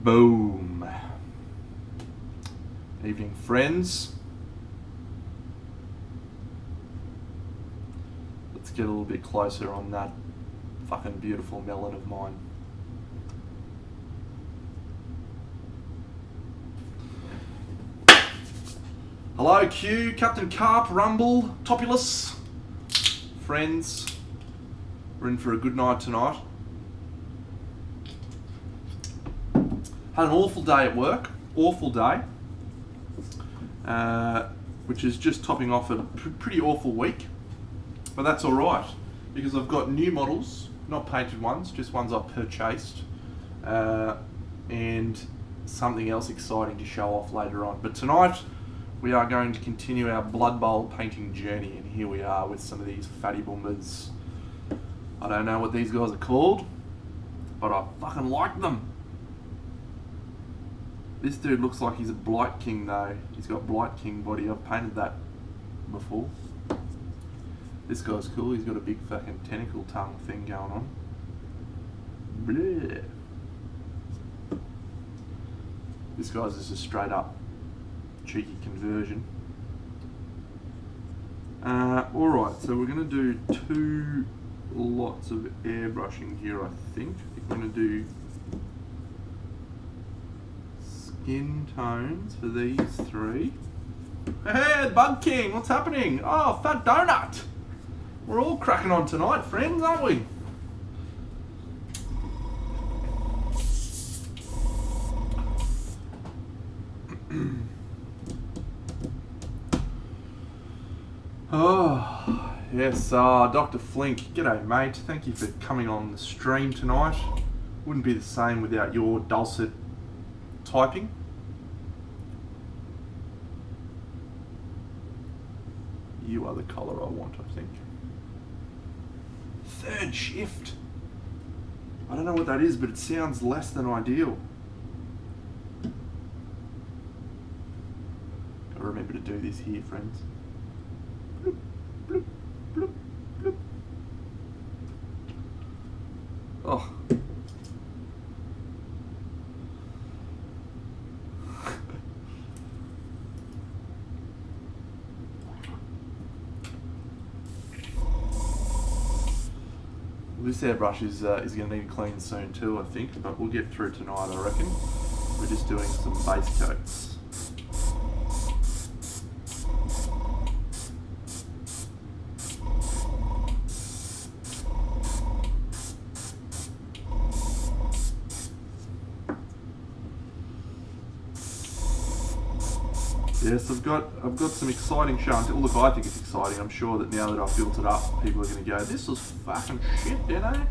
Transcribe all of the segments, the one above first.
Boom. Evening, friends. Let's get a little bit closer on that fucking beautiful melon of mine. Hello, Q, Captain Carp, Rumble, Topulus. Friends, we're in for a good night tonight. Had an awful day at work, awful day, which is just topping off a pretty awful week, but that's all right because I've got new models, not painted ones, just ones I've purchased, and something else exciting to show off later on. But tonight we are going to continue our Blood Bowl painting journey, and here we are with some of these fatty boomers. I don't know what these guys are called, but I fucking like them. This dude looks like he's a Blight King though. He's got Blight King body. I've painted that before. This guy's cool. He's got a big fucking tentacle tongue thing going on. Bleh. This guy's just a straight up cheeky conversion. Alright, so we're going to do 2 lots of airbrushing here, I think. We're going to do skin tones for these 3. Hey, Bug King, what's happening? Oh, Fat Donut! We're all cracking on tonight, friends, aren't we? Oh, yes, Dr. Flink, g'day mate, thank you for coming on the stream tonight. Wouldn't be the same without your dulcet typing. You are the colour I want, I think. 3rd shift. I don't know what that is, but it sounds less than ideal. Gotta remember to do this here, friends. Bloop, bloop, bloop, bloop. Oh. This airbrush is going to need clean soon too, I think, but we'll get through tonight, I reckon. We're just doing some base coats. Yes, I've got some exciting show. Look, I think it's exciting. I'm sure that now that I've built it up, people are going to go, this was fucking shit, didn't I?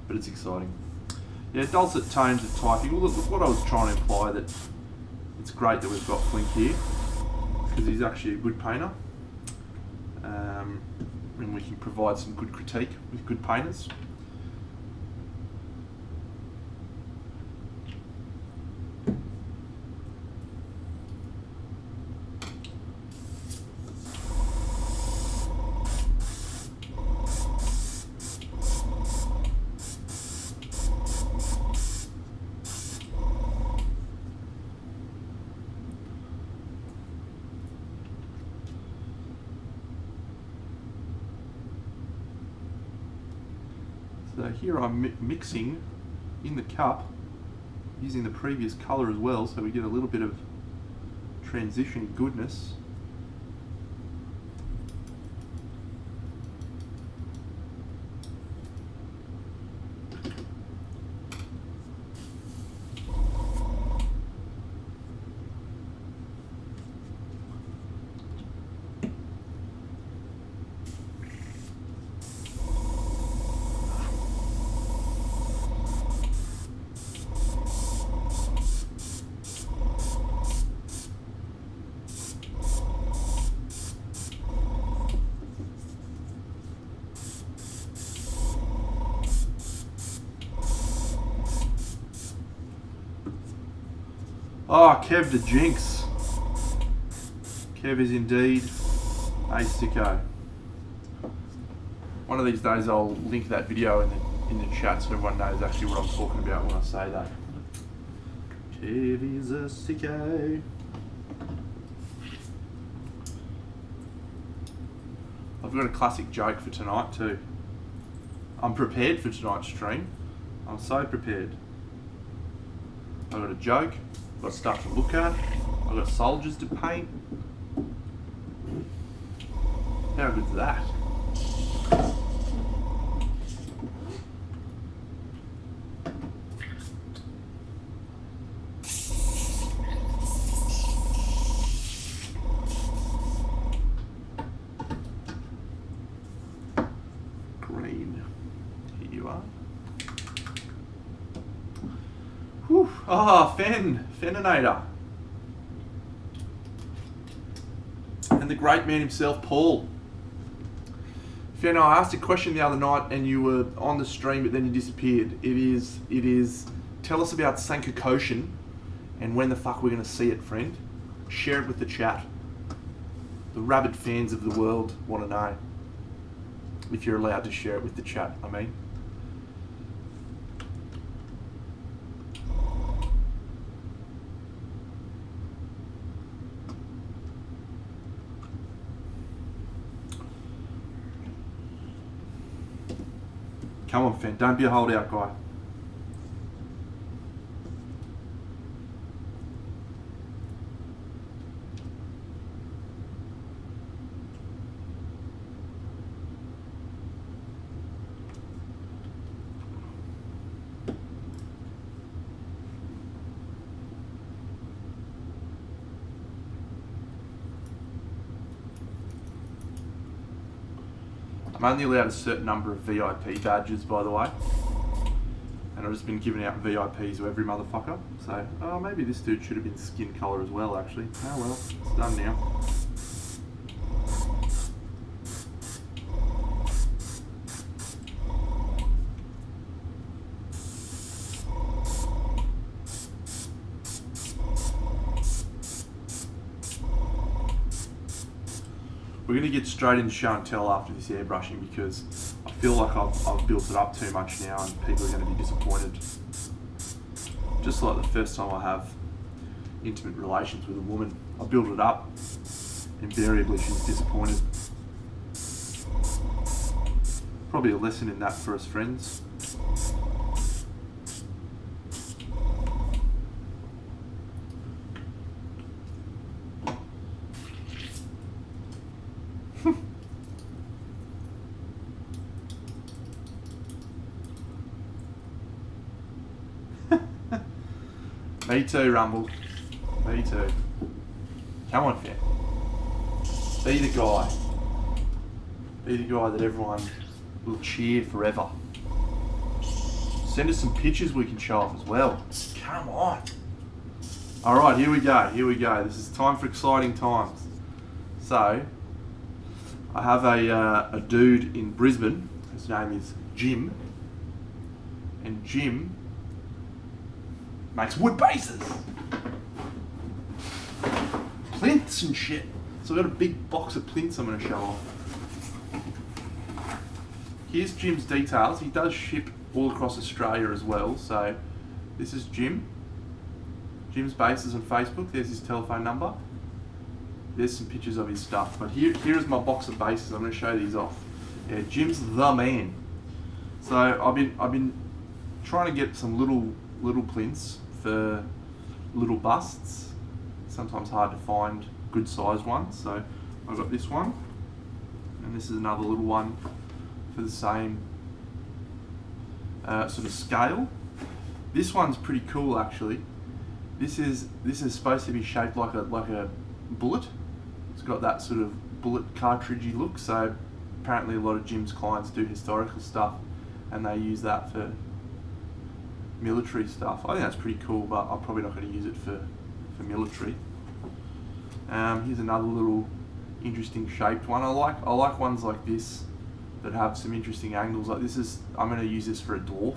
But it's exciting. Yeah, dulcet tones of typing. Well, look, what I was trying to imply, that it's great that we've got Flink here, because he's actually a good painter. And we can provide some good critique with good painters. So here I'm mixing in the cup using the previous colour as well, so we get a little bit of transition goodness. Oh, Kev the Jinx. Kev is indeed a sicko. One of these days I'll link that video in the chat so everyone knows actually what I'm talking about when I say that. Chevy's a sicko. I've got a classic joke for tonight too. I'm prepared for tonight's stream. I'm so prepared. I've got a joke, I've got stuff to look at, I've got soldiers to paint. How good's that? Green. Here you are. Whew. Ah, Feninator. And the great man himself, Paul. Fen, I asked a question the other night and you were on the stream but then you disappeared. It is, tell us about Sankakoshin and when the fuck we're going to see it, friend. Share it with the chat. The rabid fans of the world want to know. If you're allowed to share it with the chat, I mean. Come on, Fen, don't be a holdout guy. I'm only allowed a certain number of VIP badges, by the way. And I've just been giving out VIPs to every motherfucker. So, oh, maybe this dude should have been skin colour as well, actually. Oh well, it's done now. We're going to get straight into show and tell after this airbrushing because I feel like I've built it up too much now and people are going to be disappointed. Just like the first time I have intimate relations with a woman, I build it up, invariably she's disappointed. Probably a lesson in that for us friends. Me too, Rumble. Me too. Come on, Fen. Be the guy. Be the guy that everyone will cheer forever. Send us some pictures we can show off as well. Come on. Alright, here we go. Here we go. This is time for exciting times. So, I have a dude in Brisbane. His name is Jim. And Jim makes wood bases, plinths and shit. So I've got a big box of plinths I'm going to show off. Here's Jim's details. He does ship all across Australia as well. So this is Jim. Jim's Bases on Facebook. There's his telephone number. There's some pictures of his stuff. But here is my box of bases. I'm going to show these off. Yeah, Jim's the man. So I've been trying to get some little plinths for little busts. Sometimes hard to find good sized ones, so I've got this one and this is another little one for the same sort of scale. This one's pretty cool actually. This is supposed to be shaped like a bullet. It's got that sort of bullet cartridgey look, so apparently a lot of Jim's clients do historical stuff and they use that for military stuff. I think that's pretty cool, but I'm probably not going to use it for military. Here's another little interesting shaped one. I like ones like this that have some interesting angles. Like I'm going to use this for a dwarf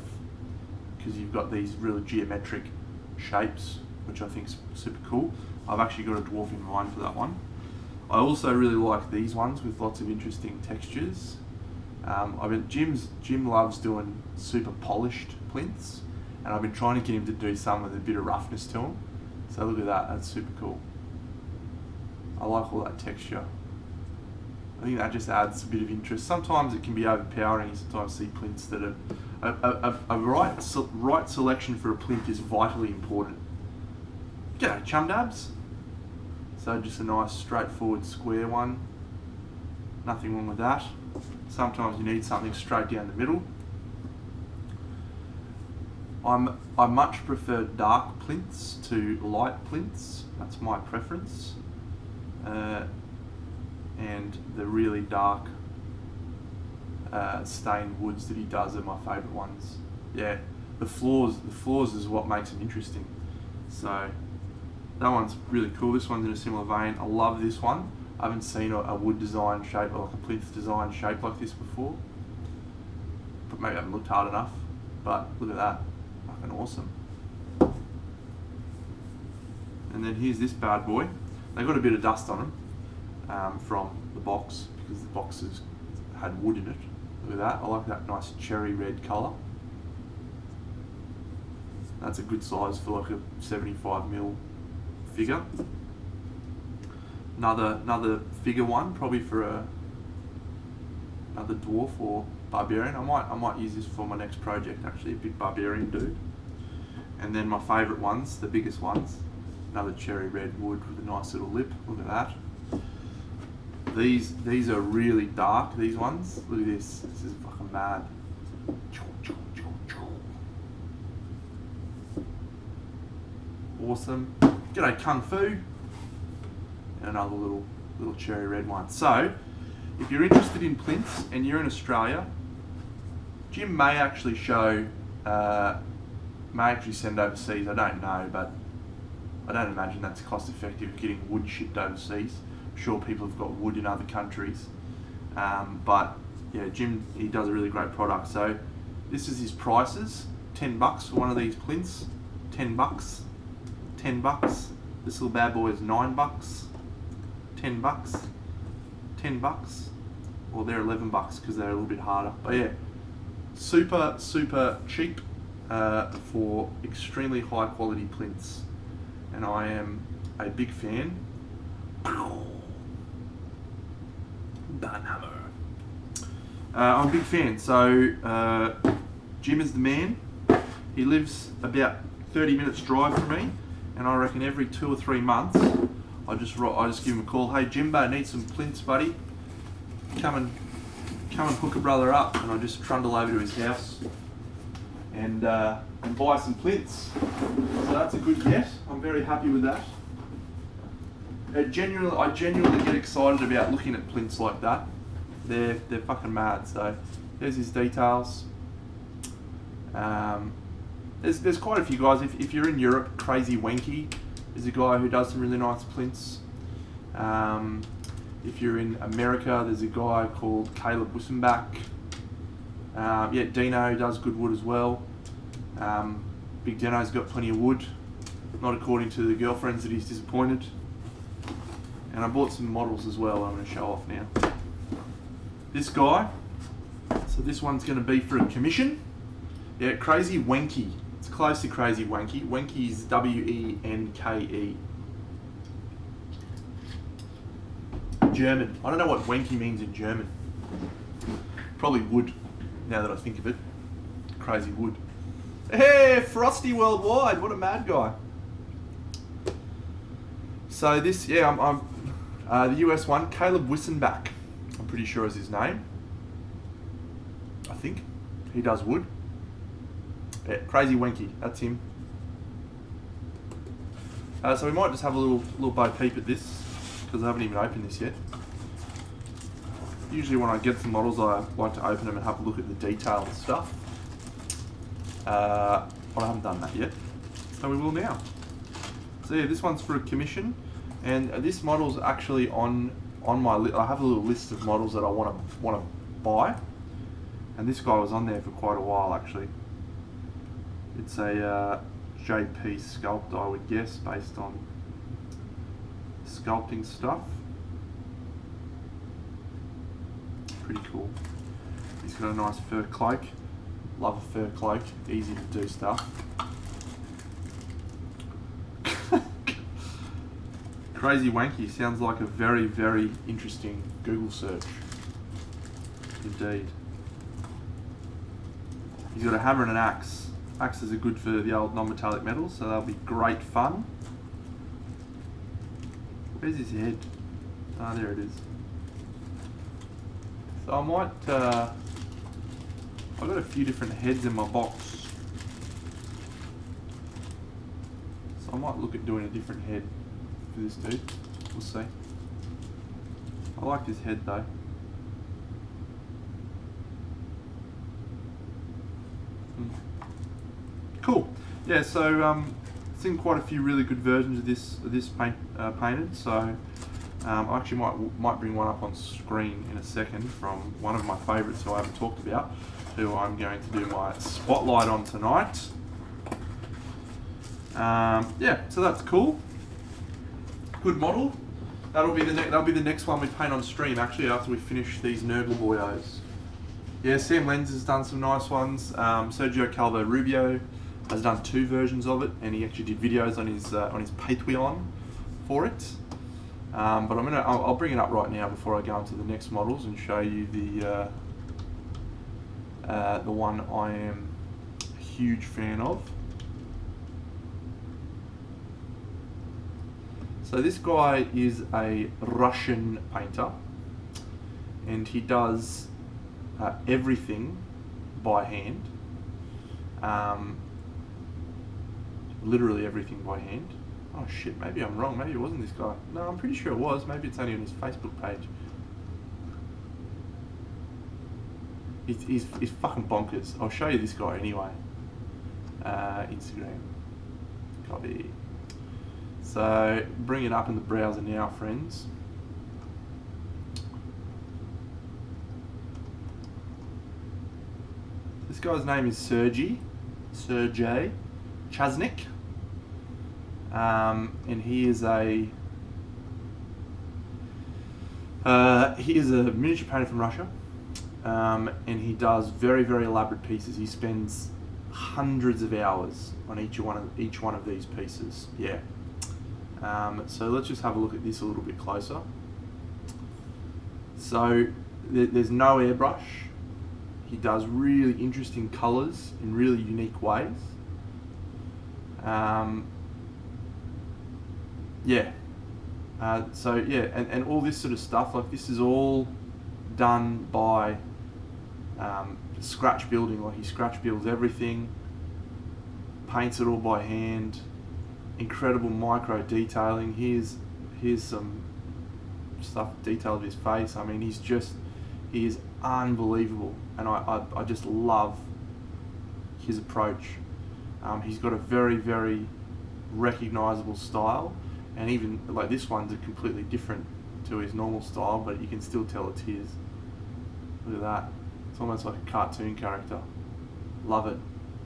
because you've got these really geometric shapes, which I think is super cool. I've actually got a dwarf in mind for that one. I also really like these ones with lots of interesting textures. Jim loves doing super polished plinths, and I've been trying to get him to do some with a bit of roughness to them. So look at that, that's super cool. I like all that texture. I think that just adds a bit of interest. Sometimes it can be overpowering. You sometimes see plinths that are a right selection for a plinth is vitally important. G'day, chum dabs. So just a nice straightforward square one. Nothing wrong with that. Sometimes you need something straight down the middle. I much prefer dark plinths to light plinths. That's my preference. And the really dark stained woods that he does are my favourite ones. Yeah, the floors is what makes them interesting. So that one's really cool. This one's in a similar vein. I love this one. I haven't seen a wood design shape, or like a plinth design shape like this before. But maybe I haven't looked hard enough. But look at that, fucking awesome. And then here's this bad boy. They got a bit of dust on them from the box, because the boxes had wood in it. Look at that. I like that nice cherry red colour. That's a good size for like a 75mm figure. Another figure one, probably for another dwarf or barbarian. I might use this for my next project, actually, a big barbarian dude. And then my favourite ones, the biggest ones, another cherry red wood with a nice little lip. Look at that. These are really dark, these ones. Look at this. This is fucking mad. Awesome. G'day Kung Fu. And another little cherry red one. So, if you're interested in plinths and you're in Australia, Jim may actually send overseas. I don't know, but I don't imagine that's cost effective getting wood shipped overseas. I'm sure people have got wood in other countries. But yeah, Jim, he does a really great product. So this is his prices. $10 for one of these plinths. $10. $10. This little bad boy is $9. $10. $10. Well, they're $11 because they're a little bit harder. But yeah, super cheap for extremely high quality plinths. And I am a big fan. Dunhammer. I'm a big fan. So Jim is the man. He lives about 30 minutes drive from me, and I reckon every 2 or 3 months I just give him a call. Hey Jimbo, need some plinths, buddy. Come and hook a brother up, and I just trundle over to his house and buy some plinths. So that's a good get. I'm very happy with that. I genuinely get excited about looking at plinths like that. They're fucking mad. So there's his details. There's quite a few guys. If you're in Europe, Crazy Wenky is a guy who does some really nice plinths. If you're in America, there's a guy called Caleb Wissenbach. Yeah, Dino does good wood as well. Big Dino's got plenty of wood, not according to the girlfriends that he's disappointed. And I bought some models as well I'm going to show off now. This guy, so this one's going to be for a commission. Yeah, Crazy Wenky. It's close to Crazy Wenky. Wenky is W-E-N-K-E. German. I don't know what Wenky means in German. Probably wood, now that I think of it. Crazy wood. Hey, Frosty Worldwide, what a mad guy. So this, yeah, I'm the US one, Caleb Wissenbach, I'm pretty sure is his name. I think. He does wood. Yeah, Crazy Wenky, that's him. So we might just have a little bo peep at this, because I haven't even opened this yet. Usually when I get some models, I like to open them and have a look at the detail and stuff. But I haven't done that yet, so we will now. So yeah, this one's for a commission, and this model's actually on my list. I have a little list of models that I want to buy, and this guy was on there for quite a while actually. It's a JP sculpt, I would guess, based on sculpting stuff. Pretty cool. He's got a nice fur cloak. Love a fur cloak. Easy to do stuff. Crazy Wanky sounds like a very, very interesting Google search. Indeed. He's got a hammer and an axe. Axes are good for the old non-metallic metals, so they'll be great fun. Where's his head? Ah, there it is. So I might, I've got a few different heads in my box. So I might look at doing a different head for this dude. We'll see. I like this head though. Cool. Yeah, so seen quite a few really good versions of this painted. So I actually might bring one up on screen in a second from one of my favourites who I haven't talked about, who I'm going to do my spotlight on tonight. Yeah, so that's cool. Good model. That'll be the next one we paint on stream. Actually, after we finish these Nurgle boyos. Yeah, Sam Lenz has done some nice ones. Sergio Calvo Rubio has done 2 versions of it, and he actually did videos on his Patreon for it. But I'll bring it up right now before I go into the next models and show you the one I am a huge fan of. So this guy is a Russian painter, and he does everything by hand. Literally everything by hand. Oh shit, maybe I'm wrong. Maybe it wasn't this guy. No, I'm pretty sure it was. Maybe it's only on his Facebook page. He's fucking bonkers. I'll show you this guy anyway. Instagram. Copy. So, bring it up in the browser now, friends. This guy's name is Sergey Chaznik. And he is a miniature painter from Russia, and he does very, very elaborate pieces. He spends hundreds of hours on each one of these pieces. Yeah. So let's just have a look at this a little bit closer. So there's no airbrush. He does really interesting colours in really unique ways. Yeah. So yeah, and all this sort of stuff, like this is all done by scratch building. Like he scratch builds everything, paints it all by hand. Incredible micro detailing. Here's some stuff detailed of his face. I mean, he is unbelievable, and I just love his approach. He's got a very, very recognizable style, and even like this one's completely different to his normal style, but you can still tell it's his. Look at that. It's almost like a cartoon character. Love it.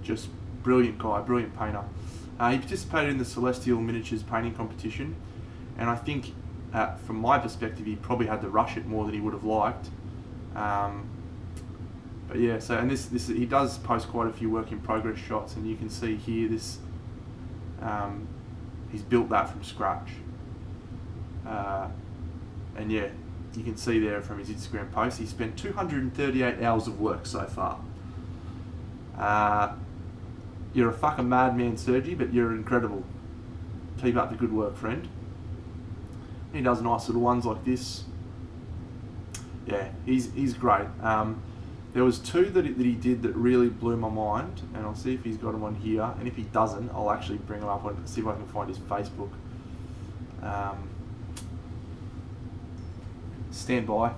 Just brilliant guy, brilliant painter. He participated in the Celestial Miniatures painting competition, and I think, from my perspective, he probably had to rush it more than he would have liked. But yeah, so and this he does post quite a few work in progress shots, and you can see here this. He's built that from scratch, and yeah, you can see there from his Instagram post, he spent 238 hours of work so far. You're a fucking madman, Sergi, but you're incredible. Keep up the good work, friend. He does nice little ones like this. Yeah, he's great. There was 2 that he did that really blew my mind, and I'll see if he's got them on here. And if he doesn't, I'll actually bring them up and see if I can find his Facebook. Stand by.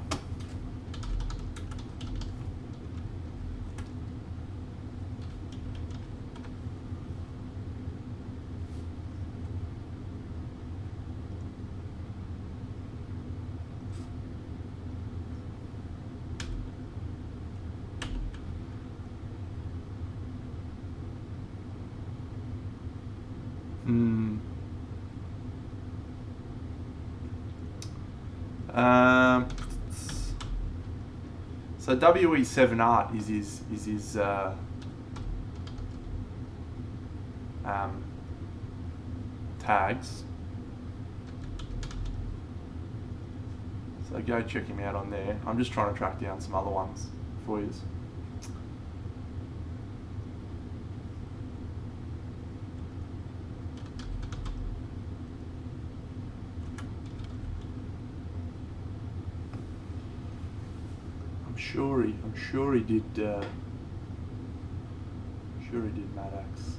So WE7 Art is his tags. So go check him out on there. I'm just trying to track down some other ones for you. I'm sure he did Maddox.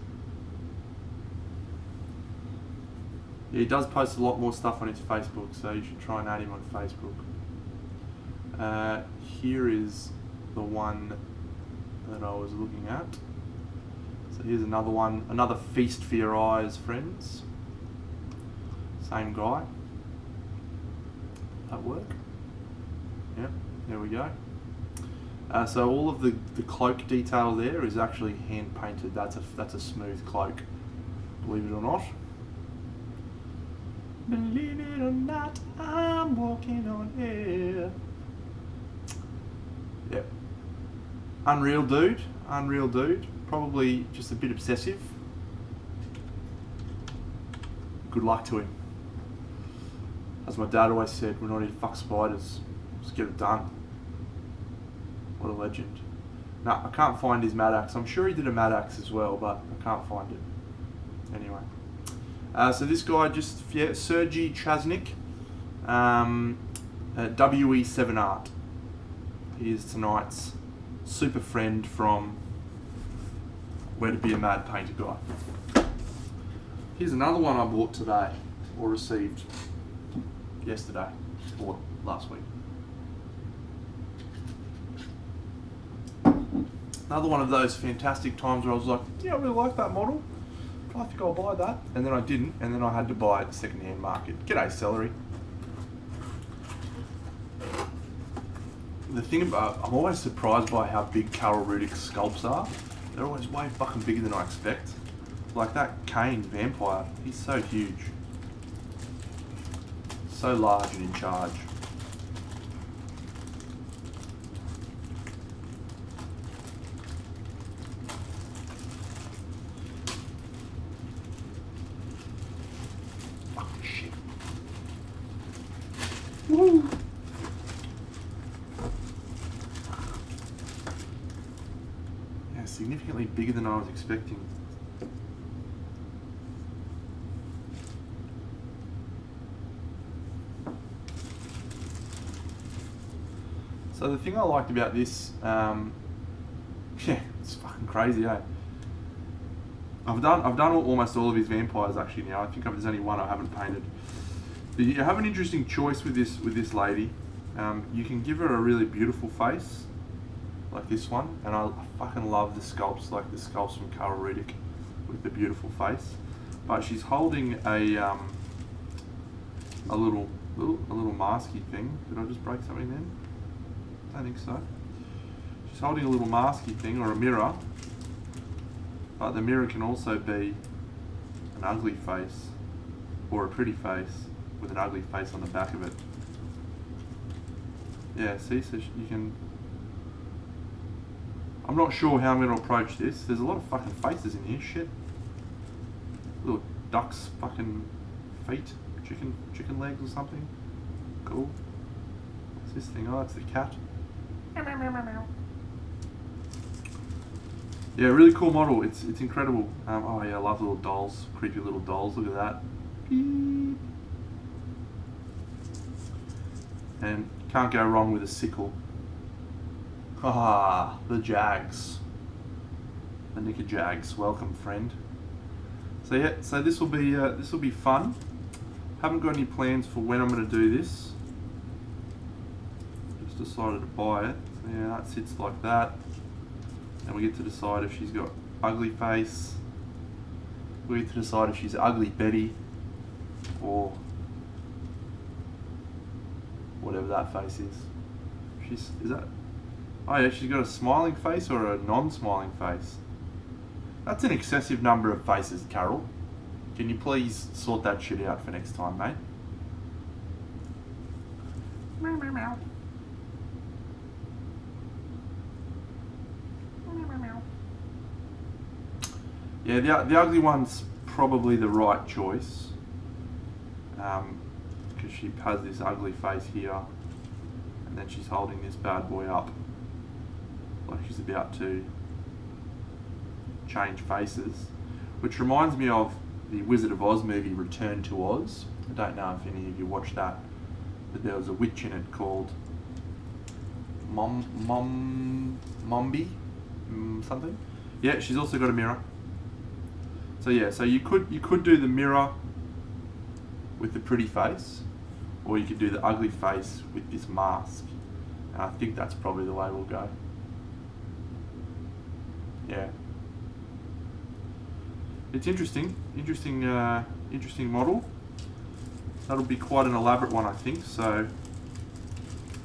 Yeah, he does post a lot more stuff on his Facebook, so you should try and add him on Facebook. Here is the one that I was looking at. So here's another one, another feast for your eyes, friends. Same guy. That work? Yep, there we go. So all of the cloak detail there is actually hand painted. That's a smooth cloak, believe it or not. Believe it or not, I'm walking on air. Yep. Unreal dude. Probably just a bit obsessive. Good luck to him. As my dad always said, we're not here to fuck spiders. Just get it done. What a legend. No, I can't find his Maddox. I'm sure he did a Maddox as well, but I can't find it. Anyway. So this guy, Sergey Chasnik, WE7 Art. He is tonight's super friend from Where to Be a Mad Painter Guy. Here's another one I bought today, or received yesterday, or last week. Another one of those fantastic times where I was like, yeah, I really like that model. I think I'll buy that. And then I didn't, and then I had to buy it second-hand market. G'day, celery. The thing about, I'm always surprised by how big Karel Rudik's sculpts are. They're always way fucking bigger than I expect. Like that Kane vampire, he's so huge. So large and in charge. Woo. Yeah, significantly bigger than I was expecting. So the thing I liked about this, yeah, it's fucking crazy, eh? I've done almost all of his vampires actually now. I think there's only one I haven't painted. You have an interesting choice with this lady. You can give her a really beautiful face, like this one, and I fucking love the sculpts, like the sculpts from Karel Rudik with the beautiful face. But she's holding a little masky thing. Did I just break something then? I don't think so. She's holding a little masky thing or a mirror, but the mirror can also be an ugly face or a pretty face with an ugly face on the back of it. Yeah, see, so you can... I'm not sure how I'm going to approach this. There's a lot of fucking faces in here, shit. Little ducks, fucking feet, chicken legs or something. Cool. What's this thing? Oh, it's the cat. Yeah, really cool model. It's incredible. Oh yeah, I love little dolls, creepy little dolls. Look at that. Beep. And can't go wrong with a sickle. Ah, the Jags. The Nicker Jags. Welcome, friend. So yeah, so this will be fun. Haven't got any plans for when I'm going to do this. Just decided to buy it. So yeah, that sits like that. And we get to decide if she's got ugly face. We get to decide if she's ugly Betty or whatever that face is. Is that? Oh yeah, she's got a smiling face or a non-smiling face. That's an excessive number of faces, Carol. Can you please sort that shit out for next time, mate? Meow, meow, meow. Yeah, the ugly one's probably the right choice. Because she has this ugly face here, and then she's holding this bad boy up like she's about to change faces, which reminds me of the Wizard of Oz movie Return to Oz. I don't know if any of you watched that, but there was a witch in it called Mombi something. Yeah, she's also got a mirror. So yeah, so you could do the mirror with the pretty face, or you could do the ugly face with this mask. And I think that's probably the way we'll go. Yeah. It's interesting model. That'll be quite an elaborate one, I think, so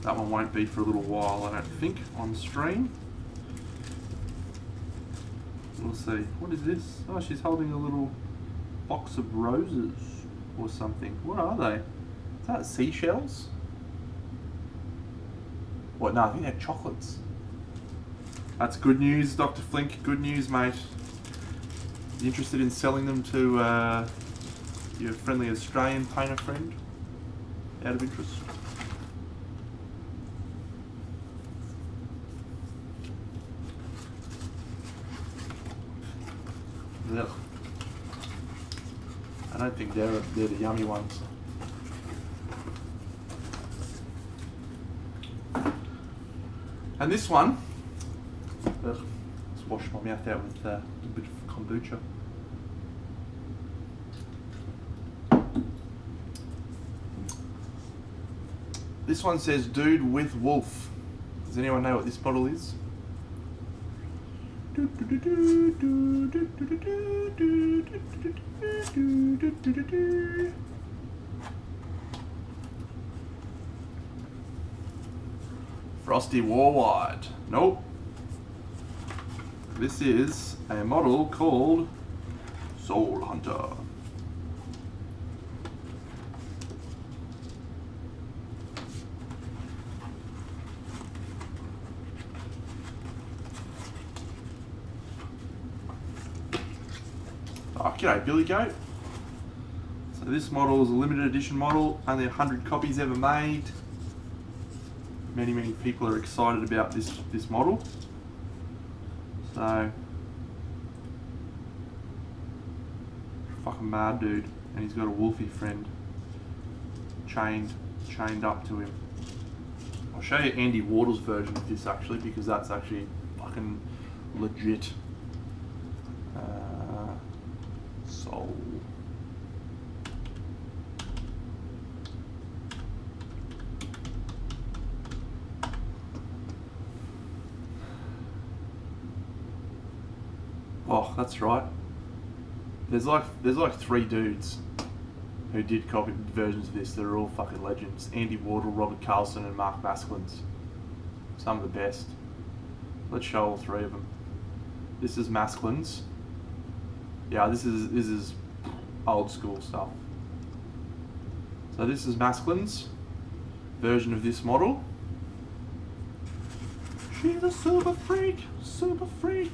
that one won't be for a little while, I don't think, on stream. We'll see. What is this? Oh, she's holding a little box of roses or something. What are they? Is that seashells? What? No, I think they're chocolates. That's good news, Dr. Flink. Good news, mate. You interested in selling them to your friendly Australian painter friend? Out of interest. Ugh. I don't think they're the yummy ones. And this one, let's wash my mouth out with a bit of kombucha. This one says Dude with Wolf. Does anyone know what this bottle is? Frosty Warwhite. Nope. This is a model called Soul Hunter. Oh, g'day, Billy Goat. So this model is a limited edition model, only 100 copies ever made. Many people are excited about this model. So, fucking mad dude, and he's got a wolfie friend chained up to him. I'll show you Andy Wardle's version of this actually, because that's actually fucking legit. Soul. Oh, that's right. There's like 3 dudes who did copy versions of this that are all fucking legends. Andy Wardle, Robert Carlson, and Mark Masklins. Some of the best. Let's show all 3 of them. This is Masklins. Yeah, this is old school stuff. So this is Masklins version of this model. She's a super freak, super freak.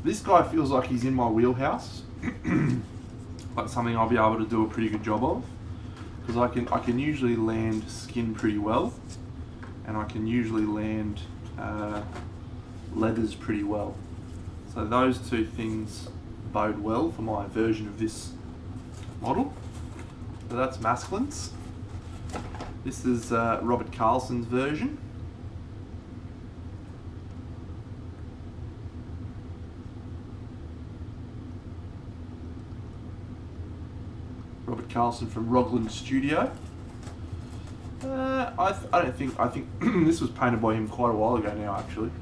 This guy feels like he's in my wheelhouse, like something I'll be able to do a pretty good job of, because I can usually land skin pretty well, and I can usually land leathers pretty well. So those 2 things bode well for my version of this model. So that's Masklins. This is Robert Carlson's version. Robert Carlson from Rogland Studio. I think this was painted by him quite a while ago now, actually.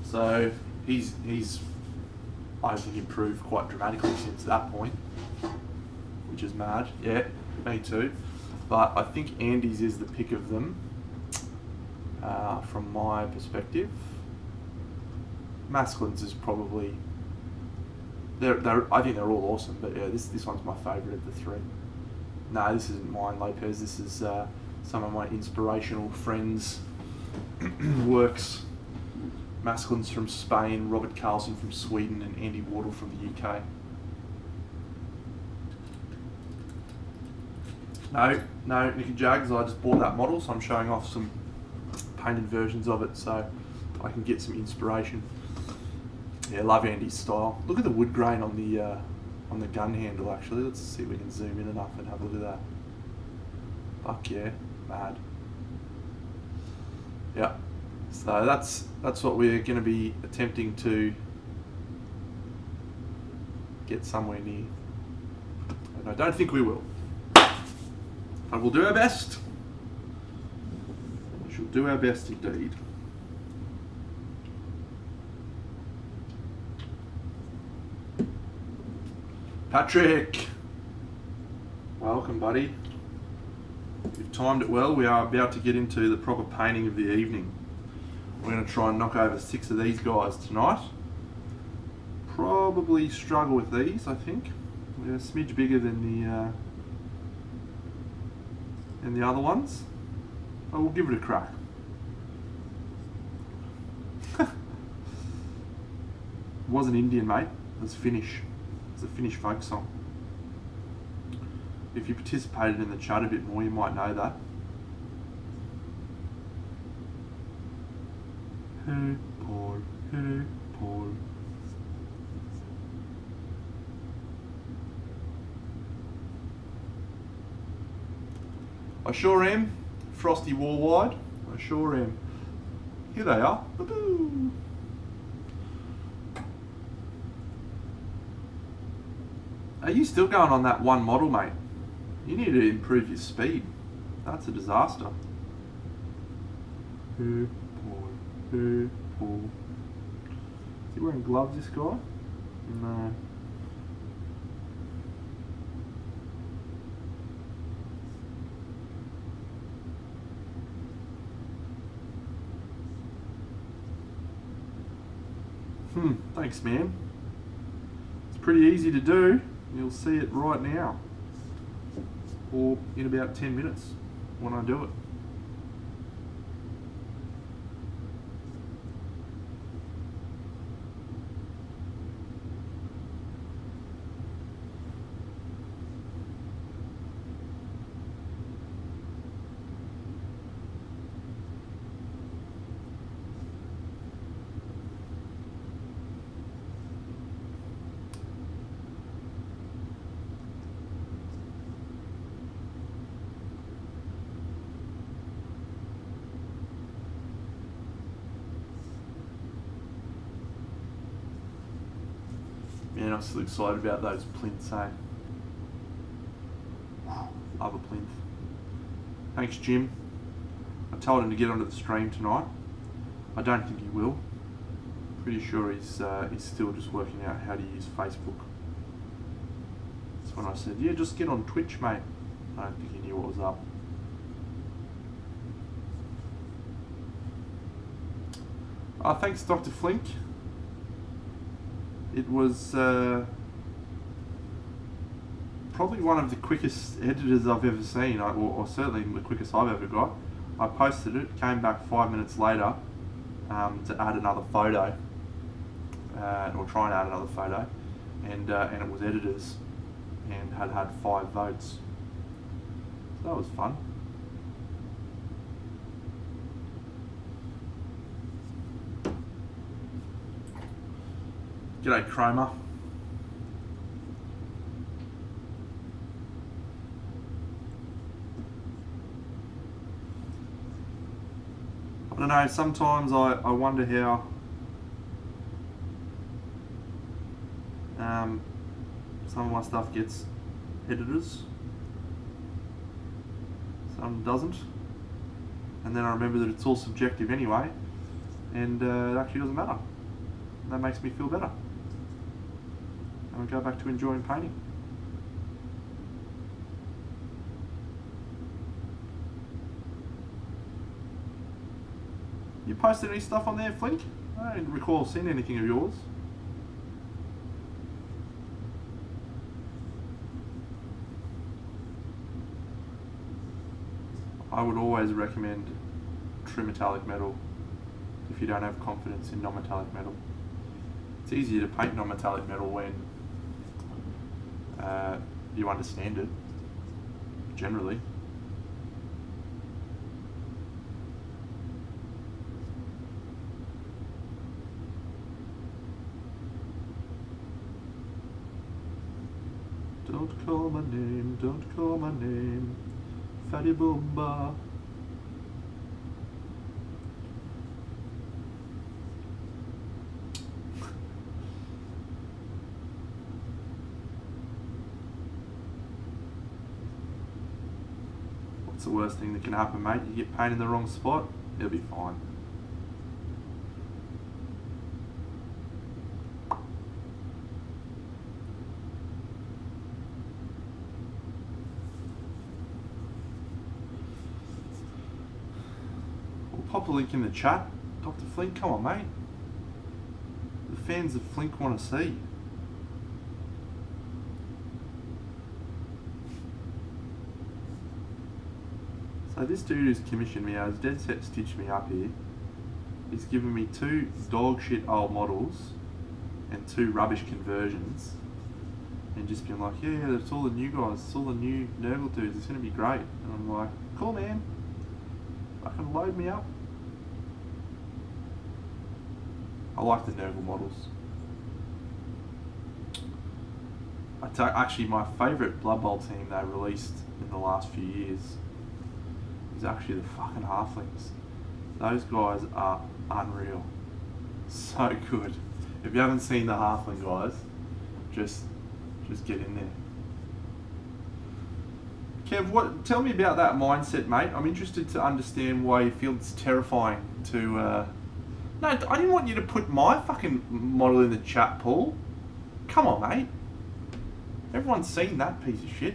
So he's I think improved quite dramatically since that point, which is mad. Yeah, me too. But I think Andy's is the pick of them, from my perspective. Masklins is probably I think they're all awesome, but yeah, this one's my favourite of the 3. No, this isn't mine, Lopez. This is some of my inspirational friends' works. Masculins from Spain, Robert Carlson from Sweden, and Andy Wardle from the UK. No, Nicky Jags, I just bought that model, so I'm showing off some painted versions of it so I can get some inspiration. Yeah, love Andy's style. Look at the wood grain on the gun handle actually. Let's see if we can zoom in enough and have a look at that. Fuck yeah, mad. Yeah. So that's what we're going to be attempting to get somewhere near. And I don't think we will. But we'll do our best. We shall do our best indeed. Patrick! Welcome, buddy. You've timed it well. We are about to get into the proper painting of the evening. We're going to try and knock over 6 of these guys tonight. Probably struggle with these, I think. They're a smidge bigger than the other ones. But we'll give it a crack. It wasn't Indian, mate. It was Finnish. It's a Finnish folk song. If you participated in the chat a bit more, you might know that. Hey Paul, hey Paul. I sure am. Frosty Warwide. I sure am. Here they are. Boo-boo. Are you still going on that one model, mate? You need to improve your speed. That's a disaster. Hey Paul. Hey Paul. Is he wearing gloves, this guy? No. Thanks, man. It's pretty easy to do. You'll see it right now. Or in about 10 minutes when I do it. Man, I'm still excited about those plinths, eh? Love a plinth. Thanks, Jim. I told him to get onto the stream tonight. I don't think he will. Pretty sure he's still just working out how to use Facebook. That's when I said, yeah, just get on Twitch, mate. I don't think he knew what was up. Thanks, Dr. Flink. It was probably one of the quickest editors I've ever seen, or certainly the quickest I've ever got. I posted it, came back 5 minutes later to add another photo, or try and add another photo, and it was editors, and had 5 votes. So that was fun. G'day, Chroma. I don't know, sometimes I wonder how some of my stuff gets editors, some doesn't, and then I remember that it's all subjective anyway, and it actually doesn't matter. That makes me feel better. And I go back to enjoying painting. You posted any stuff on there, Flink? I don't recall seeing anything of yours. I I would always recommend true metallic metal if you don't have confidence in non-metallic metal. It's easier to paint non-metallic metal when you understand it, generally. Don't call my name, don't call my name, Fatty Boomba. What's the worst thing that can happen, mate? You get paint in the wrong spot, it'll be fine. Pop a link in the chat. Dr. Flink, come on, mate. The fans of Flink want to see. So this dude who's commissioned me, has dead set stitched me up here. He's given me 2 dog shit old models and 2 rubbish conversions. And just been like, yeah, it's all the new guys, it's all the new Nurgle dudes, it's going to be great. And I'm like, cool, man. Fucking load me up. I like the Nurgle models. Actually, my favourite Blood Bowl team they released in the last few years is actually the fucking Halflings. Those guys are unreal. So good. If you haven't seen the Halfling guys, just get in there. Kev, tell me about that mindset, mate. I'm interested to understand why you feel it's terrifying to... No, I didn't want you to put my fucking model in the chat, Paul. Come on, mate. Everyone's seen that piece of shit.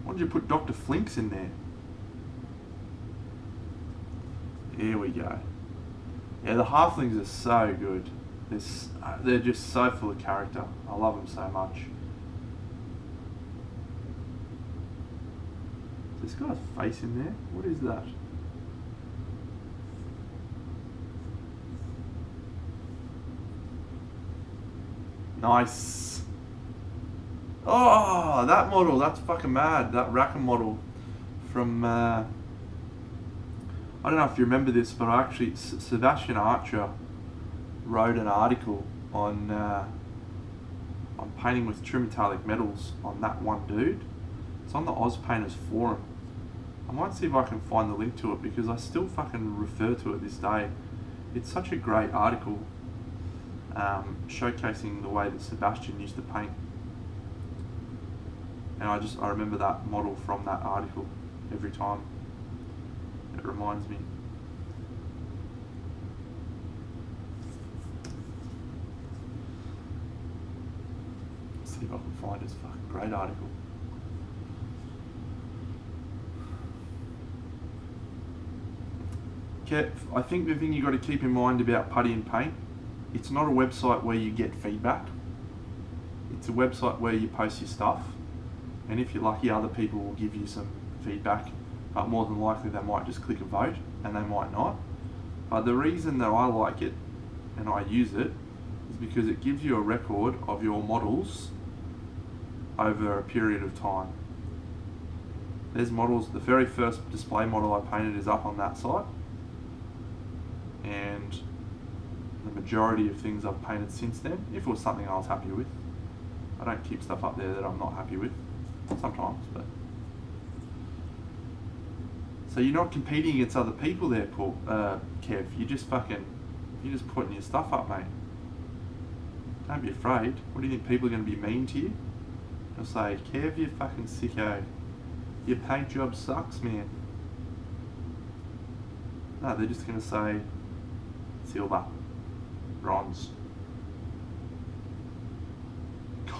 Why did you put Dr. Flinks in there? Here we go. Yeah, the Halflings are so good. They're just so full of character. I love them so much. Is this guy's face in there? What is that? Nice. Oh, that model, that's fucking mad. That Rackham model from, I don't know if you remember this, but Sebastian Archer wrote an article on painting with true metallic metals on that one dude. It's on the Oz Painters forum. I might see if I can find the link to it because I still fucking refer to it this day. It's such a great article. Showcasing the way that Sebastian used to paint, and I remember that model from that article every time. It reminds me. Let's see if I can find this fucking great article. Okay, I think the thing you got to keep in mind about Putty and Paint, it's not a website where you get feedback. It's a website where you post your stuff, and if you're lucky, other people will give you some feedback, but more than likely they might just click a vote, and they might not. But the reason that I like it, and I use it, is because it gives you a record of your models over a period of time. There's models, the very first display model I painted is up on that site, and the majority of things I've painted since then, if it was something I was happy with. I don't keep stuff up there that I'm not happy with, sometimes, but... So you're not competing against other people there, Paul, Kev, you're just putting your stuff up, mate. Don't be afraid. What do you think, people are going to be mean to you? They'll say, Kev, you fucking sicko. Your paint job sucks, man. No, they're just going to say, silver. Bronze. God.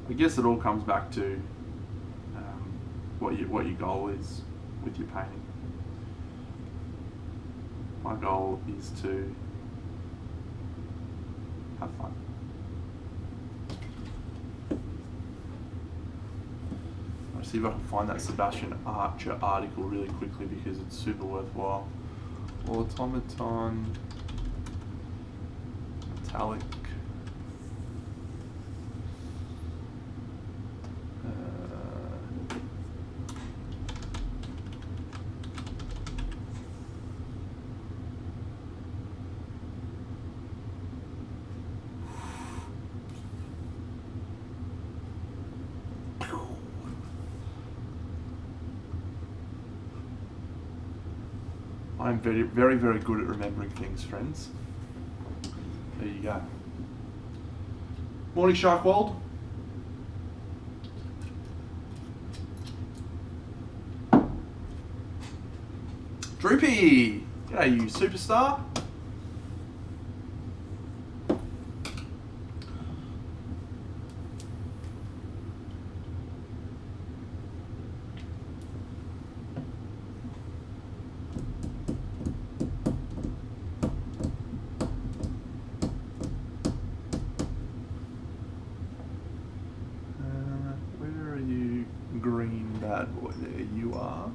I guess it all comes back to what your goal is with your painting. My goal is to Have fun. I'll see if I can find that Sebastian Archer article really quickly because it's super worthwhile. Automaton metallic. I'm very, very, very good at remembering things, friends. There you go. Morning, Sharkwold. Droopy! G'day, you superstar. Where are you, green bad boy? There you are.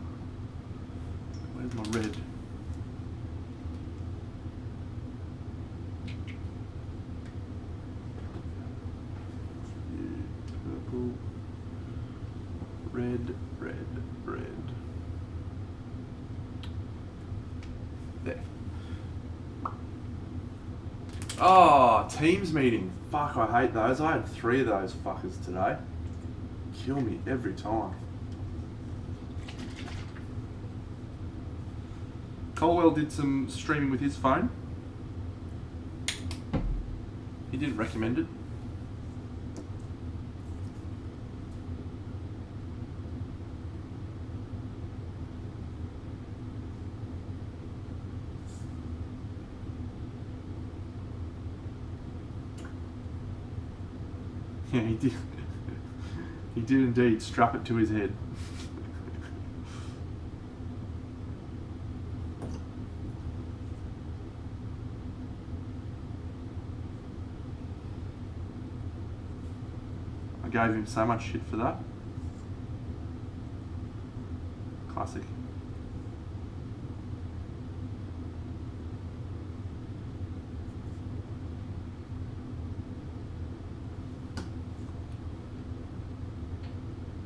Where's my red? Purple. Red, red, red. There. Oh, Teams meeting. Fuck, I hate those. I had 3 of those fuckers today. Kill me every time. Colwell did some streaming with his phone. He didn't recommend it. Yeah, he did. He did indeed strap it to his head. I gave him so much shit for that. Classic.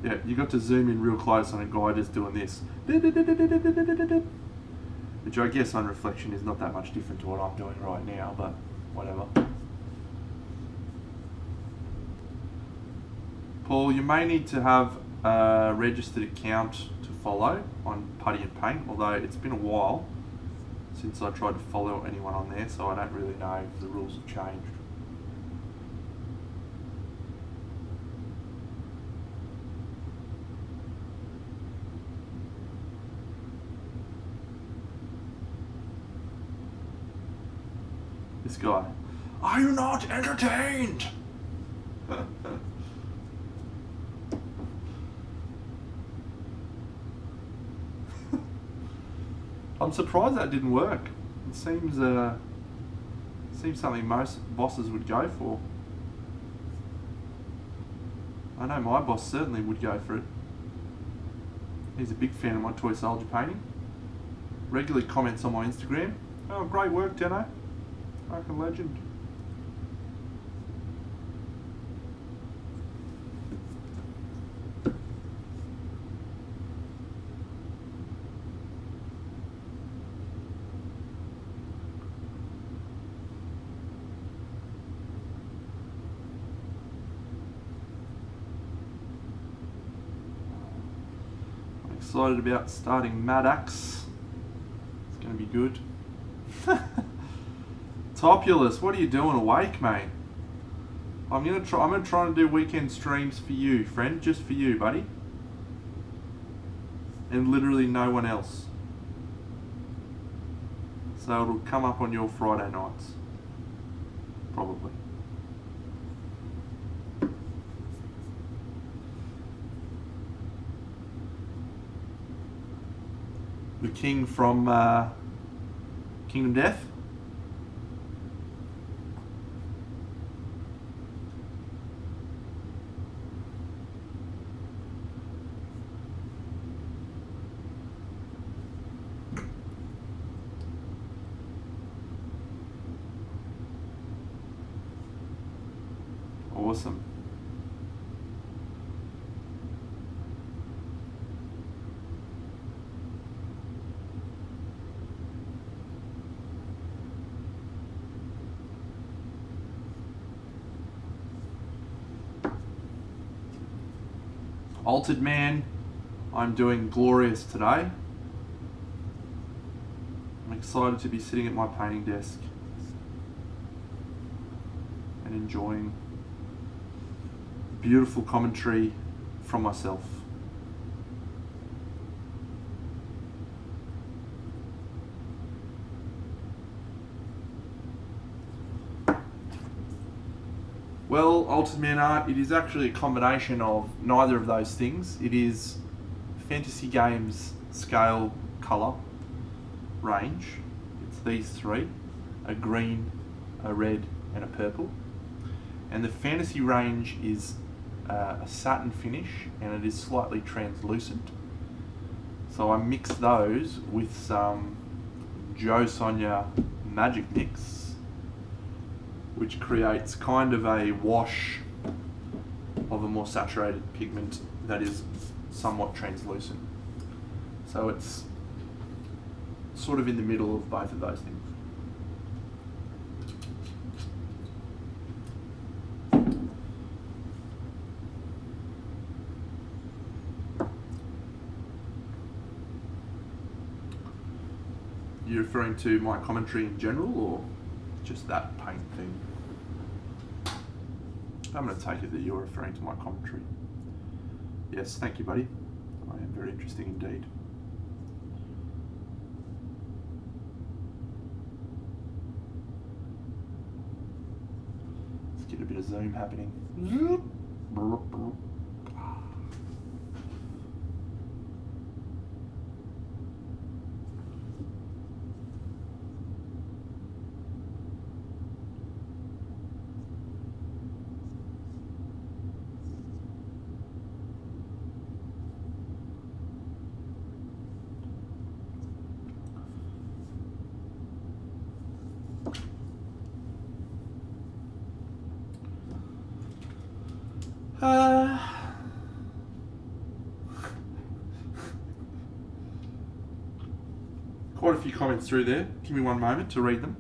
Yeah, you got to zoom in real close on a guy just doing this. Which I guess on reflection is not that much different to what I'm doing right now, but whatever. Paul, you may need to have a registered account to follow on Putty and Paint, although it's been a while since I tried to follow anyone on there, so I don't really know if the rules have changed. This guy. Are you not entertained? I'm surprised that didn't work. It seems something most bosses would go for. I know my boss certainly would go for it. He's a big fan of my toy soldier painting. Regularly comments on my Instagram. Oh, great work, Deno. Fucking legend. I'm excited about starting Maddox. It's going to be good. Topulus, what are you doing awake, mate? I'm gonna try and do weekend streams for you, friend, just for you, buddy. And literally no one else. So it'll come up on your Friday nights. Probably. The king from Kingdom Death. Awesome. Altered Man, I'm doing glorious today. I'm excited to be sitting at my painting desk and enjoying beautiful commentary from myself. Well, Altered Man art, it is actually a combination of neither of those things. It is Fantasy Games scale colour range. It's these three, a green, a red and a purple. And the Fantasy range is a satin finish and it is slightly translucent. So I mix those with some Joe Sonia Magic Mix, which creates kind of a wash of a more saturated pigment that is somewhat translucent. So it's sort of in the middle of both of those things. You're referring to my commentary in general or just that paint thing? I'm going to take it that you're referring to my commentary. Yes, thank you, buddy. I am very interesting indeed. Let's get a bit of zoom happening. Quite a few comments through there. Give me one moment to read them.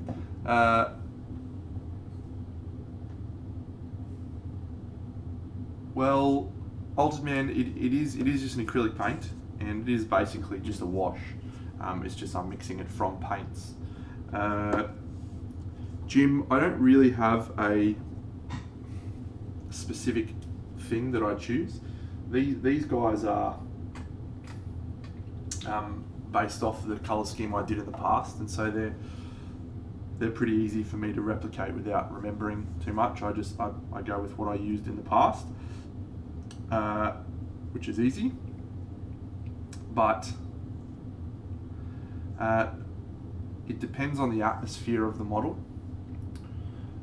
Well, Altered Man, it is just an acrylic paint, and it is basically just a wash. It's just I'm mixing it from paints. Jim, I don't really have a specific thing that I choose. These guys are based off the colour scheme I did in the past, and so they're pretty easy for me to replicate without remembering too much. I go with what I used in the past, which is easy, but it depends on the atmosphere of the model,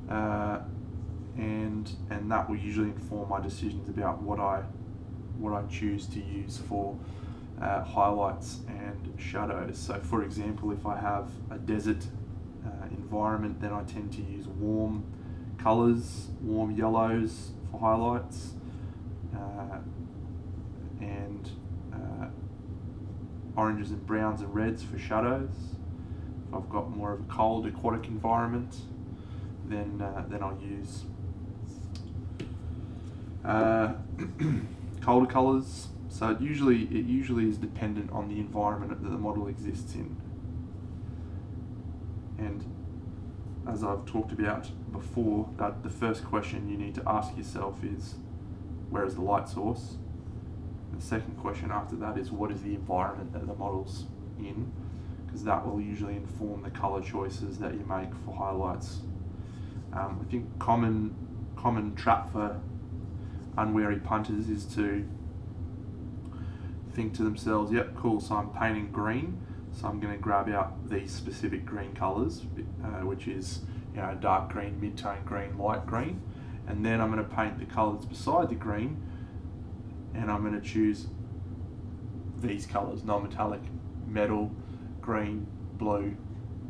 and that will usually inform my decisions about what I choose to use for highlights and shadows. So for example, if I have a desert environment, then I tend to use warm colours, warm yellows for highlights, and oranges and browns and reds for shadows. If I've got more of a cold aquatic environment, then I'll use colder colours. So it usually is dependent on the environment that the model exists in. And as I've talked about before, that the first question you need to ask yourself is, where is the light source? The second question after that is, what is the environment that the model's in? Because that will usually inform the colour choices that you make for highlights. I think common trap for unwary punters is to think to themselves, yep, cool, so I'm painting green, so I'm going to grab out these specific green colours, which is dark green, mid-tone green, light green, and then I'm going to paint the colours beside the green, and I'm going to choose these colours, non-metallic, metal, green, blue,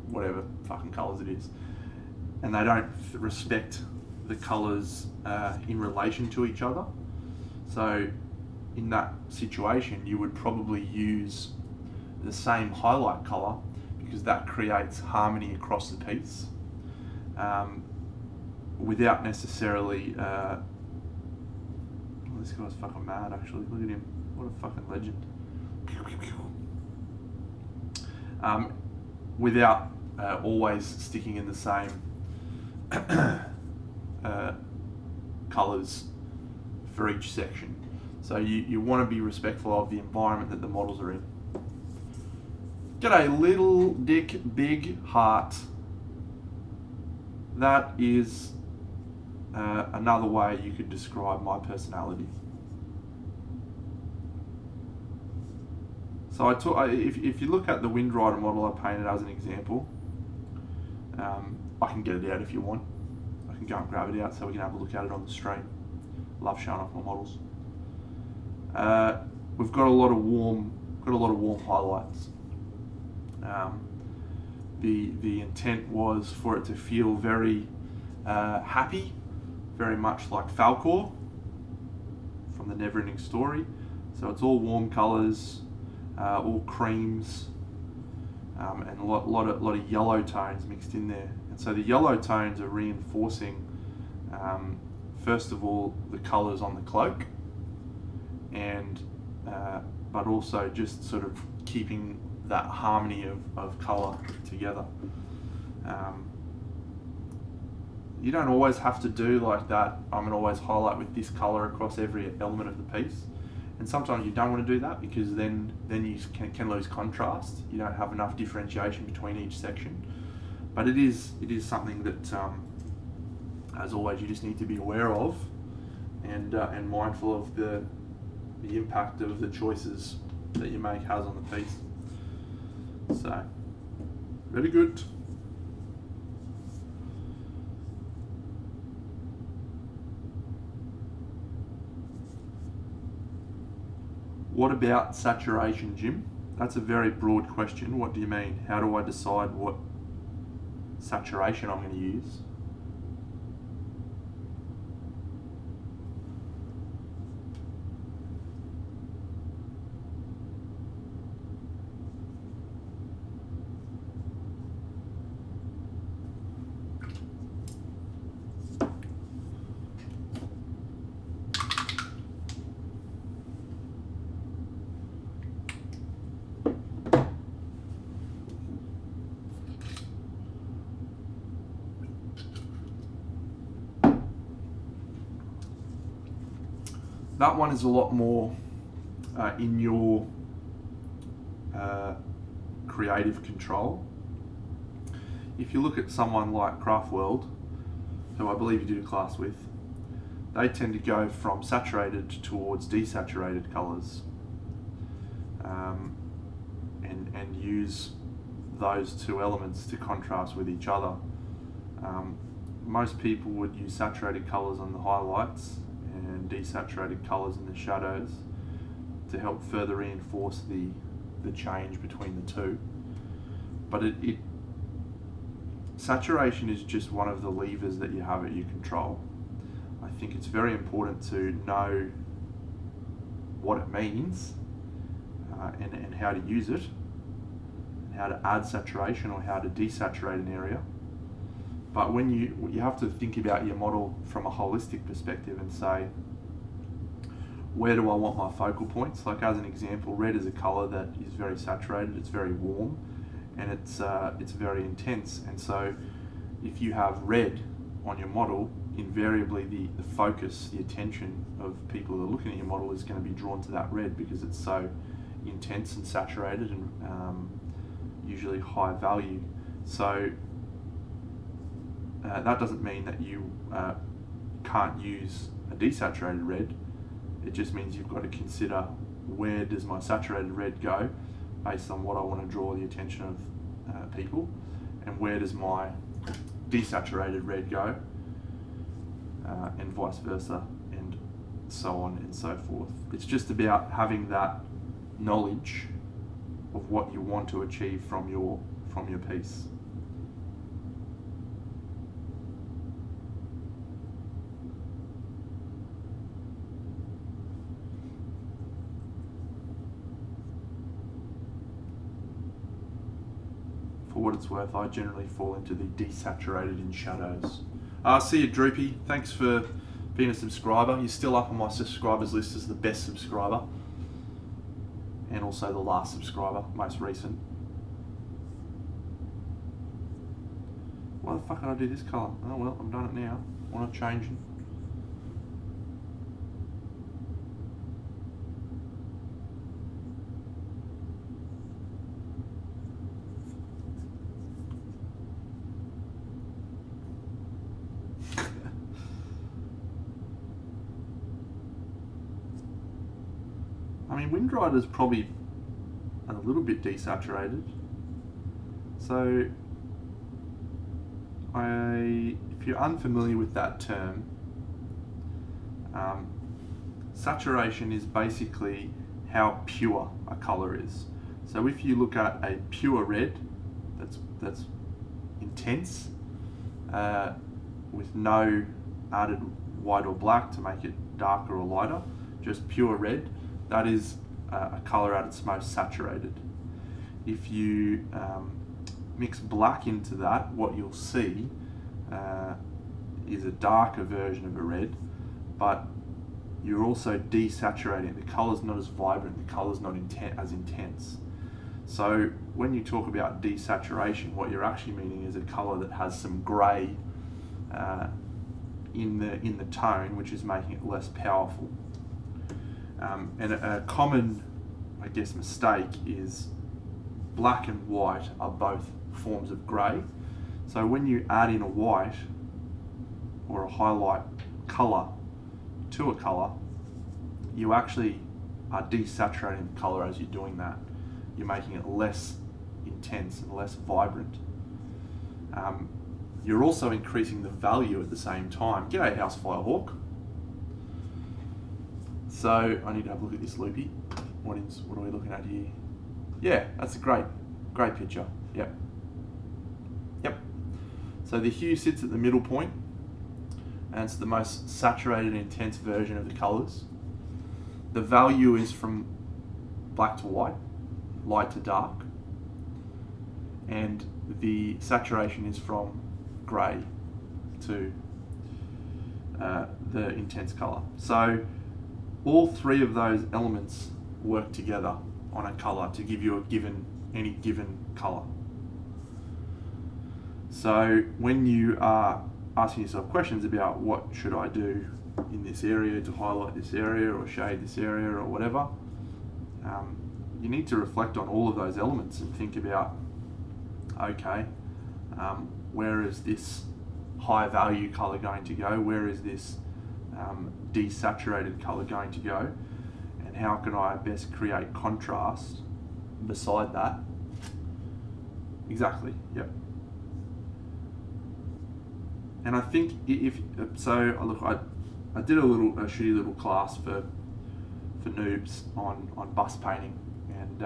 whatever fucking colours it is. And they don't respect the colours in relation to each other. So in that situation, you would probably use the same highlight colour because that creates harmony across the piece, without necessarily. This guy's fucking mad, actually. Look at him. What a fucking legend. Without always sticking in the same colours for each section. So you want to be respectful of the environment that the models are in. G'day, little dick, big heart. That is another way you could describe my personality. So if you look at the Wind Rider model I painted as an example, I can get it out if you want. I can go and grab it out so we can have a look at it on the stream. Love showing off my models. We've got a lot of warm highlights. The intent was for it to feel very happy, very much like Falkor from the Neverending Story. So it's all warm colours, all creams, and a lot of yellow tones mixed in there. And so the yellow tones are reinforcing, first of all, the colours on the cloak, and but also just sort of keeping that harmony of colour together. You don't always have to do like that. I'm going to always highlight with this colour across every element of the piece. And sometimes you don't want to do that because then you can lose contrast. You don't have enough differentiation between each section. But it is something that, as always, you just need to be aware of and mindful of the impact of the choices that you make has on the piece. So, very good. What about saturation, Jim? That's a very broad question. What do you mean? How do I decide what saturation I'm going to use? That one is a lot more in your creative control. If you look at someone like Craftworld, who I believe you did a class with, they tend to go from saturated towards desaturated colours, and use those two elements to contrast with each other. Most people would use saturated colours on the highlights and desaturated colours in the shadows to help further reinforce the change between the two. But saturation is just one of the levers that you have at your control. I think it's very important to know what it means and how to use it, and how to add saturation or how to desaturate an area. But when you have to think about your model from a holistic perspective and say, where do I want my focal points? Like as an example, red is a colour that is very saturated, it's very warm, and it's very intense. And so if you have red on your model, invariably the focus, the attention of people that are looking at your model is going to be drawn to that red because it's so intense and saturated and usually high value. So that doesn't mean that you can't use a desaturated red. It just means you've got to consider, where does my saturated red go based on what I want to draw the attention of people, and where does my desaturated red go, and vice versa, and so on and so forth. It's just about having that knowledge of what you want to achieve from your piece. what it's worth, I generally fall into the desaturated in shadows. See you, Droopy. Thanks for being a subscriber. You're still up on my subscribers list as the best subscriber. And also the last subscriber, most recent. Why the fuck did I do this colour? Oh well, I've done it now. Why not changing? I mean, Windrider's probably a little bit desaturated. So, if you're unfamiliar with that term, saturation is basically how pure a colour is. So if you look at a pure red, that's intense, with no added white or black to make it darker or lighter, just pure red, that is a colour at its most saturated. If you mix black into that, what you'll see is a darker version of a red, but you're also desaturating. The colour's not as vibrant, the colour's not as intense. So when you talk about desaturation, what you're actually meaning is a colour that has some grey in the tone, which is making it less powerful. And a common, I guess, mistake is black and white are both forms of grey. So when you add in a white or a highlight colour to a colour, you actually are desaturating the colour as you're doing that. You're making it less intense and less vibrant. You're also increasing the value at the same time. G'day, Housefly Hawk. So I need to have a look at this loopy. What are we looking at here? Yeah, that's a great picture. Yep. So the hue sits at the middle point, and it's the most saturated and intense version of the colours. The value is from black to white, light to dark, and the saturation is from grey to the intense colour. So all three of those elements work together on a colour to give you any given colour. So when you are asking yourself questions about what should I do in this area to highlight this area or shade this area or whatever, you need to reflect on all of those elements and think about, okay, where is this high value colour going to go? Where is this desaturated colour going to go? And how can I best create contrast beside that? Exactly, yep. And I think I did a shitty little class for noobs on bus painting, and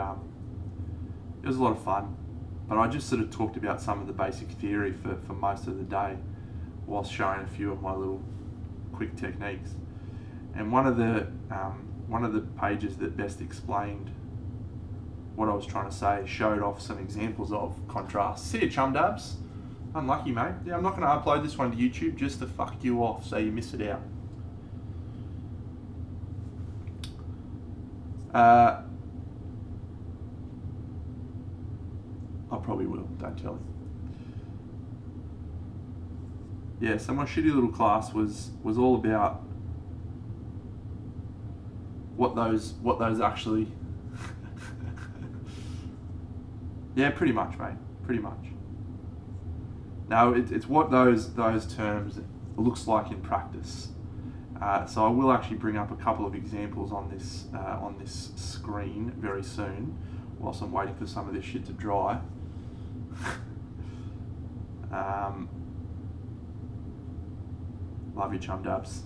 it was a lot of fun. But I just sort of talked about some of the basic theory for most of the day, whilst showing a few of my little quick techniques. And one of the pages that best explained what I was trying to say showed off some examples of contrast. See you, chum dabs. Unlucky, mate. Yeah, I'm not going to upload this one to YouTube just to fuck you off so you miss it out. I probably will, don't tell him. Yeah, so my shitty little class was all about what those actually yeah, pretty much, mate. Pretty much. Now it's what those terms looks like in practice. So I will actually bring up a couple of examples on this screen very soon, whilst I'm waiting for some of this shit to dry. Love you, chum dabs.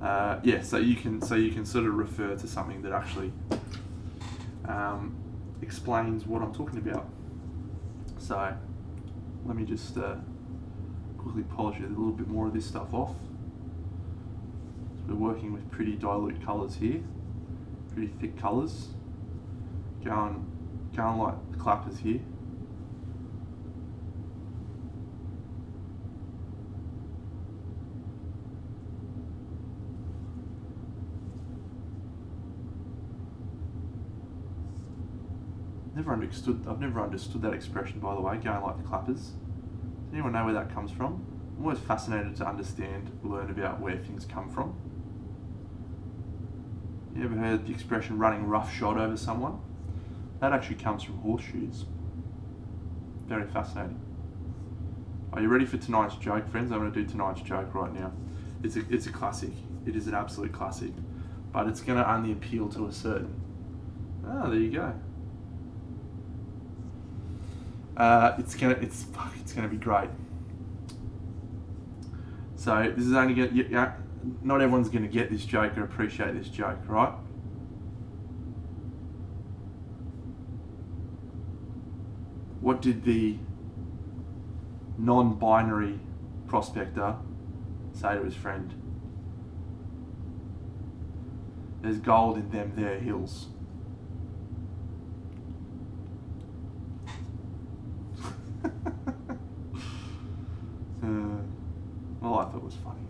Yeah, so you can sort of refer to something that actually explains what I'm talking about. So let me just quickly polish a little bit more of this stuff off. So we're working with pretty dilute colours here, pretty thick colours. Go and light the clappers here. I've never understood that expression, by the way, going like the clappers. Does anyone know where that comes from? I'm always fascinated to learn about where things come from. You ever heard the expression running roughshod over someone? That actually comes from horseshoes. Very fascinating. Are you ready for tonight's joke, friends? I'm going to do tonight's joke right now. It's a classic. It is an absolute classic. But it's going to only appeal to a certain... there you go. It's gonna be great. So this is only gonna, not everyone's gonna get this joke or appreciate this joke, right? What did the non-binary prospector say to his friend? There's gold in them there hills. Well, I thought it was funny.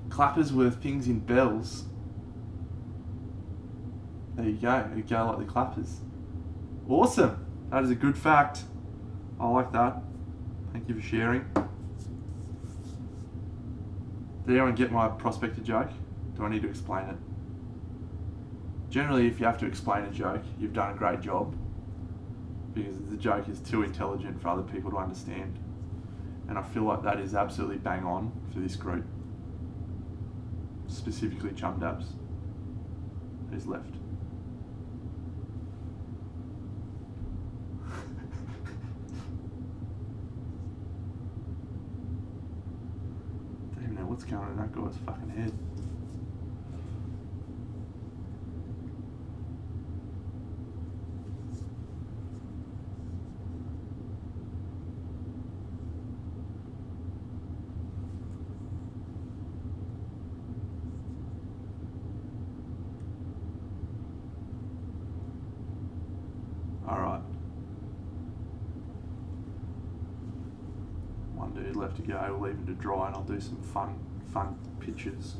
Clappers were things in bells. There you go. You go like the clappers. Awesome. That is a good fact. I like that. Thank you for sharing. Did anyone get my prospector joke? Do I need to explain it? Generally, if you have to explain a joke, you've done a great job, because the joke is too intelligent for other people to understand. And I feel like that is absolutely bang on for this group. Specifically Chum Dabs. Who's left? Don't even know what's going on in that guy's fucking head. Alright. One dude left to go, we'll leave him to dry, and I'll do some fun pictures.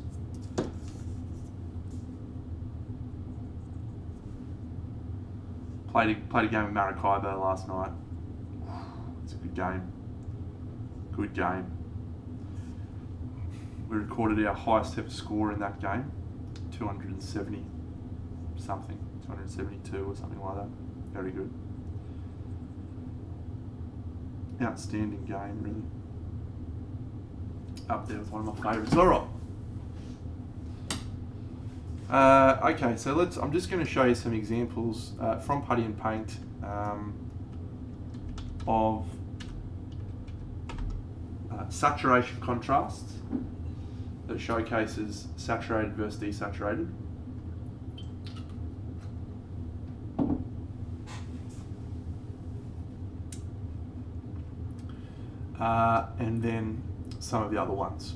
Played a game of Maracaibo last night. It's a good game. Good game. We recorded our highest ever score in that game. 270 something. 272 or something like that. Very good. Outstanding game, really. Up there with one of my favourites. Alright. Okay, so I'm just going to show you some examples from Putty and Paint of saturation contrasts that showcases saturated versus desaturated. And then some of the other ones.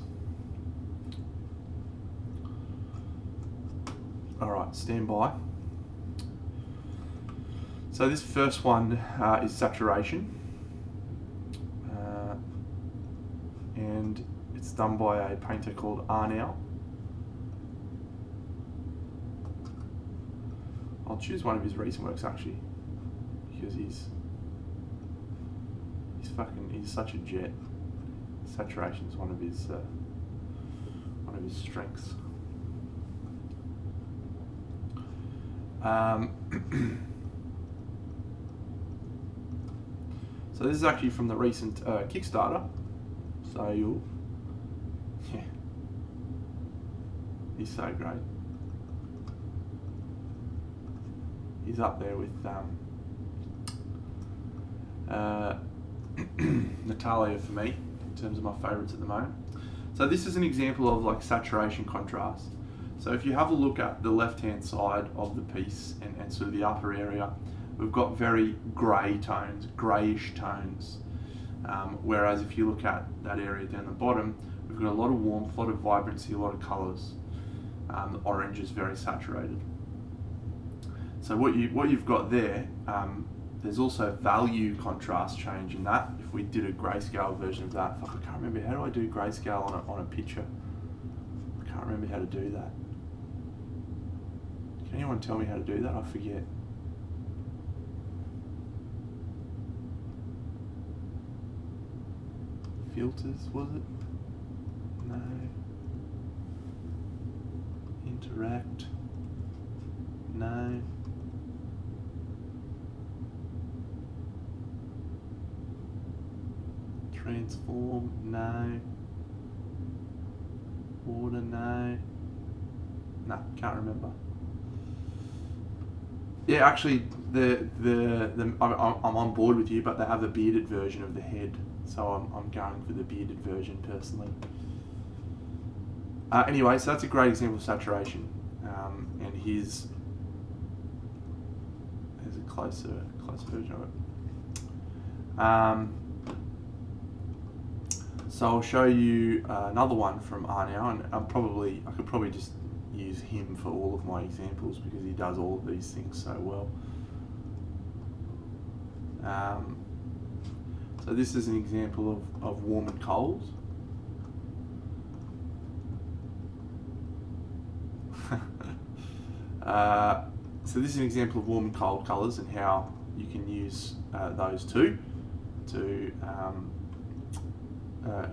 Alright, stand by. So this first one is saturation. And it's done by a painter called Arnau. I'll choose one of his recent works actually, because he's such a jet. Saturation is one of his strengths. So this is actually from the recent Kickstarter. So he's so great. He's up there with Natalia for me in terms of my favourites at the moment. So this is an example of like saturation contrast. So if you have a look at the left hand side of the piece and sort of the upper area, we've got very grey tones, greyish tones. Whereas if you look at that area down the bottom, we've got a lot of warmth, a lot of vibrancy, a lot of colours. The orange is very saturated. So what you've got there, there's also value contrast change in that. If we did a grayscale version of that, fuck, I can't remember, how do I do grayscale on a picture? I can't remember how to do that. Can anyone tell me how to do that? I forget. Filters, was it? No. Interact. No. Transform, no. Order, no. No, can't remember. Yeah, actually, I'm on board with you, but they have a bearded version of the head, so I'm going for the bearded version personally. Anyway, so that's a great example of saturation, and there's a closer version of it. So I'll show you another one from Arnau, and I could probably just use him for all of my examples because he does all of these things so well. So this is an example of warm and cold. So this is an example of warm and cold colours and how you can use those two to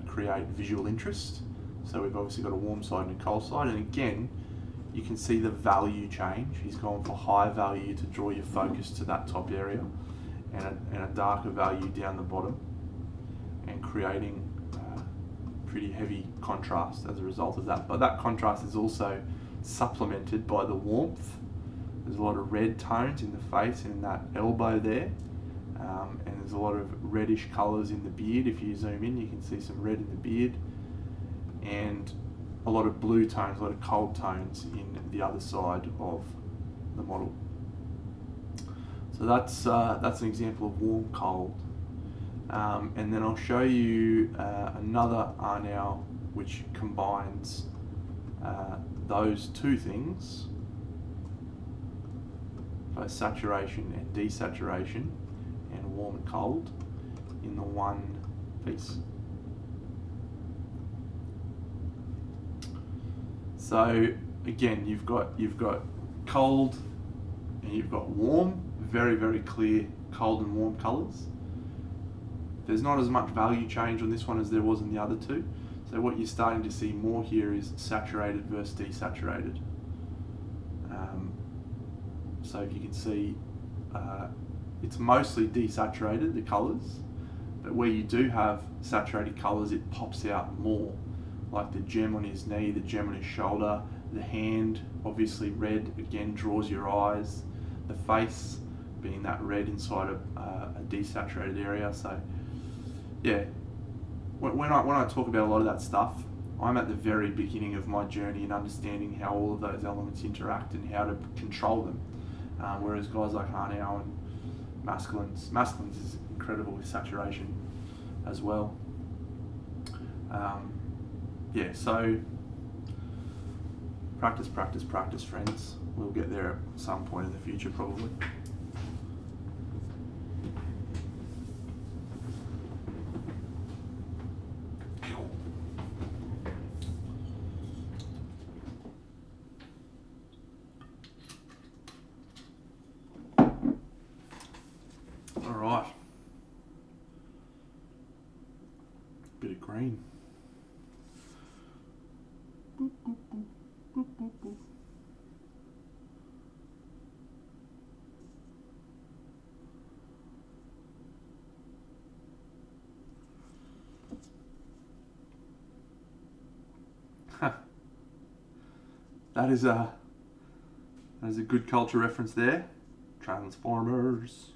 create visual interest. So we've obviously got a warm side and a cold side, and again you can see the value change. He's gone for high value to draw your focus to that top area, and a darker value down the bottom, and creating pretty heavy contrast as a result of that. But that contrast is also supplemented by the warmth. There's a lot of red tones in the face and in that elbow there, and there's a lot of reddish colours in the beard. If you zoom in, you can see some red in the beard, and a lot of blue tones, a lot of cold tones in the other side of the model. So that's an example of warm cold, and then I'll show you another Arnau which combines those two things, both saturation and desaturation and warm and cold, in the one piece. So again, you've got cold and you've got warm, very, very clear cold and warm colours. There's not as much value change on this one as there was in the other two. So what you're starting to see more here is saturated versus desaturated. So if you can see, it's mostly desaturated, the colours, but where you do have saturated colours, it pops out more. Like the gem on his knee, the gem on his shoulder, the hand, obviously red, again draws your eyes. The face being that red inside a desaturated area. So yeah, when I talk about a lot of that stuff, I'm at the very beginning of my journey in understanding how all of those elements interact and how to control them. Whereas guys like Arnau and Masculins is incredible with saturation as well. Yeah, so practice, friends. We'll get there at some point in the future, probably. All right. Bit of green. Boop, boop, boop, boop, boop, boop. That is a good culture reference there. Transformers.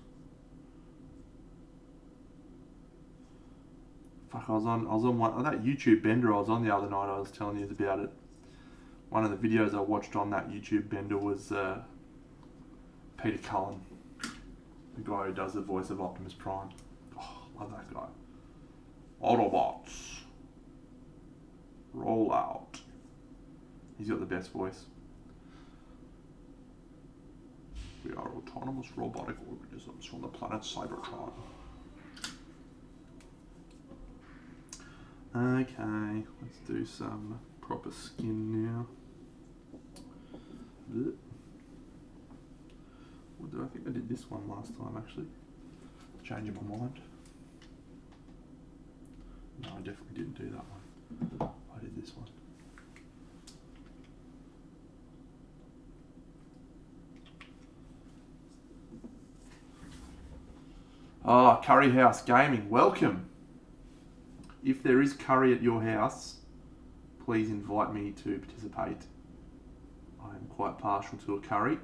Fuck, I was on one that YouTube bender I was on the other night. I was telling you about it. One of the videos I watched on that YouTube bender was Peter Cullen, the guy who does the voice of Optimus Prime. Oh, love that guy. Autobots, roll out. He's got the best voice. We are autonomous robotic organisms from the planet Cybertron. Okay, let's do some proper skin now. I think I did this one last time actually. Changing my mind. No, I definitely didn't do that one. I did this one. Curry House Gaming, welcome. If there is curry at your house, please invite me to participate. I am quite partial to a curry.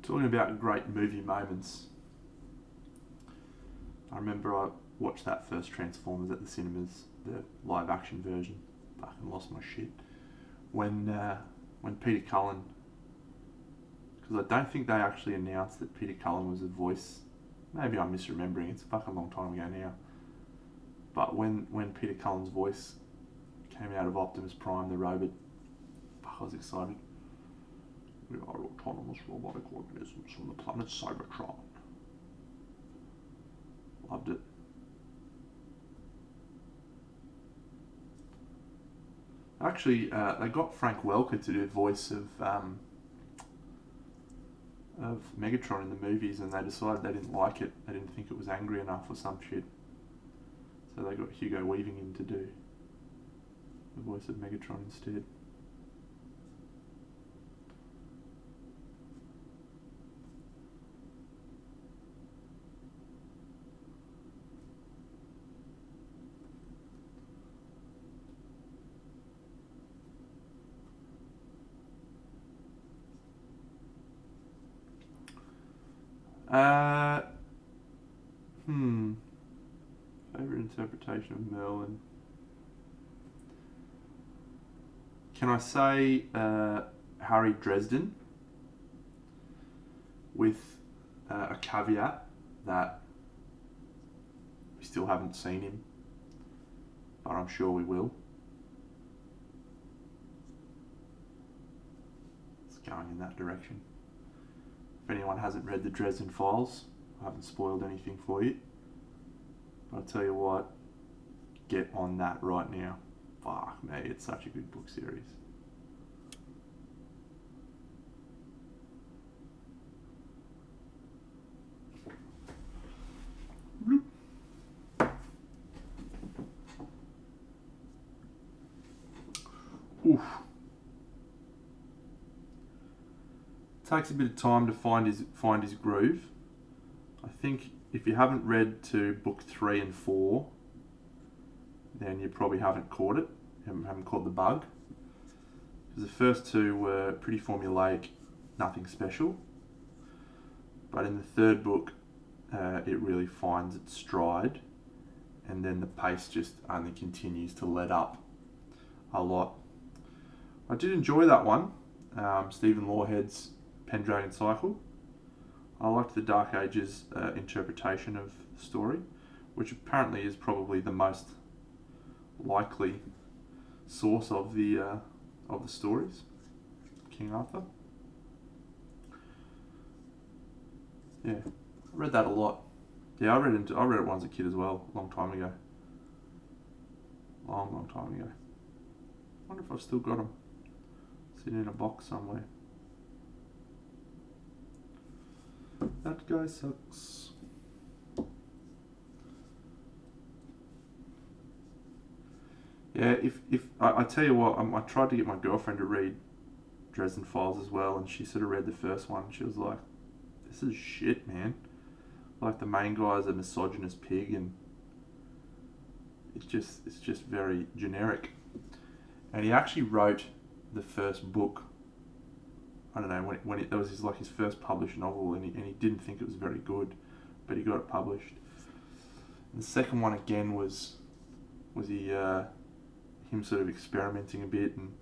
Talking about great movie moments. I remember I watched that first Transformers at the cinemas, the live action version. Fucking lost my shit. When Peter Cullen, because I don't think they actually announced that Peter Cullen was the voice. Maybe I'm misremembering. It's a fucking long time ago now. But when Peter Cullen's voice came out of Optimus Prime, the robot, I was excited. We are autonomous robotic organisms from the planet Cybertron. Loved it. Actually, they got Frank Welker to do the voice of Megatron in the movies, and they decided they didn't like it. They didn't think it was angry enough or some shit. So they got Hugo Weaving in to do the voice of Megatron instead. Favorite interpretation of Merlin. Can I say Harry Dresden with a caveat that we still haven't seen him, but I'm sure we will. It's going in that direction. If anyone hasn't read the Dresden Files, I haven't spoiled anything for you. But I'll tell you what, get on that right now. Fuck me, it's such a good book series. Oof. Takes a bit of time to find his groove. I think if you haven't read to book 3 and 4, then you probably haven't caught it. Haven't caught the bug. Because the first 2 were pretty formulaic, nothing special. But in the 3rd book, it really finds its stride, and then the pace just only continues to let up a lot. I did enjoy that one, Stephen Lawhead's Pendragon Cycle. I liked the Dark Ages interpretation of the story, which apparently is probably the most likely source of the stories, King Arthur. Yeah, I read that a lot. Yeah, I read it when I was a kid as well, a long time ago. Long time ago. I wonder if I've still got them sitting in a box somewhere. That guy sucks. Yeah, if I tell you what, I tried to get my girlfriend to read Dresden Files as well, and she sort of read the first one. She was like, "This is shit, man. Like the main guy is a misogynist pig, and it's just very generic." And he actually wrote the first book. I don't know when that was his first published novel, and he didn't think it was very good, but he got it published. And the second one again was him sort of experimenting a bit and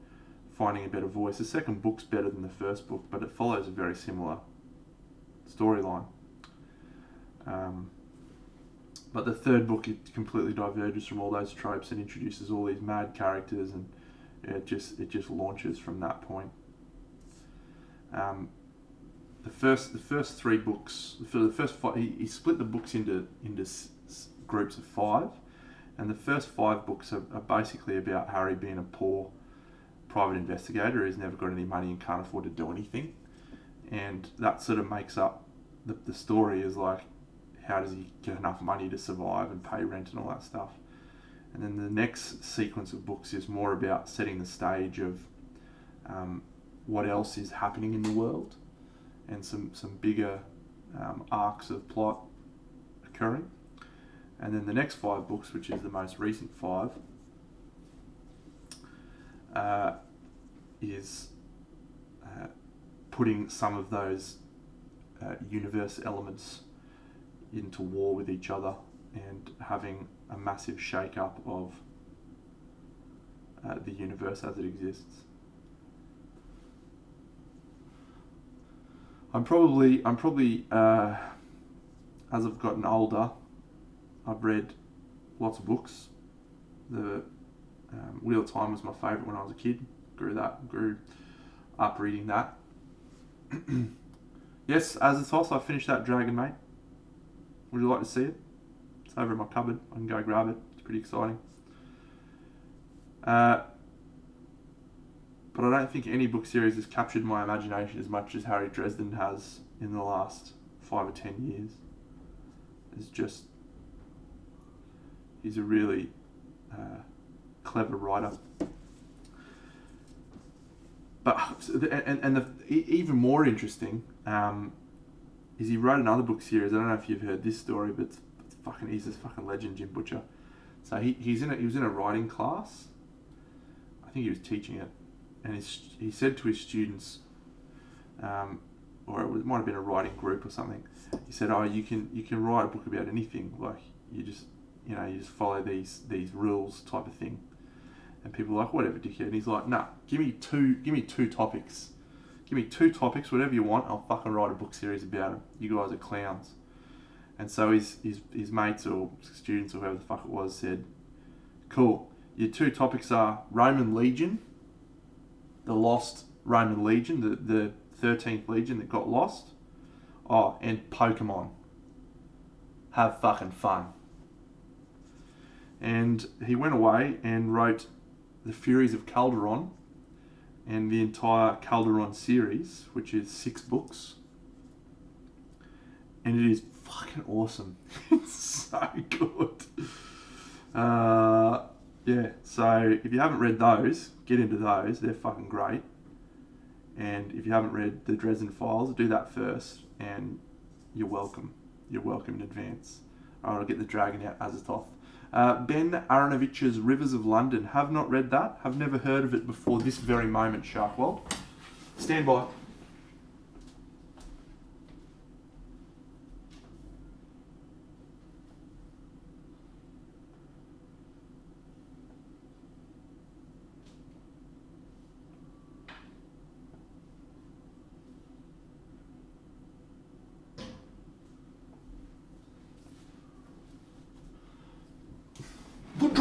finding a better voice. The second book's better than the first book, but it follows a very similar storyline. But the third book, it completely diverges from all those tropes and introduces all these mad characters, and it just launches from that point. The first three books, for the first five, he split the books into groups of 5, and the first 5 books are basically about Harry being a poor private investigator who's never got any money and can't afford to do anything, and that sort of makes up the story. Is like, how does he get enough money to survive and pay rent and all that stuff. And then the next sequence of books is more about setting the stage of what else is happening in the world, and some bigger arcs of plot occurring. And then the next 5 books, which is the most recent 5, is putting some of those universe elements into war with each other and having a massive shake-up of the universe as it exists. I'm probably as I've gotten older, I've read lots of books. The Wheel of Time was my favourite when I was a kid. Grew up reading that. Yes, Azothos, I finished that Dragon, mate. Would you like to see it? It's over in my cupboard. I can go grab it. It's pretty exciting. But I don't think any book series has captured my imagination as much as Harry Dresden has in the last 5 or 10 years. He's a really clever writer. But even more interesting is he wrote another book series. I don't know if you've heard this story, but he's this fucking legend, Jim Butcher. So he was in a writing class. I think he was teaching it, and he said to his students, or it might have been a writing group or something. He said, "Oh, you can write a book about anything. Like you just follow these rules type of thing." And people are like, "Whatever, dickhead." And he's like, "Nah, give me two topics. Give me 2 topics, whatever you want. I'll fucking write a book series about them. You guys are clowns." And so his mates or students or whoever the fuck it was said, "Cool. Your 2 topics are Roman Legion, the lost Roman Legion, the 13th Legion that got lost. Oh, and Pokemon. Have fucking fun." And he went away and wrote The Furies of Calderon and the entire Calderon series, which is 6 books. And it is fucking awesome. It's so good. Yeah, so if you haven't read those, get into those. They're fucking great. And if you haven't read the Dresden Files, do that first, and you're welcome. You're welcome in advance. Alright, I'll get the dragon out, Azathoth. Ben Aronovich's Rivers of London. Have not read that. Have never heard of it before this very moment, Sharkwold. Stand by.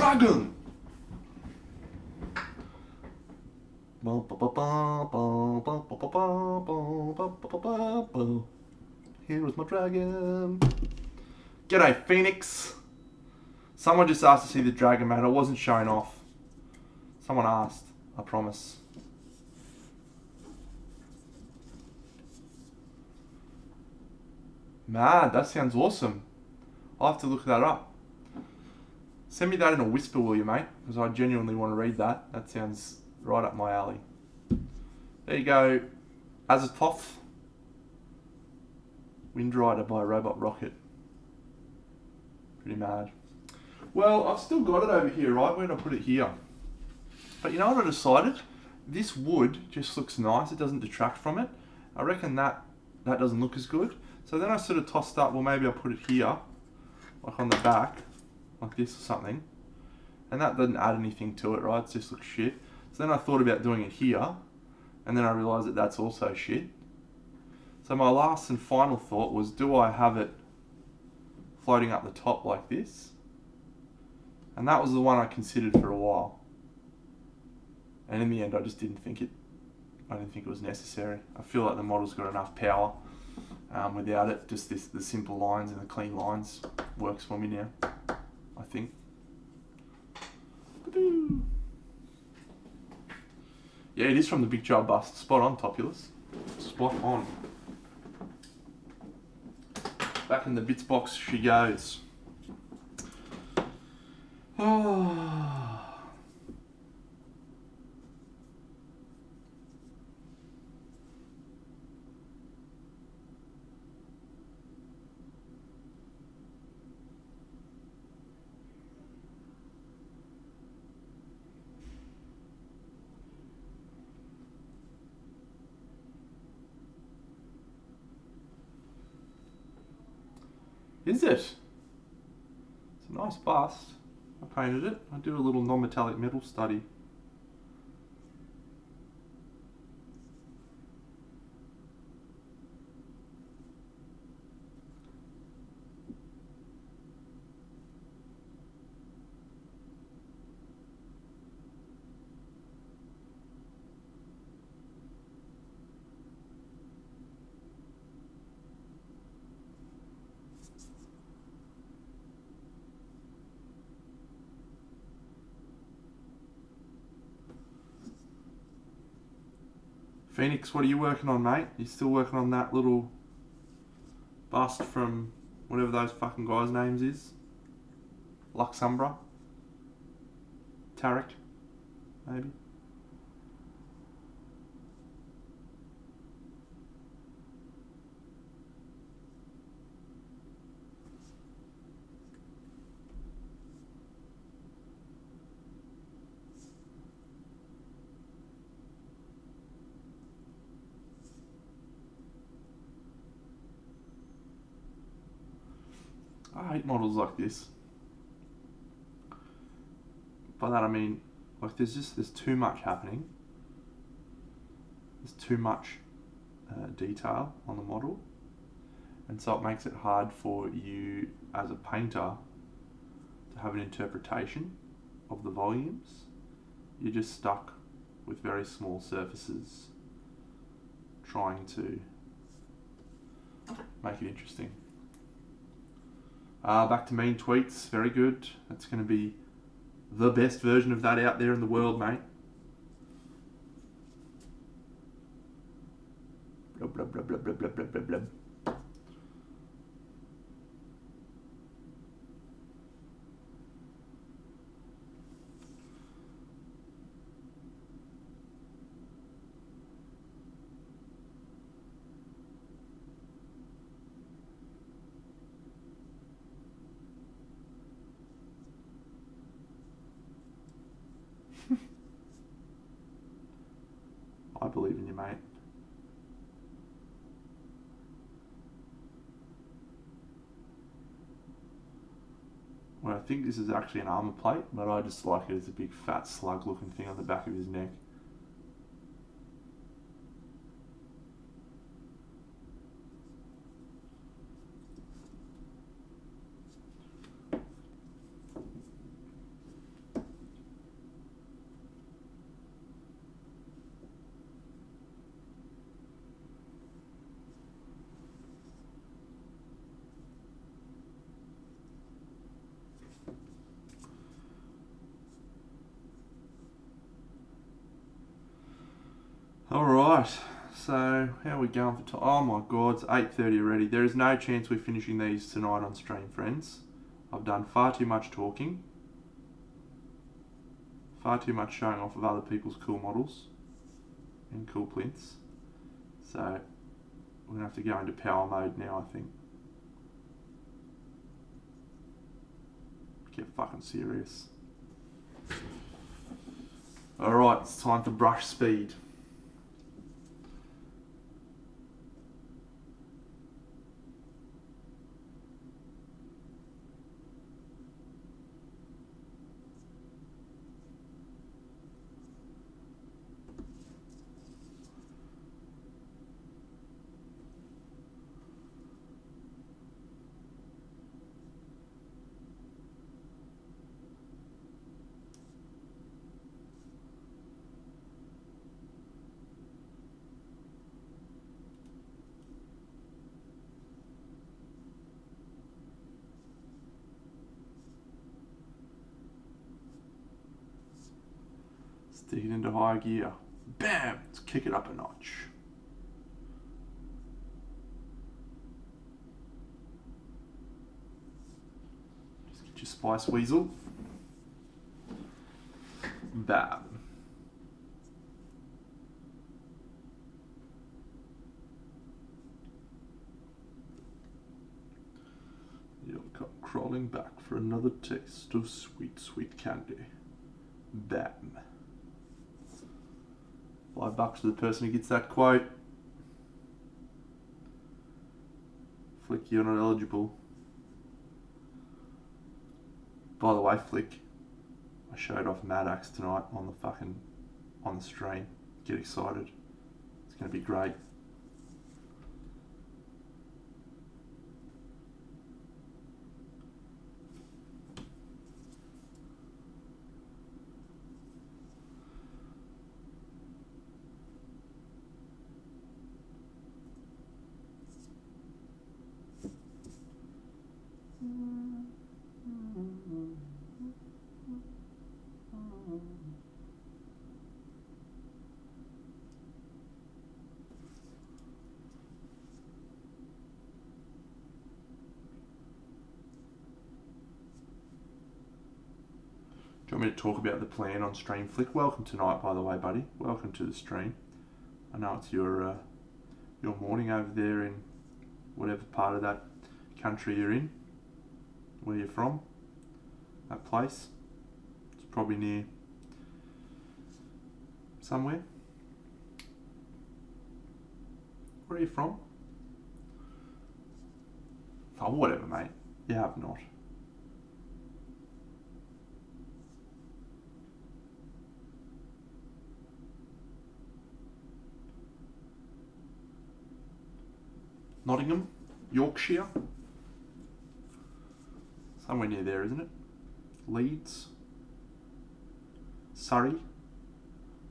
dragon! Here is my dragon. G'day, Phoenix. Someone just asked to see the dragon, mate. I wasn't showing off. Someone asked, I promise. Mad, that sounds awesome. I'll have to look that up. Send me that in a whisper, will you, mate? Because I genuinely want to read that. That sounds right up my alley. There you go. Azathoth. Windrider by Robot Rocket. Pretty mad. Well, I've still got it over here, right? Where did I put it here? But you know what I decided? This wood just looks nice. It doesn't detract from it. I reckon that doesn't look as good. So then I sort of tossed up, well, maybe I'll put it here, like on the back, like this or something. And that doesn't add anything to it, right? It just looks shit. So then I thought about doing it here, and then I realised that that's also shit. So my last and final thought was, do I have it floating up the top like this? And that was the one I considered for a while. And in the end, I just didn't think it was necessary. I feel like the model's got enough power without it. Just the simple lines and the clean lines works for me now, I think. Yeah, it is from the Big Jar Bust. Spot on, Topulus. Spot on. Back in the bits box she goes. Oh. Is it? It's a nice bust. I painted it. I do a little non-metallic metal study. Phoenix, what are you working on, mate? You still working on that little bust from whatever those fucking guys' names is? Luxumbra? Tarek? Maybe? I hate models like this. By that I mean, like there's too much happening. There's too much detail on the model. And so it makes it hard for you as a painter to have an interpretation of the volumes. You're just stuck with very small surfaces trying to make it interesting. Back to mean tweets, very good. That's going to be the best version of that out there in the world, mate. Blub, blub, blub, blub, blub, blub, blub, blub, blub. I believe in you, mate. Well, I think this is actually an armor plate, but I just like it as a big fat slug looking thing on the back of his neck. Alright, so how are we going for time? Oh my god, it's 8:30 already. There is no chance we're finishing these tonight on stream, friends. I've done far too much talking. Far too much showing off of other people's cool models and cool plinths. So we're going to have to go into power mode now, I think. Get fucking serious. Alright, it's time for brush speed. Stick it into high gear. Bam! Let's kick it up a notch. Just get your Spice Weasel. Bam. You'll come crawling back for another taste of sweet, sweet candy. Bam. $5 to the person who gets that quote. Flick, you're not eligible. By the way, Flick, I showed off Mad Axe tonight on the stream. Get excited. It's going to be great. Do you want me to talk about the plan on stream? Flick, welcome tonight, by the way, buddy. Welcome to the stream. I know it's your morning over there in whatever part of that country you're in, where you're from, that place. It's probably near somewhere. Where are you from? Oh, whatever, mate. You have not. Nottingham, Yorkshire, somewhere near there, isn't it? Leeds, Surrey,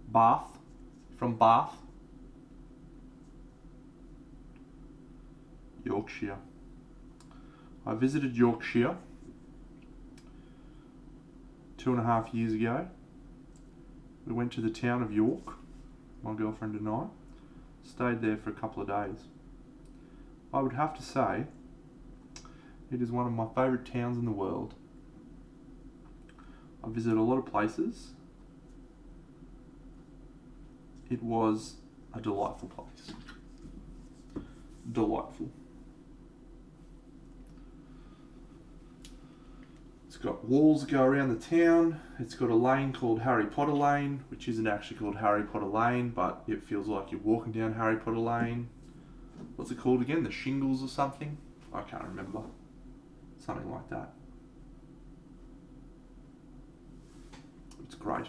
Bath, from Bath, Yorkshire. I visited Yorkshire 2.5 years ago. We went to the town of York, my girlfriend and I, stayed there for a couple of days. I would have to say it is one of my favourite towns in the world. I visited a lot of places. It was a delightful place. Delightful. It's got walls that go around the town. It's got a lane called Harry Potter Lane, which isn't actually called Harry Potter Lane, but it feels like you're walking down Harry Potter Lane. What's it called again? The Shingles or something? I can't remember. Something like that. It's great.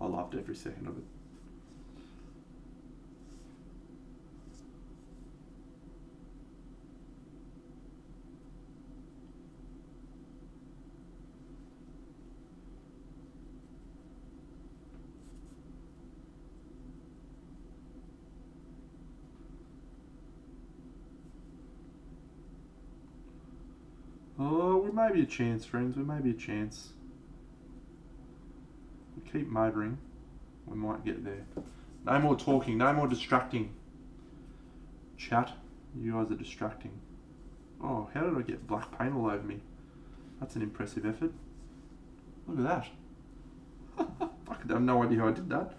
I loved every second of it. Oh, we may be a chance, friends. We may be a chance. We keep motoring. We might get there. No more talking, no more distracting. Chat, you guys are distracting. Oh, how did I get black paint all over me? That's an impressive effort. Look at that. I have no idea how I did that.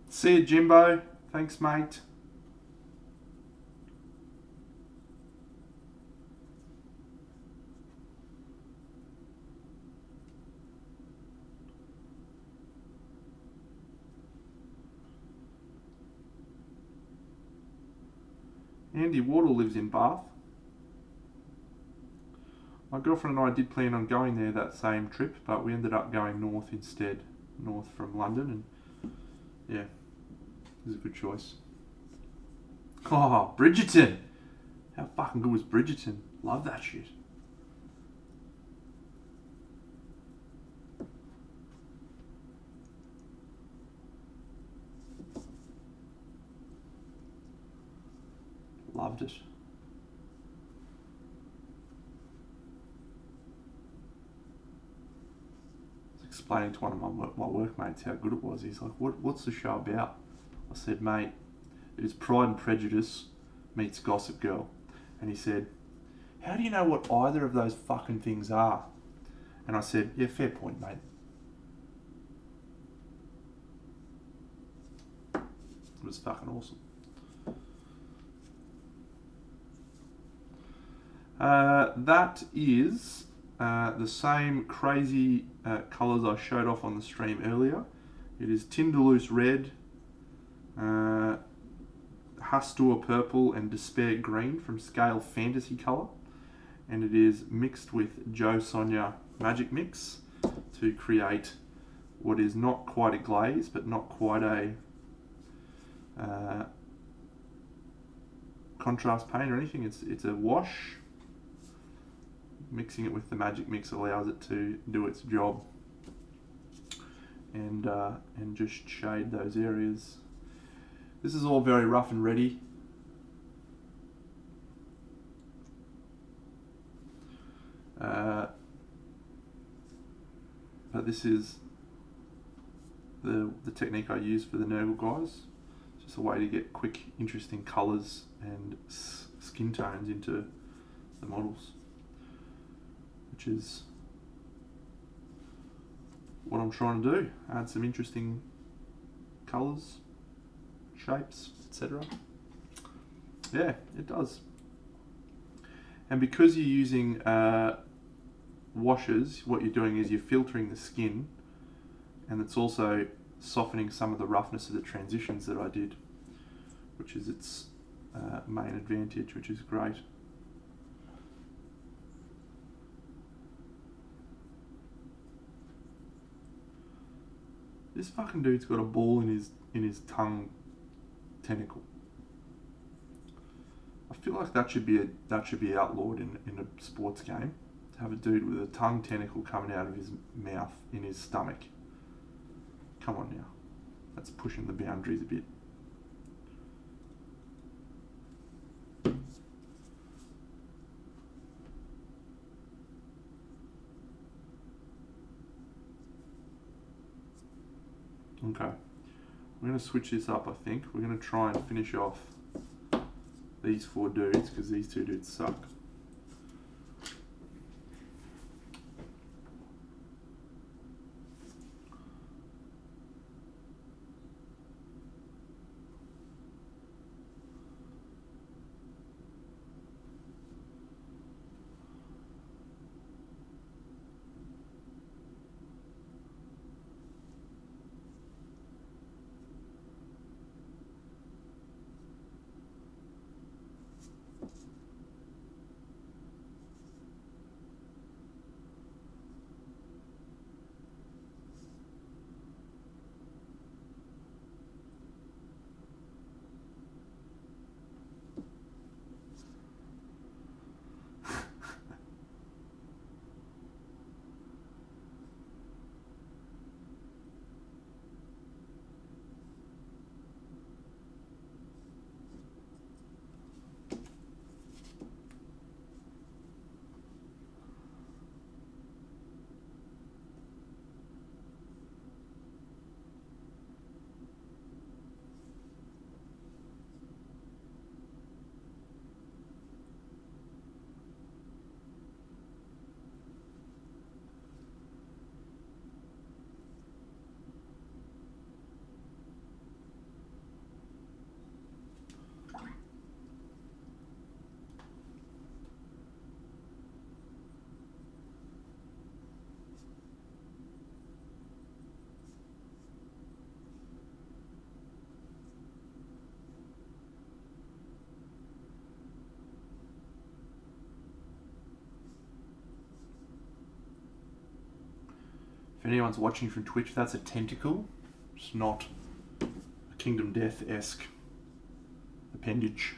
See you, Jimbo. Thanks, mate. Andy Wardle lives in Bath. My girlfriend and I did plan on going there that same trip, but we ended up going north instead. North from London, and yeah, it was a good choice. Oh, Bridgerton! How fucking good was Bridgerton? Love that shit. Loved it. Explaining to one of my workmates how good it was. He's like, what's the show about? I said, mate, it is Pride and Prejudice meets Gossip Girl. And he said, how do you know what either of those fucking things are? And I said, yeah, fair point, mate. It was fucking awesome. That is the same crazy colours I showed off on the stream earlier. It is Tindaluse Red, Hastur Purple and Despair Green from Scale Fantasy Colour. And it is mixed with Joe Sonia Magic Mix to create what is not quite a glaze, but not quite a contrast paint or anything. It's a wash. Mixing it with the Magic Mix allows it to do its job and just shade those areas. This is all very rough and ready. But this is the technique I use for the Nurgle guys. It's just a way to get quick, interesting colours and skin tones into the models, which is what I'm trying to do. Add some interesting colours, shapes, etc. Yeah, it does. And because you're using washes, what you're doing is you're filtering the skin, and it's also softening some of the roughness of the transitions that I did, which is its main advantage, which is great. This fucking dude's got a ball in his tongue tentacle. I feel like that should be outlawed in a sports game. To have a dude with a tongue tentacle coming out of his mouth in his stomach. Come on now. That's pushing the boundaries a bit. Okay. We're going to switch this up, I think. We're going to try and finish off these 4 dudes, because these 2 dudes suck. If anyone's watching from Twitch, that's a tentacle. It's not a Kingdom Death-esque appendage.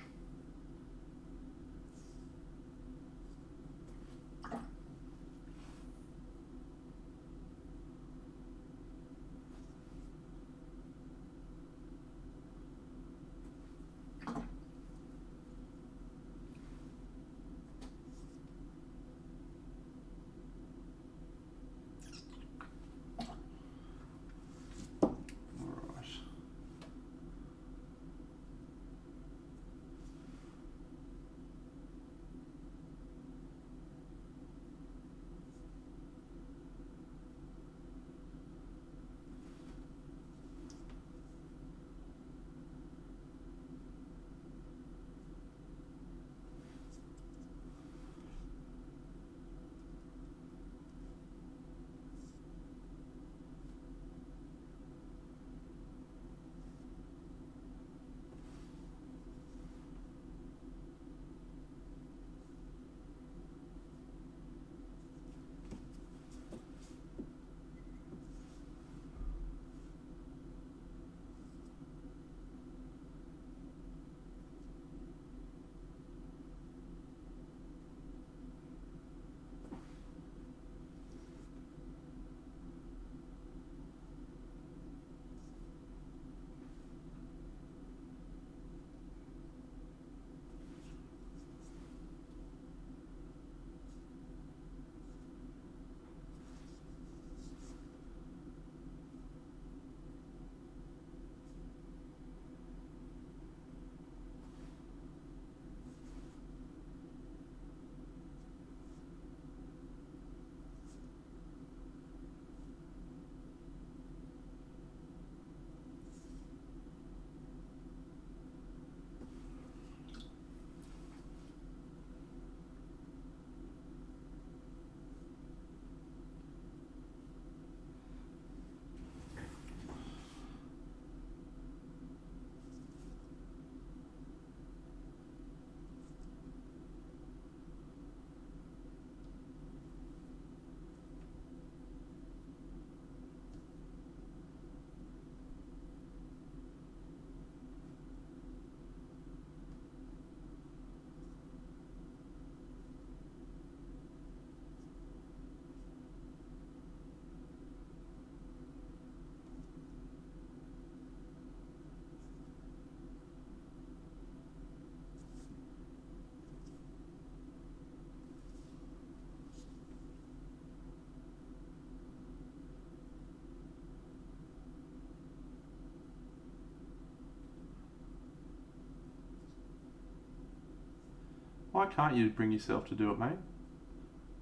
Why can't you bring yourself to do it, mate?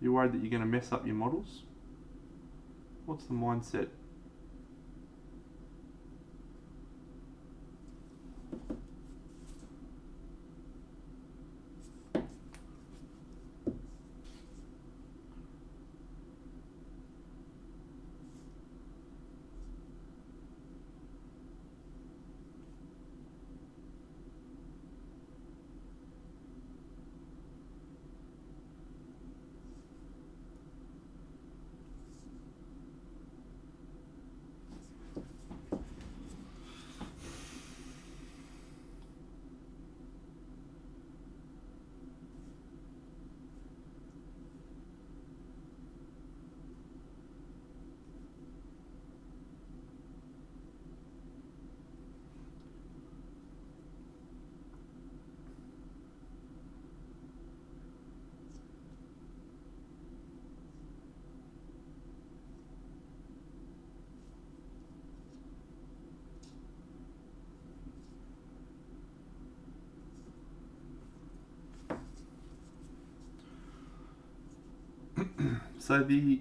You're worried that you're going to mess up your models? What's the mindset? So the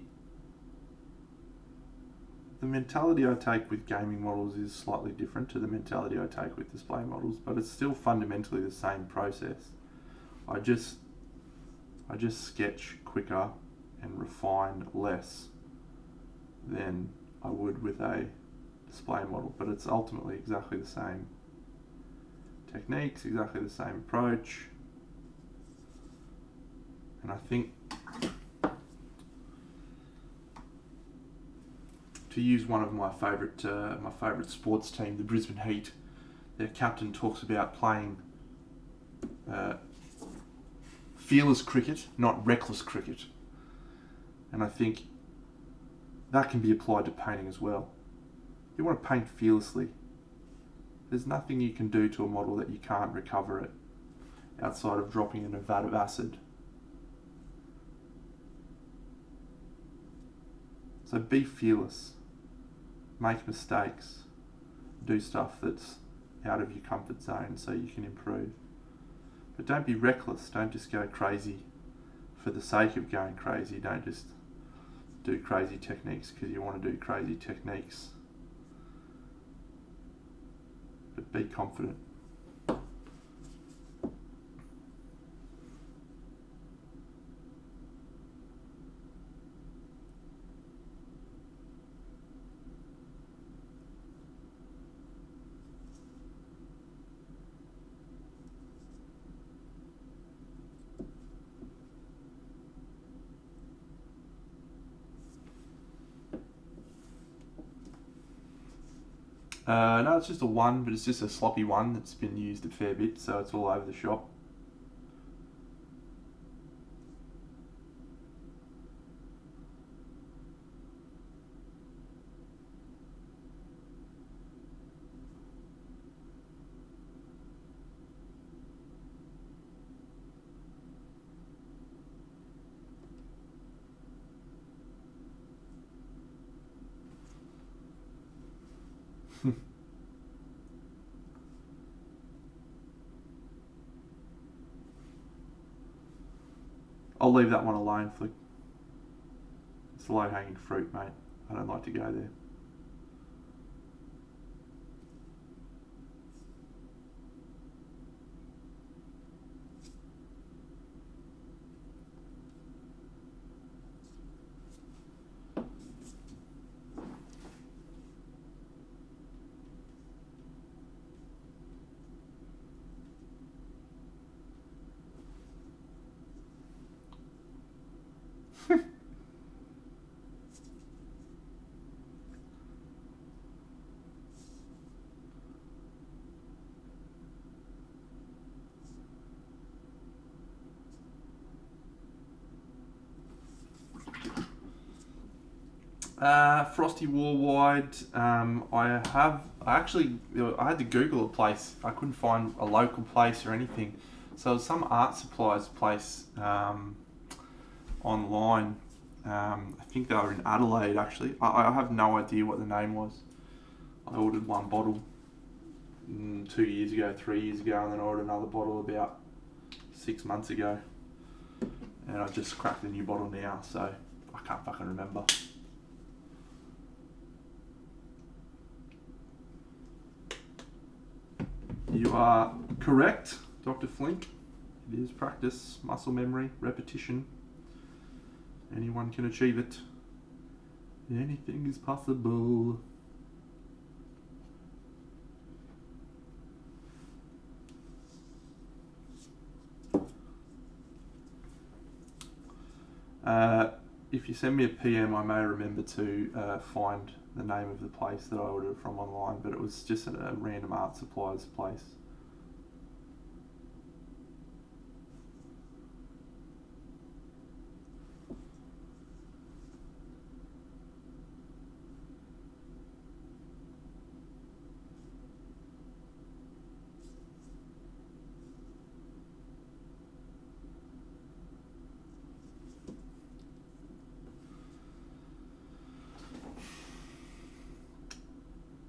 mentality I take with gaming models is slightly different to the mentality I take with display models, but it's still fundamentally the same process. I just sketch quicker and refine less than I would with a display model, but it's ultimately exactly the same techniques, exactly the same approach, and I think to use one of my favourite sports team, the Brisbane Heat. Their captain talks about playing fearless cricket, not reckless cricket. And I think that can be applied to painting as well. You want to paint fearlessly. There's nothing you can do to a model that you can't recover it outside of dropping in a vat of acid. So be fearless. Make mistakes. Do stuff that's out of your comfort zone so you can improve. But don't be reckless. Don't just go crazy for the sake of going crazy. Don't just do crazy techniques because you want to do crazy techniques. But be confident. No, it's just a one, but it's just a sloppy one that's been used a fair bit, so it's all over the shop. I'll leave that one alone, Flick. It's low-hanging fruit, mate. I don't like to go there. Frosty Warwide. I had to Google a place. I couldn't find a local place or anything. So it was some art supplies place online. I think they were in Adelaide actually. I have no idea what the name was. I ordered one bottle 2 years ago, 3 years ago, and then I ordered another bottle about 6 months ago. And I just cracked a new bottle now, so I can't fucking remember. You are correct, Dr. Flink. It is practice, muscle memory, repetition. Anyone can achieve it. Anything is possible. If you send me a PM, I may remember to find the name of the place that I ordered from online, but it was just a random art supplies place.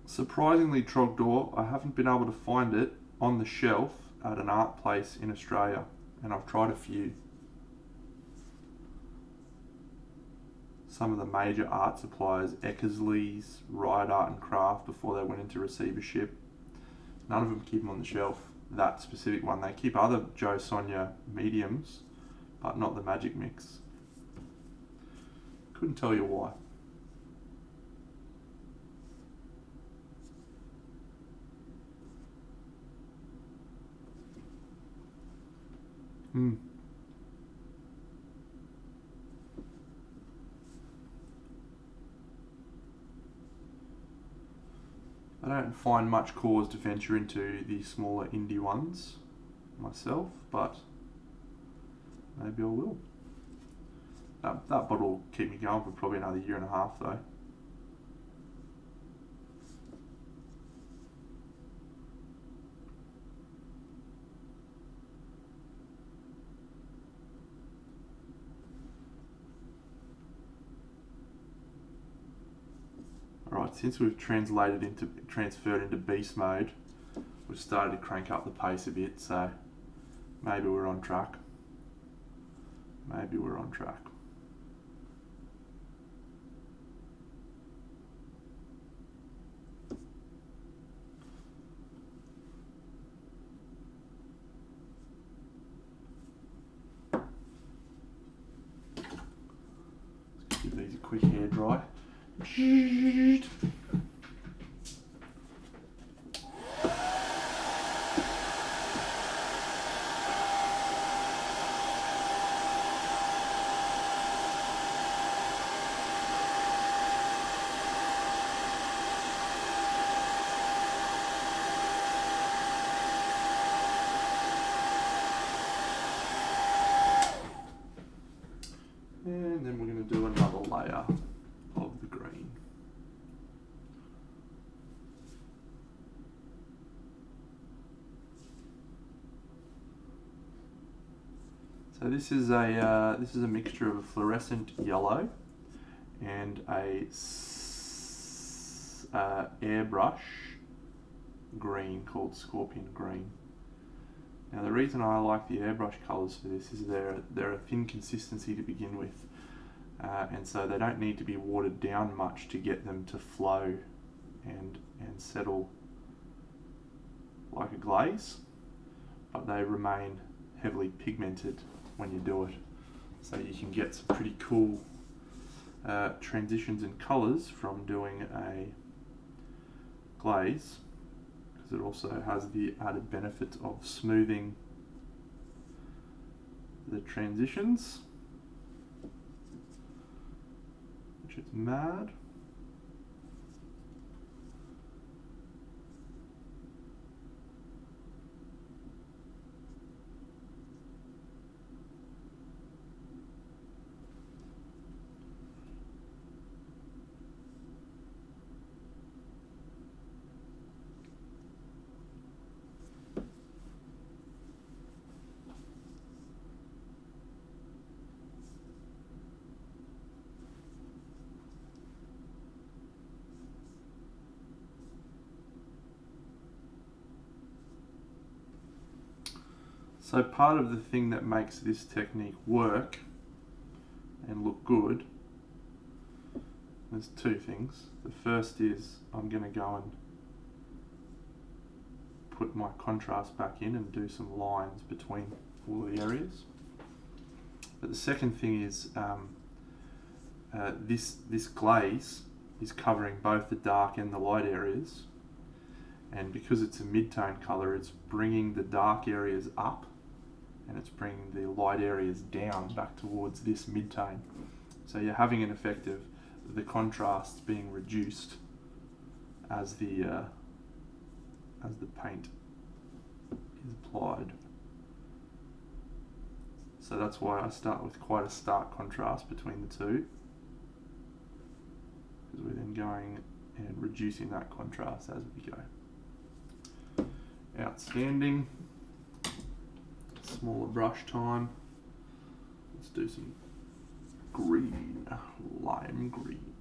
Surprisingly, Trogdor, I haven't been able to find it on the shelf at an art place in Australia, and I've tried a few. Some of the major art suppliers, Eckersley's, Riot Art and Craft, before they went into receivership, none of them keep them on the shelf. That specific one, they keep other Joe Sonia mediums, but not the Magic Mix. Couldn't tell you why. I don't find much cause to venture into the smaller indie ones myself, but maybe I will. That bottle will keep me going for probably another year and a half though. Alright, since we've transferred into beast mode, we've started to crank up the pace a bit, so maybe we're on track. Maybe we're on track. Let's give these a quick hair dry. And then we're going to do another layer of the green. So this is a mixture of a fluorescent yellow and a airbrush green called Scorpion Green. Now the reason I like the airbrush colours for this is they're a thin consistency to begin with, and so they don't need to be watered down much to get them to flow and settle like a glaze, but they remain heavily pigmented when you do it. So you can get some pretty cool transitions in colours from doing a glaze, because it also has the added benefit of smoothing the transitions, which is mad. So part of the thing that makes this technique work and look good, there's two things. The first is I'm going to go and put my contrast back in and do some lines between all the areas. But the second thing is this glaze is covering both the dark and the light areas, and because it's a mid-tone colour, it's bringing the dark areas up and it's bringing the light areas down back towards this mid-tone. So you're having an effect of the contrast being reduced as the paint is applied. So that's why I start with quite a stark contrast between the two, because we're then going and reducing that contrast as we go. Outstanding. Smaller brush time. Let's do some green, lime green.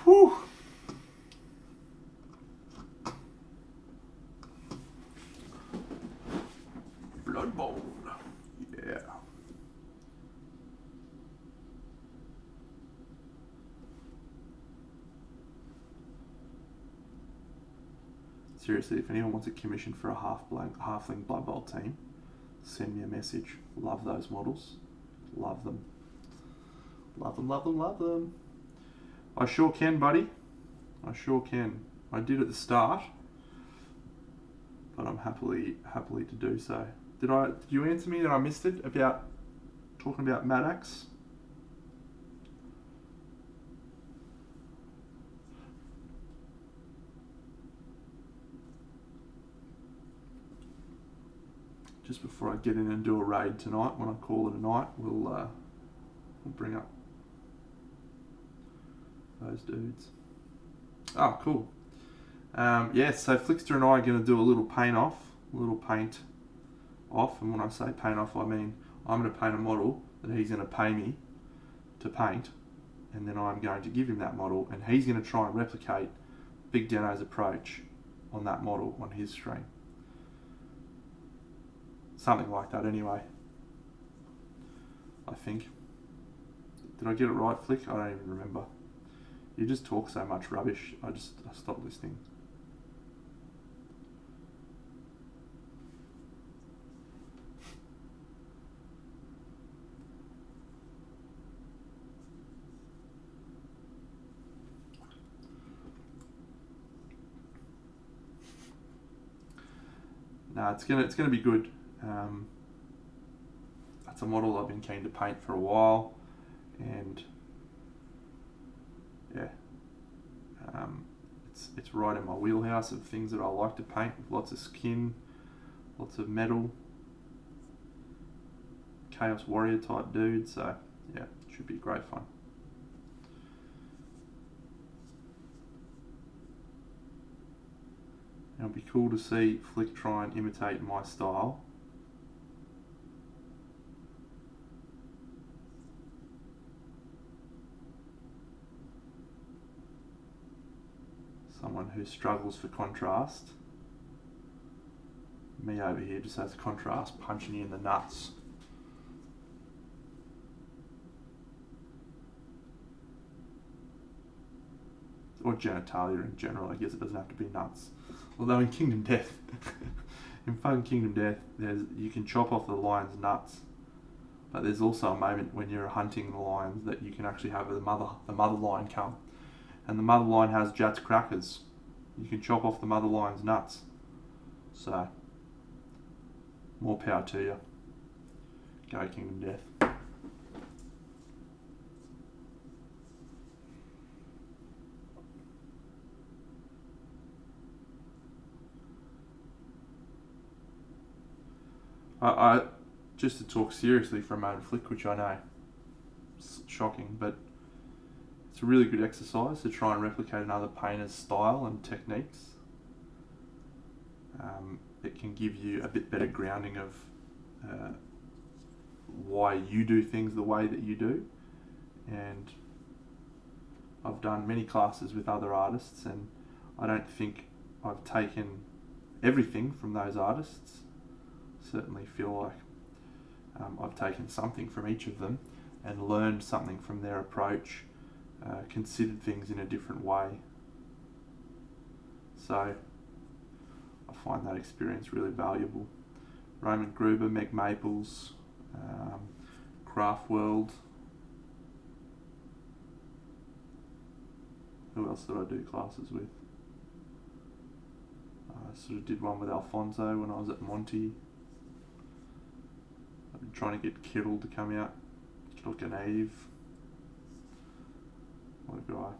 Whew. Seriously, if anyone wants a commission for a halfling Blood Bowl team, send me a message. Love those models. Love them. Love them, love them, love them. I sure can, buddy. I sure can. I did at the start, but I'm happily to do so. Did you answer me that I missed it about talking about Maddox? Just before I get in and do a raid tonight, when I call it a night, we'll bring up those dudes. Oh, cool. So Flickster and I are going to do a little paint off. And when I say paint off, I mean I'm going to paint a model that he's going to pay me to paint, and then I'm going to give him that model, and he's going to try and replicate Big Dano's approach on that model on his stream. Something like that anyway, I think. Did I get it right, Flick? I don't even remember. You just talk so much rubbish, I stopped listening. No, it's gonna be good. That's a model I've been keen to paint for a while, and yeah, it's right in my wheelhouse of things that I like to paint, with lots of skin, lots of metal, Chaos Warrior type dude. So yeah, it should be great fun. It'll be cool to see Flick try and imitate my style. Someone who struggles for contrast. Me over here just has contrast punching you in the nuts. Or genitalia in general, I guess it doesn't have to be nuts. Although in Kingdom Death, in fucking Kingdom Death, you can chop off the lion's nuts, but there's also a moment when you're hunting the lions that you can actually have the mother lion come, and the mother lion has Jats crackers. You can chop off the mother lion's nuts. So, more power to you. Go Kingdom Death. I just to talk seriously for a moment, Flick, which I know is shocking, but it's a really good exercise to try and replicate another painter's style and techniques. It can give you a bit better grounding of why you do things the way that you do. And I've done many classes with other artists, and I don't think I've taken everything from those artists. Certainly feel like I've taken something from each of them and learned something from their approach, considered things in a different way. So I find that experience really valuable. Roman Gruber, Meg Maples, Craft World. Who else did I do classes with? I sort of did one with Alfonso when I was at Monty. I've been trying to get Kittle to come out. Kittle Ganave. What a guy.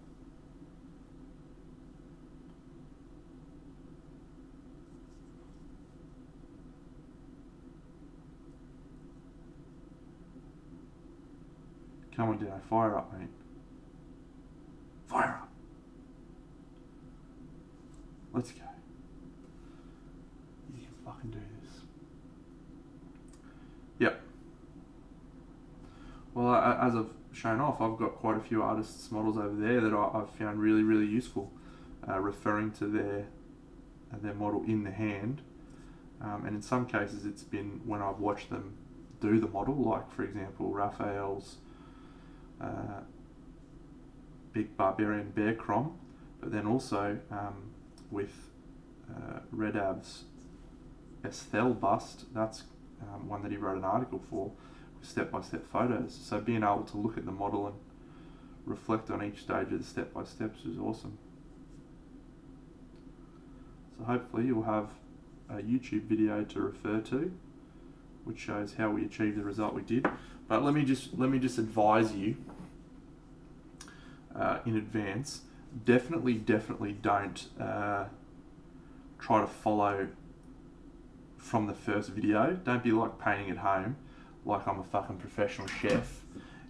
Come on, Dino, fire up, mate. Fire up. Let's go. You can fucking do this. Yep. Well, as I've shown off, I've got quite a few artists' models over there that I've found really, really useful, referring to their model in the hand. And in some cases, it's been when I've watched them do the model, like, for example, Raphael's Big Barbarian Bear Crom, but then also with Red Ab's Estelle bust. That's one that he wrote an article for with step-by-step photos. So being able to look at the model and reflect on each stage of the step-by-steps was awesome. So hopefully you'll have a YouTube video to refer to which shows how we achieved the result we did. But let me just advise you in advance, definitely don't try to follow from the first video. Don't be like painting at home like I'm a fucking professional chef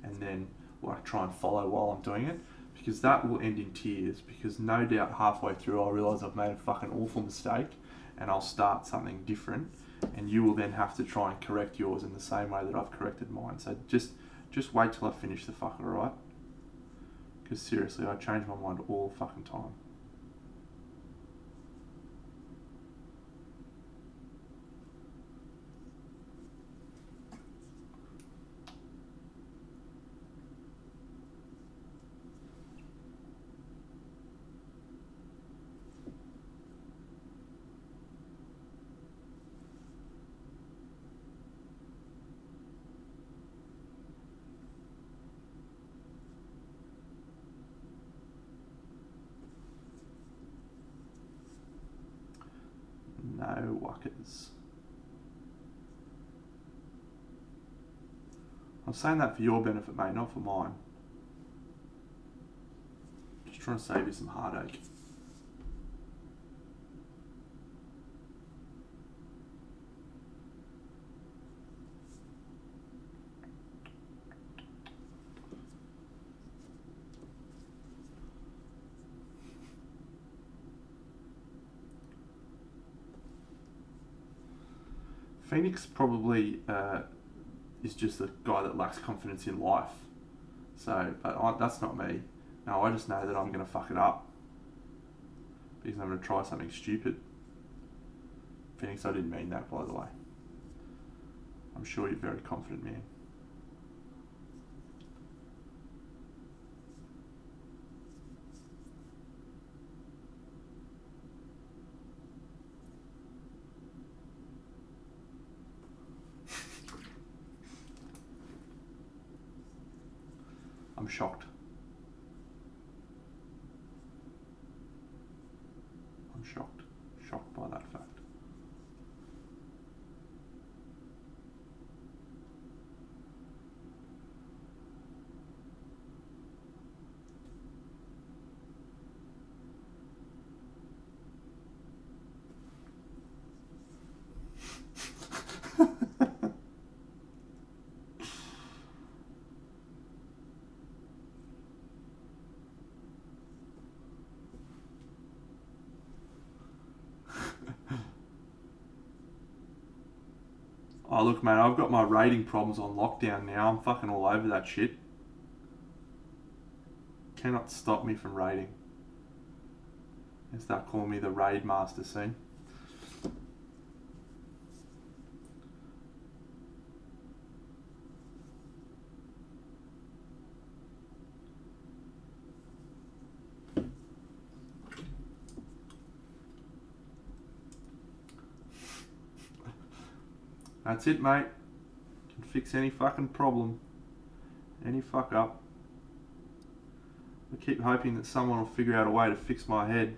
and then like try and follow while I'm doing it, because that will end in tears, because no doubt halfway through I'll realise I've made a fucking awful mistake and I'll start something different, and you will then have to try and correct yours in the same way that I've corrected mine. So just wait till I finish the fucker, alright? Because seriously, I change my mind all the fucking time. No wuckers. I'm saying that for your benefit, mate, not for mine. Just trying to save you some heartache. Phoenix probably is just a guy that lacks confidence in life. So, but that's not me. No, I just know that I'm going to fuck it up because I'm going to try something stupid. Phoenix, I didn't mean that, by the way. I'm sure you're a very confident man. I'm shocked. I'm shocked. Shocked by that fact. Oh, look, mate, I've got my rating problems on lockdown now. I'm fucking all over that shit. Cannot stop me from raiding. They start calling me the raid master soon. That's it, mate. Can fix any fucking problem. Any fuck up. I keep hoping that someone will figure out a way to fix my head.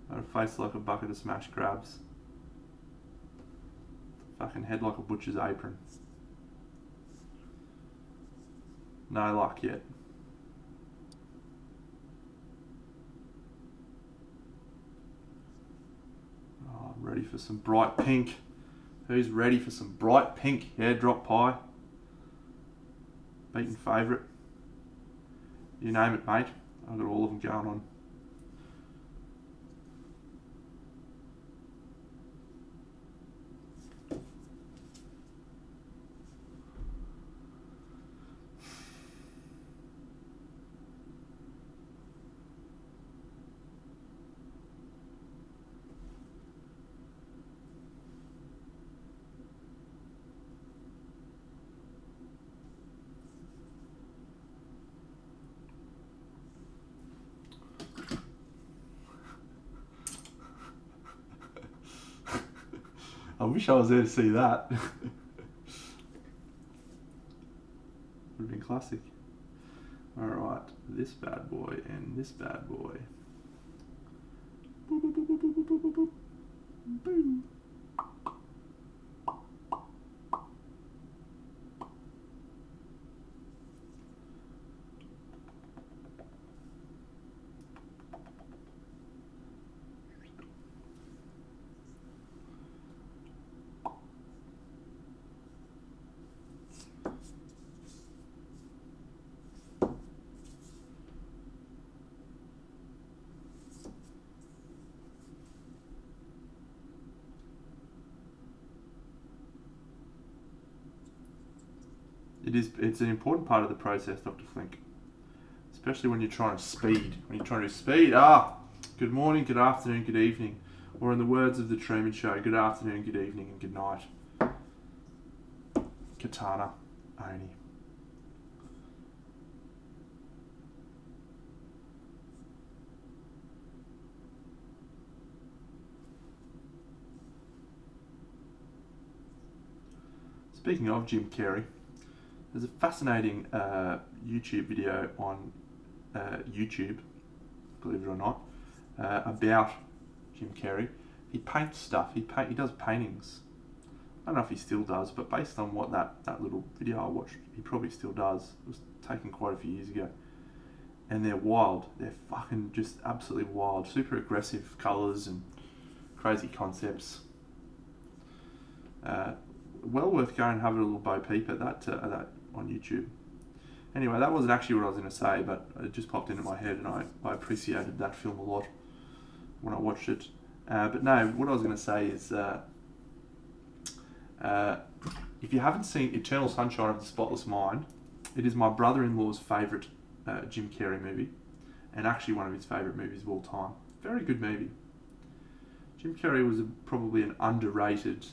Got a face like a bucket of smashed crabs. Fucking head like a butcher's apron. No luck yet. Oh, I'm ready for some bright pink. Who's ready for some bright pink hairdrop pie? Beaten favourite. You name it, mate. I've got all of them going on. I wish I was there to see that. Would have been classic. Alright, this bad boy and this bad boy. Boop, boop, boop, boop, boop, boop, boop, boop. Boom. It's an important part of the process, Dr. Flink. Especially when you're trying to speed. When you're trying to speed. Good morning, good afternoon, good evening. Or in the words of the Truman Show, good afternoon, good evening, and good night. Katana Oni. Speaking of Jim Carrey, there's a fascinating YouTube video on YouTube, believe it or not, about Jim Carrey. He paints stuff. He does paintings. I don't know if he still does, but based on what that little video I watched, he probably still does. It was taken quite a few years ago. And they're wild. They're fucking just absolutely wild. Super aggressive colours and crazy concepts. Well worth going and having a little bo peep at that on YouTube. Anyway, that wasn't actually what I was going to say, but it just popped into my head, and I appreciated that film a lot when I watched it. But no, what I was going to say is, if you haven't seen Eternal Sunshine of the Spotless Mind, it is my brother-in-law's favourite Jim Carrey movie, and actually one of his favourite movies of all time. Very good movie. Jim Carrey was probably an underrated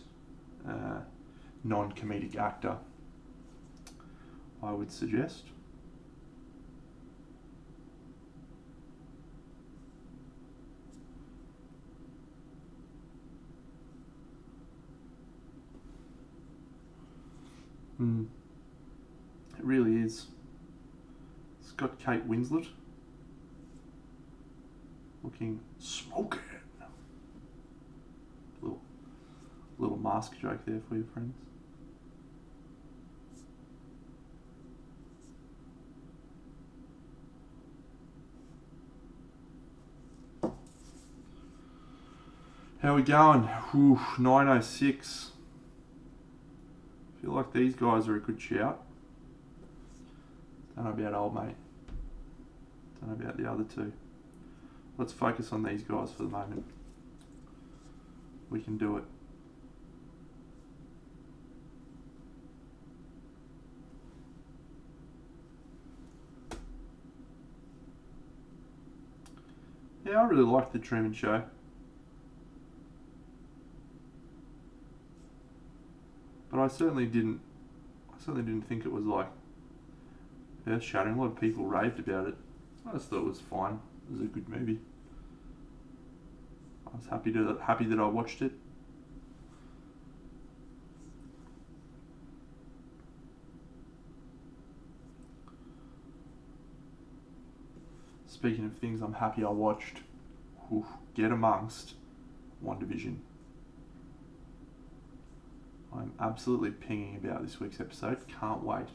non-comedic actor, I would suggest. It really is. It's got Kate Winslet looking smoking. Little mask joke there for you, friends. How we going? 9:06. Feel like these guys are a good shout. Don't know about old mate. Don't know about the other two. Let's focus on these guys for the moment. We can do it. Yeah, I really liked the Truman Show. But I certainly didn't think it was like earth-shattering. A lot of people raved about it. I just thought it was fine. It was a good movie. I was happy that I watched it. Speaking of things I'm happy I watched, get amongst WandaVision. I'm absolutely pinging about this week's episode. Can't wait.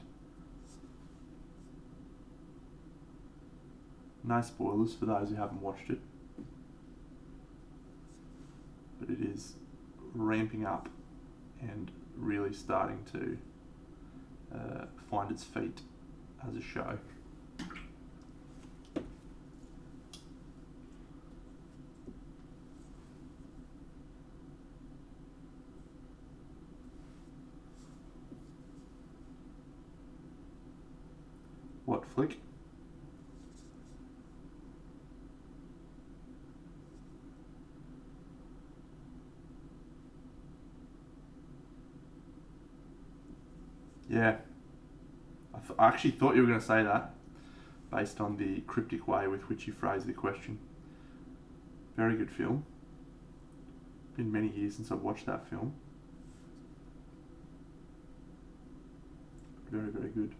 No spoilers for those who haven't watched it. But it is ramping up and really starting to find its feet as a show. What flick? Yeah. I actually thought you were going to say that, based on the cryptic way with which you phrased the question. Very good film. Been many years since I've watched that film. very, very good.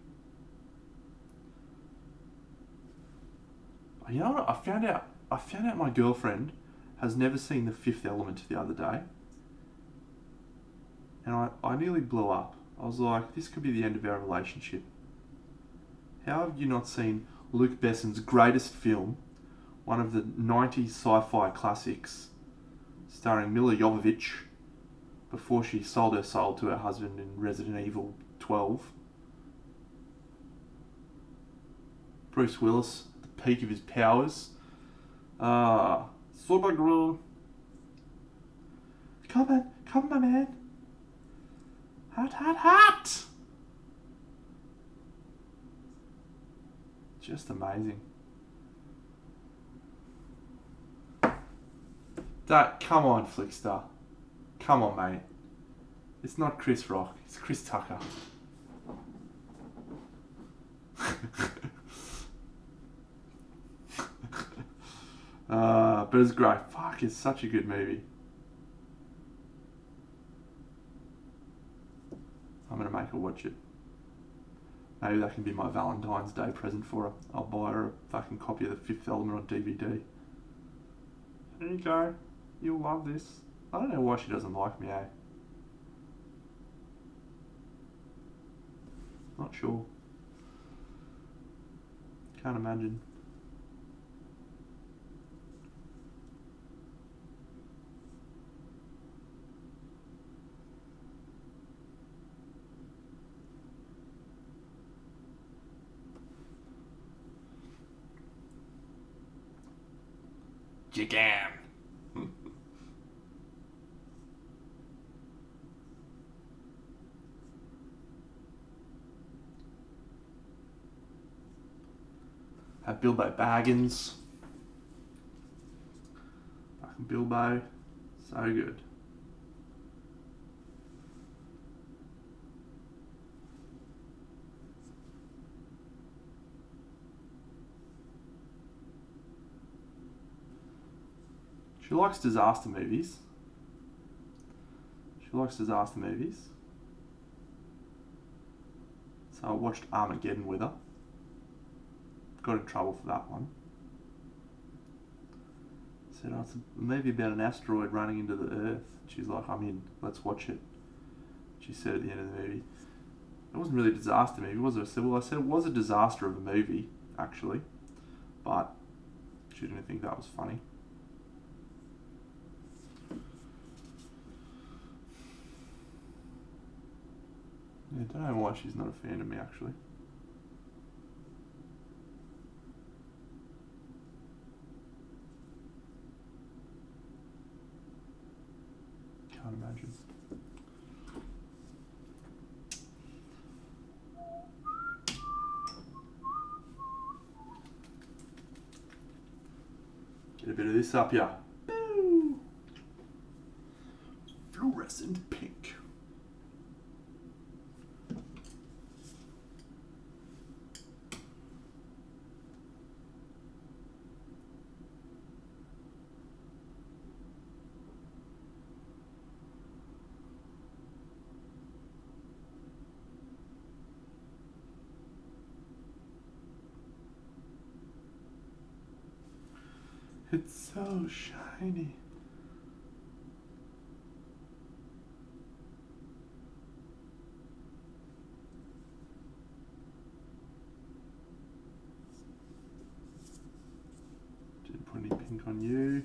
You know what? I found out my girlfriend has never seen The Fifth Element the other day. And I nearly blew up. I was like, this could be the end of our relationship. How have you not seen Luc Besson's greatest film, one of the 90s sci-fi classics, starring Mila Jovovich, before she sold her soul to her husband in Resident Evil 12? Bruce Willis, at the peak of his powers. Supergirl. Come on, my man. Hot. Just amazing. Come on, Flickster. Come on, mate. It's not Chris Rock. It's Chris Tucker. But it's great. Fuck, it's such a good movie. I'm going to make her watch it. Maybe that can be my Valentine's Day present for her. I'll buy her a fucking copy of The Fifth Element on DVD. There you go. You'll love this. I don't know why she doesn't like me, eh? Not sure. Can't imagine. Jigam. Have Bilbo Baggins. Fucking Bilbo. So good. She likes disaster movies. So I watched Armageddon with her. Got in trouble for that one. Said, oh, it's a movie about an asteroid running into the Earth. She's like, I'm in, let's watch it. She said at the end of the movie. It wasn't really a disaster movie, was it? I said, well, it was a disaster of a movie, actually. But she didn't think that was funny. Yeah, I don't know why she's not a fan of me, actually. Can't imagine. Get a bit of this up, yeah. Boo! Fluorescent pink. It's so shiny. Didn't put any pink on you.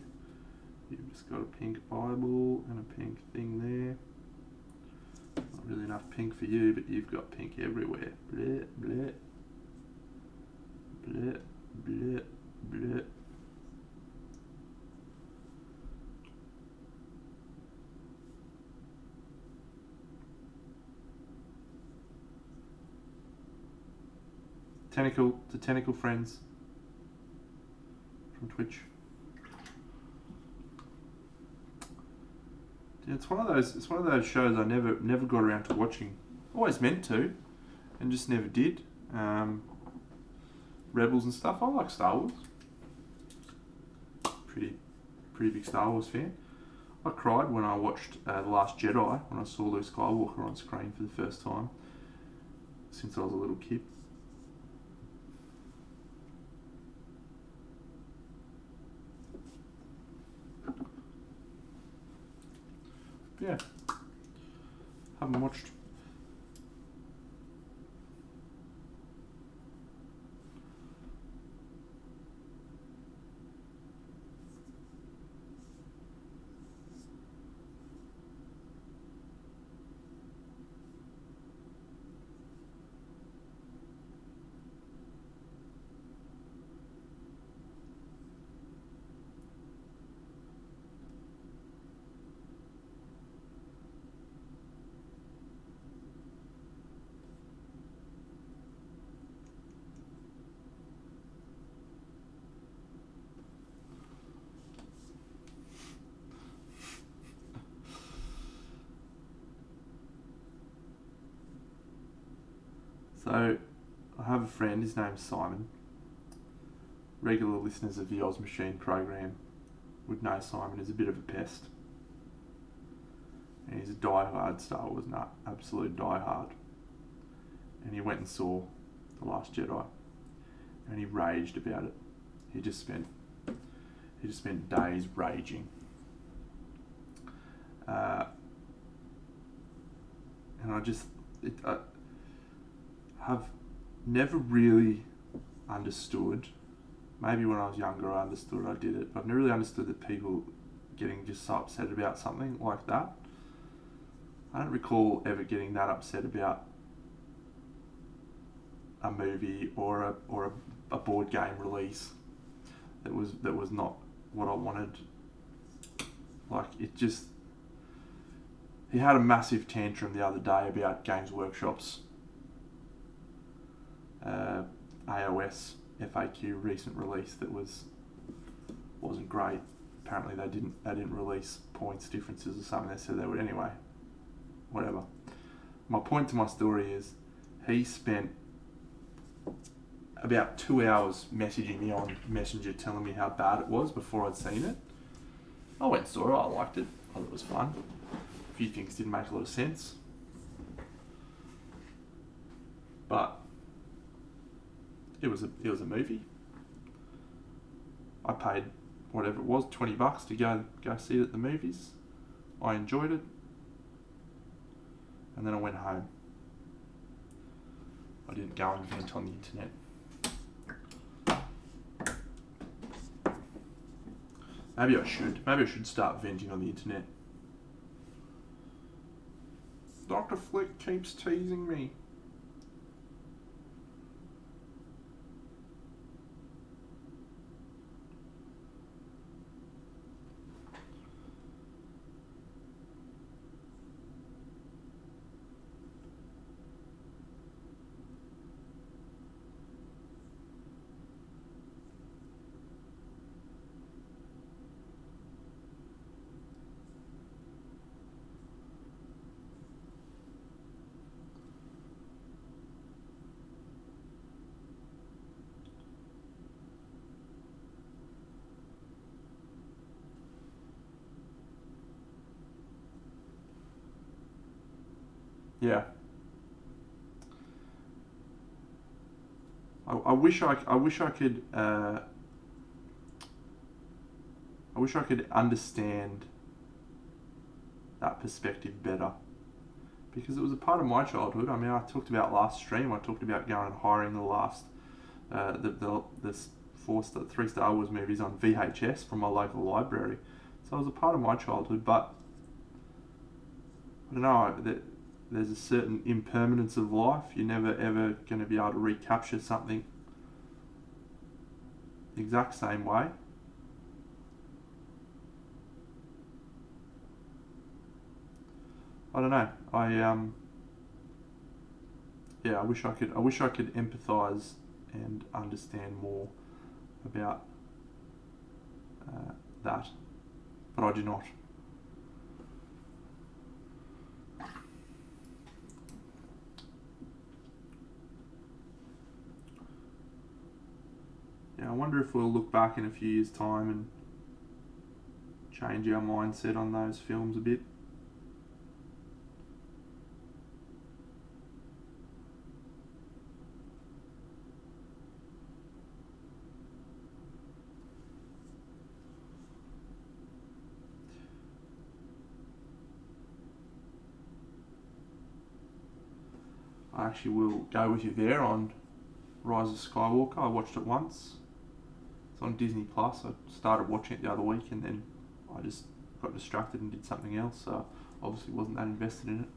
You've just got a pink Bible and a pink thing there. Not really enough pink for you, but you've got pink everywhere. Bleh, bleh. Bleh, bleh, bleh. The Tentacle Friends from Twitch. Yeah, it's one of those shows I never got around to watching. Always meant to, and just never did. Rebels and stuff. I like Star Wars. Pretty big Star Wars fan. I cried when I watched The Last Jedi, when I saw Luke Skywalker on screen for the first time. since I was a little kid. Yeah, haven't watched. So, I have a friend, his name's Simon. Regular listeners of the Oz Machine program would know Simon is a bit of a pest. And he's a die-hard Star Wars nut, absolute die-hard. And he went and saw The Last Jedi. And he raged about it. He just spent days raging. And I have never really understood. Maybe when I was younger I understood I did it, but I've never really understood that people getting just so upset about something like that. I don't recall ever getting that upset about a movie or a board game release that was not what I wanted. Like, it just... He had a massive tantrum the other day about Games Workshop's AOS FAQ recent release that wasn't great. Apparently they didn't release points differences or something. They said they would anyway. Whatever. My point to my story is he spent about 2 hours messaging me on Messenger telling me how bad it was before I'd seen it. I went and saw it. I liked it. I thought it was fun. A few things didn't make a lot of sense. But it was a movie. I paid whatever it was, $20 to go see it at the movies. I enjoyed it. And then I went home. I didn't go and vent on the internet. Maybe I should. Maybe I should start venting on the internet. Dr. Flick keeps teasing me. Yeah. I wish I could understand that perspective better, because it was a part of my childhood. I mean, I talked about last stream. I talked about going and hiring the 3 Star Wars movies on VHS from my local library. So it was a part of my childhood, but I don't know. There's a certain impermanence of life. You're never ever going to be able to recapture something the exact same way. I don't know. I wish I could empathise and understand more about that, but I do not. Yeah, I wonder if we'll look back in a few years' time and change our mindset on those films a bit. I actually will go with you there on Rise of Skywalker. I watched it once. It's on Disney Plus. I started watching it the other week and then I just got distracted and did something else. So obviously wasn't that invested in it.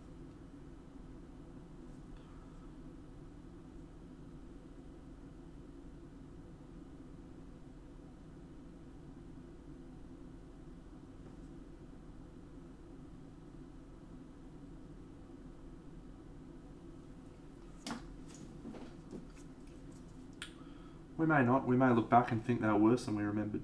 We may not. We may look back and think they were worse than we remembered.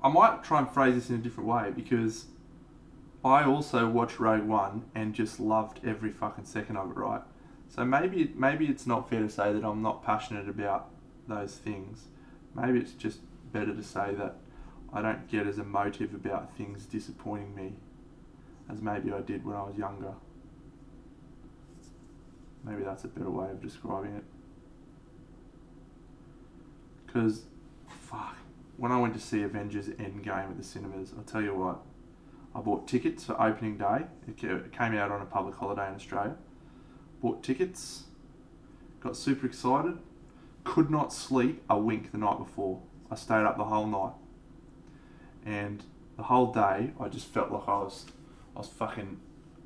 I might try and phrase this in a different way because I also watched Rogue One and just loved every fucking second of it, right? So maybe it's not fair to say that I'm not passionate about those things. Maybe it's just better to say that I don't get as emotive about things disappointing me as maybe I did when I was younger. Maybe that's a better way of describing it. Because, fuck, when I went to see Avengers Endgame at the cinemas, I'll tell you what, I bought tickets for opening day. It came out on a public holiday in Australia. Bought tickets, got super excited, could not sleep a wink the night before. I stayed up the whole night. And the whole day, I just felt like I was fucking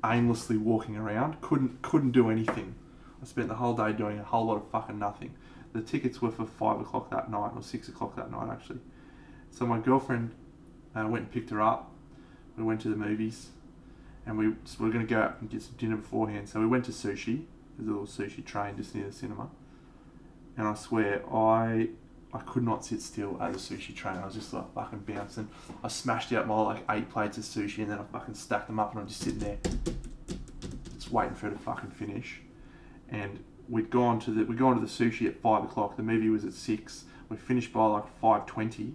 aimlessly walking around, couldn't do anything. I spent the whole day doing a whole lot of fucking nothing. The tickets were for 5 o'clock that night, or 6 o'clock that night actually. So my girlfriend went and picked her up. We went to the movies, and we were going to go out and get some dinner beforehand. So we went to sushi. There's a little sushi train just near the cinema. And I swear, I could not sit still at the sushi train. I was just like fucking bouncing. I smashed out my like 8 plates of sushi and then I fucking stacked them up and I'm just sitting there, just waiting for it to fucking finish. And we'd gone to the sushi at 5 o'clock. The movie was at 6. We finished by like 5:20,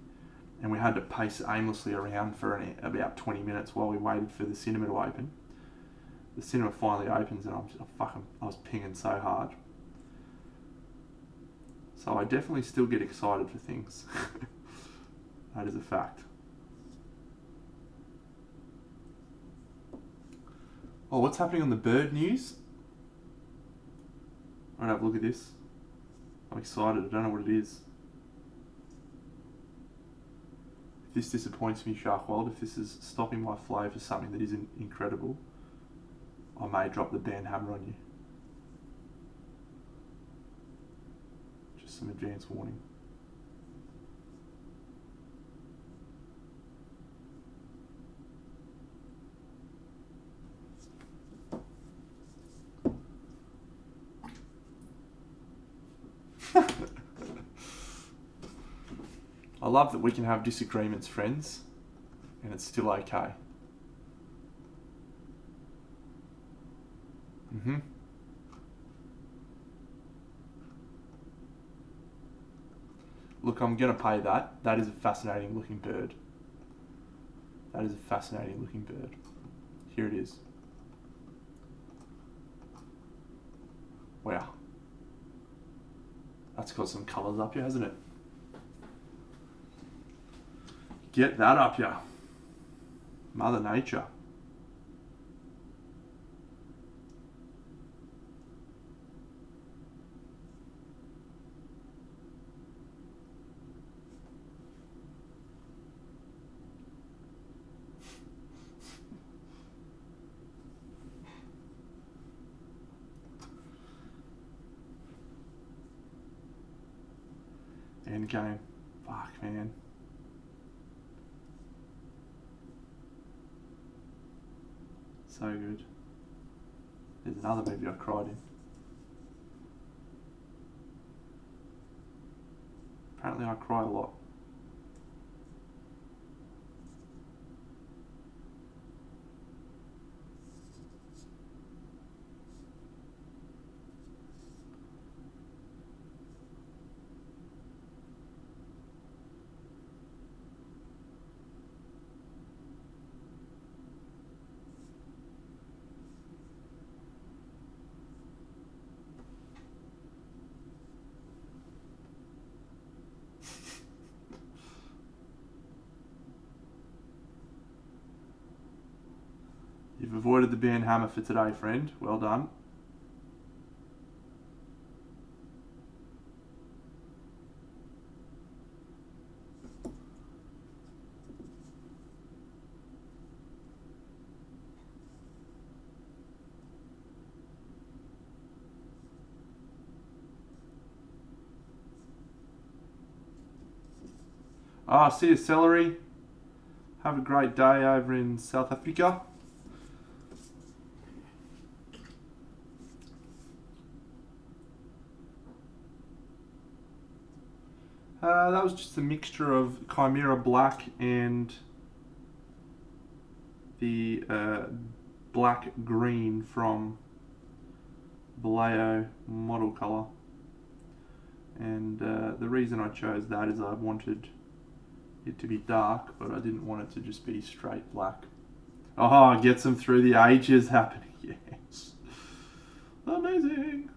and we had to pace aimlessly around for about 20 minutes while we waited for the cinema to open. The cinema finally opens and I was pinging so hard. So I definitely still get excited for things. That is a fact. Oh, what's happening on the bird news? I'm gonna have a look at this. I'm excited, I don't know what it is. If this disappoints me, Shark World, if this is stopping my flow for something that isn't incredible, I may drop the ban hammer on you. Just some advance warning. I love that we can have disagreements, friends, and it's still okay. Look, I'm gonna pay that. That is a fascinating looking bird. That is a fascinating looking bird. Here it is. Wow. That's got some colours up here, hasn't it? Get that up here. Mother Nature. Endgame. Fuck, man. So good. There's another movie I cried in. Apparently I cry a lot. You've avoided the band hammer for today, friend. Well done. See you, Celery. Have a great day over in South Africa. That was just a mixture of Chimera Black and the black green from Vallejo model colour. And the reason I chose that is I wanted it to be dark, but I didn't want it to just be straight black. Oh, it gets them through the ages happening. Yes. Amazing.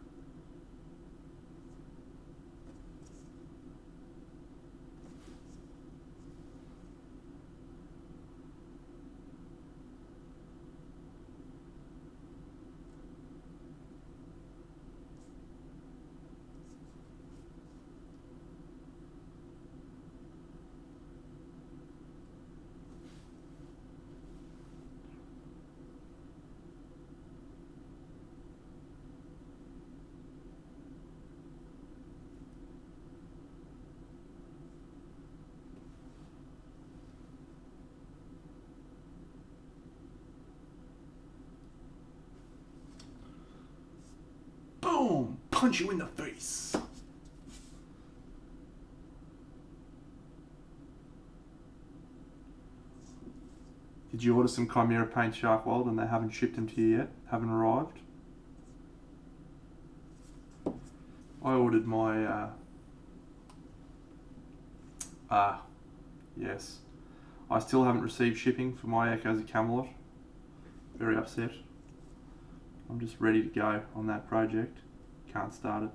Boom! Punch you in the face. Did you order some Chimera paint, Sharkwild, and they haven't shipped them to you yet? Haven't arrived? I ordered my, yes. I still haven't received shipping for my Echoes of Camelot. Very upset. I'm just ready to go on that project. Can't start it.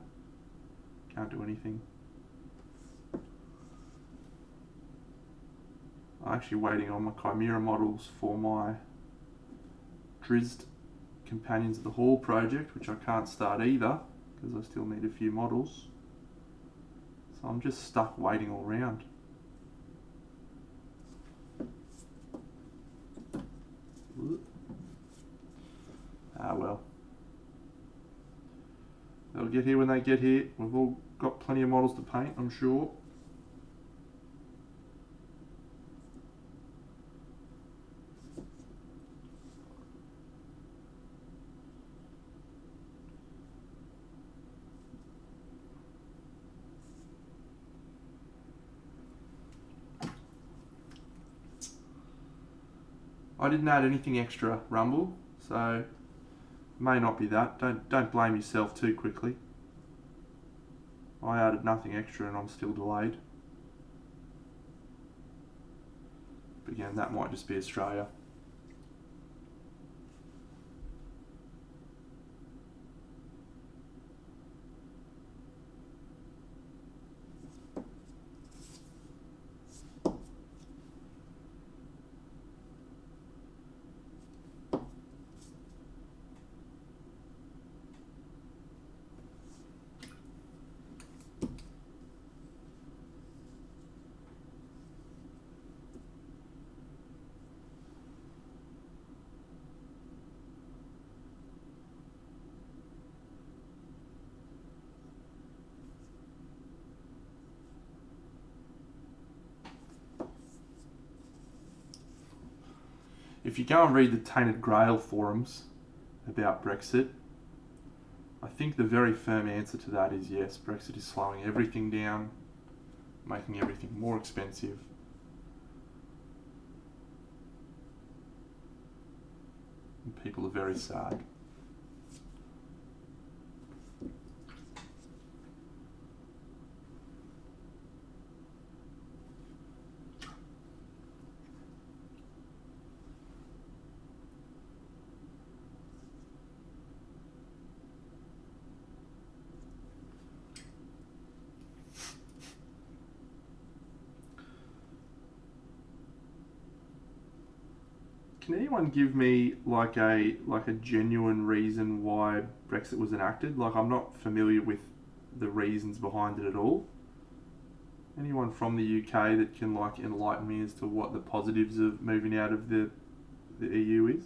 Can't do anything. I'm actually waiting on my Chimera models for my Drizzt Companions of the Hall project, which I can't start either, because I still need a few models. So I'm just stuck waiting all round. Ah well. They'll get here when they get here. We've all got plenty of models to paint, I'm sure. I didn't add anything extra, Rumble, so may not be that. Don't blame yourself too quickly. I added nothing extra and I'm still delayed. But again, that might just be Australia. If you go and read the Tainted Grail forums about Brexit, I think the very firm answer to that is yes, Brexit is slowing everything down. making everything more expensive. And people are very sad. Can anyone give me like a genuine reason why Brexit was enacted? Like, I'm not familiar with the reasons behind it at all. Anyone from the UK that can like enlighten me as to what the positives of moving out of the EU is?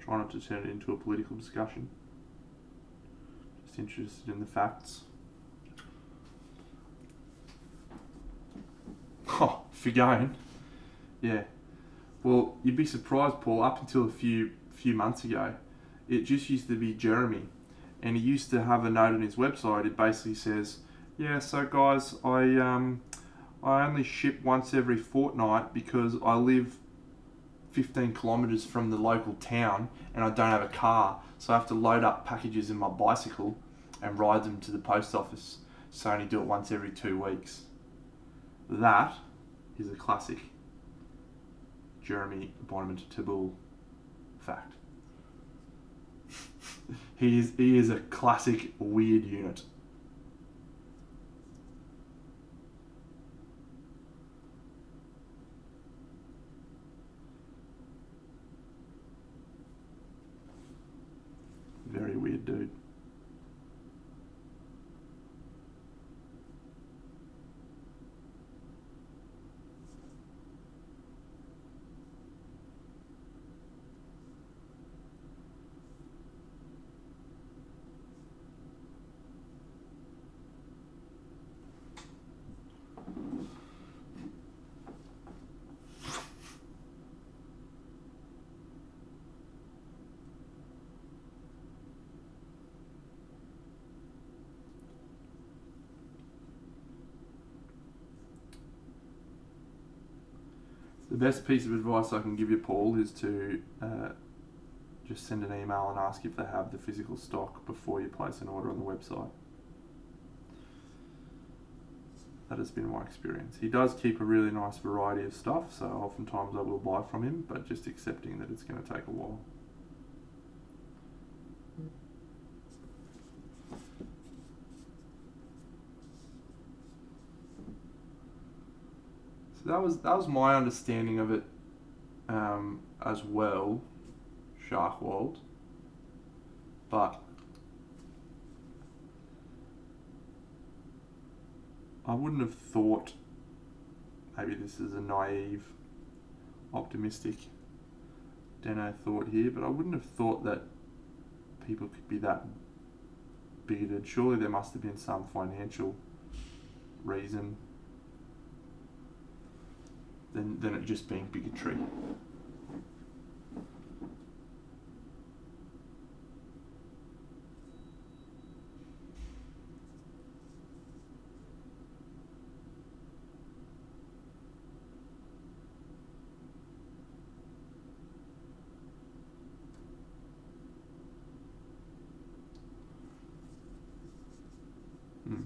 Try not to turn it into a political discussion. Just interested in the facts. Oh, Figain. Yeah. Well, you'd be surprised, Paul, up until a few months ago, it just used to be Jeremy. And he used to have a note on his website. It basically says, yeah, so guys, I only ship once every fortnight because I live 15 kilometres from the local town and I don't have a car. So I have to load up packages in my bicycle and ride them to the post office. So I only do it once every 2 weeks. That is a classic Jeremy Bontempelli fact. He is a classic weird unit. Very weird dude. The best piece of advice I can give you, Paul, is to just send an email and ask if they have the physical stock before you place an order on the website. That has been my experience. He does keep a really nice variety of stuff, so oftentimes I will buy from him, but just accepting that it's going to take a while. So that was my understanding of it as well, Sharkwald. But I wouldn't have thought, maybe this is a naive, optimistic Deno thought here, but I wouldn't have thought that people could be that bigoted. Surely there must have been some financial reason than it just being bigotry. Hmm.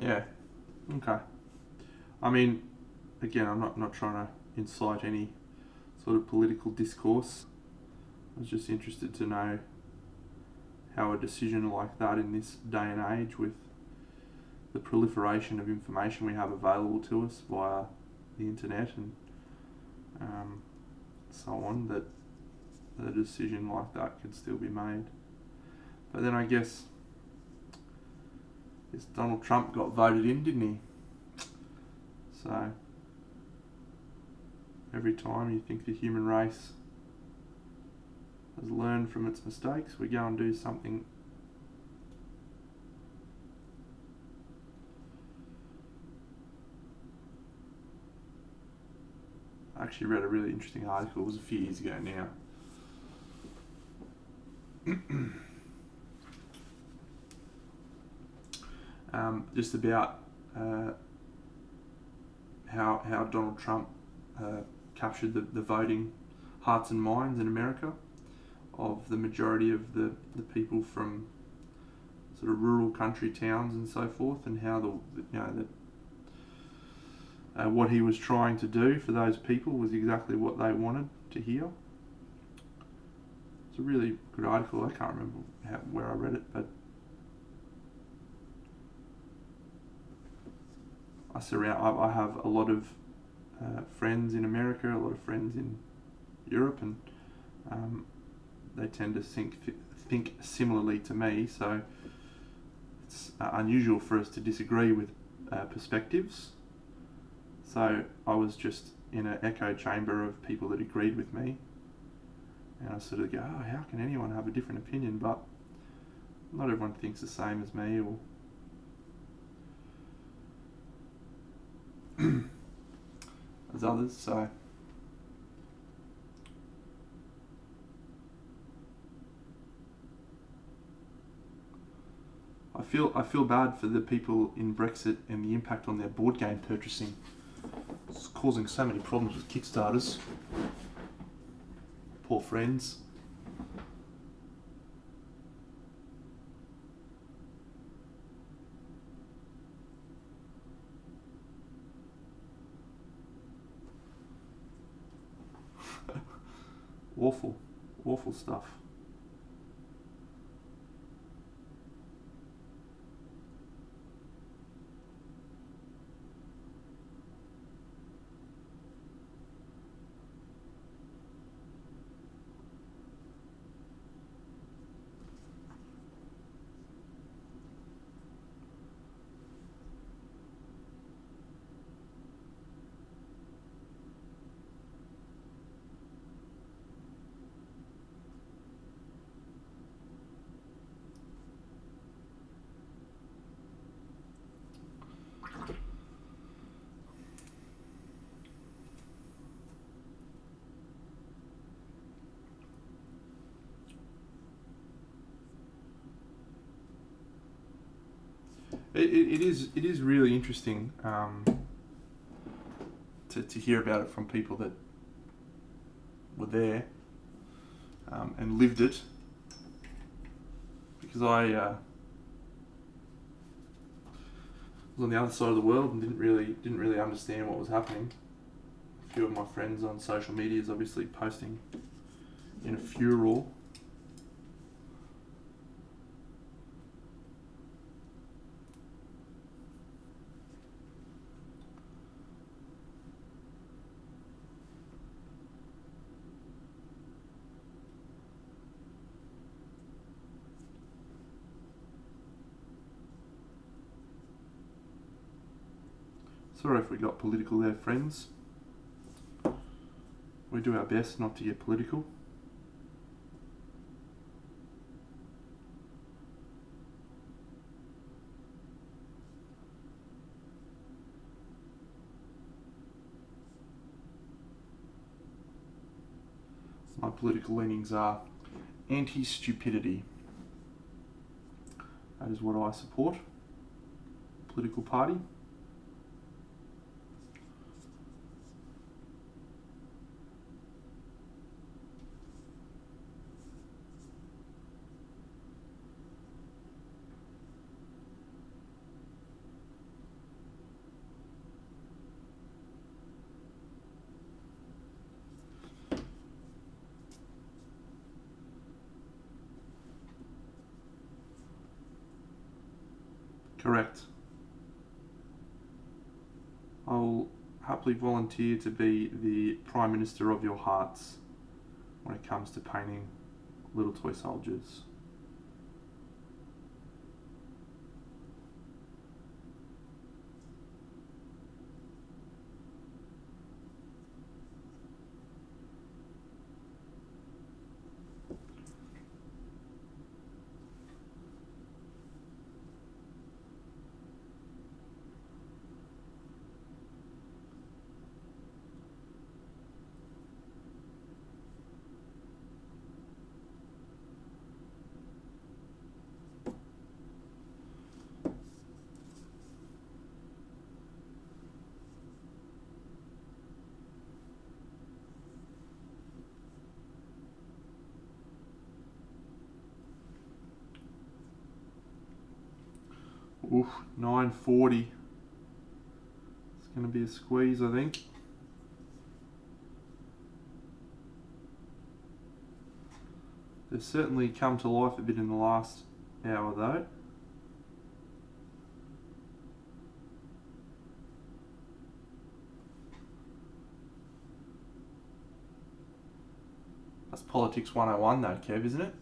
Yeah. Okay. I mean, again, I'm not trying to incite any sort of political discourse. I was just interested to know how a decision like that in this day and age, with the proliferation of information we have available to us via the internet and so on, that a decision like that could still be made. But then I guess Donald Trump got voted in, didn't he? So every time you think the human race has learned from its mistakes, we go and do something actually read a really interesting article. It was a few years ago now. Just about how Donald Trump captured the voting hearts and minds in America of the majority of the people from sort of rural country towns and so forth, and how what he was trying to do for those people was exactly what they wanted to hear. It's a really good article. I can't remember where I read it, but I have a lot of friends in America, a lot of friends in Europe, and they tend to think similarly to me. So it's unusual for us to disagree with perspectives. So I was just in an echo chamber of people that agreed with me, and I sort of go, oh, how can anyone have a different opinion? But not everyone thinks the same as me, or as others. So I feel bad for the people in Brexit and the impact on their board game purchasing. It's causing so many problems with Kickstarters. Poor friends. Awful stuff. It is really interesting to hear about it from people that were there and lived it, because I was on the other side of the world and didn't really understand what was happening. A few of my friends on social media is obviously posting in a furor. Sorry if we got political there, friends. We do our best not to get political. My political leanings are anti-stupidity. That is what I support. Political party. Correct. I'll happily volunteer to be the Prime Minister of your hearts when it comes to painting little toy soldiers. Oof, 940. It's going to be a squeeze, I think. They've certainly come to life a bit in the last hour though. That's Politics 101 though, Kev, isn't it?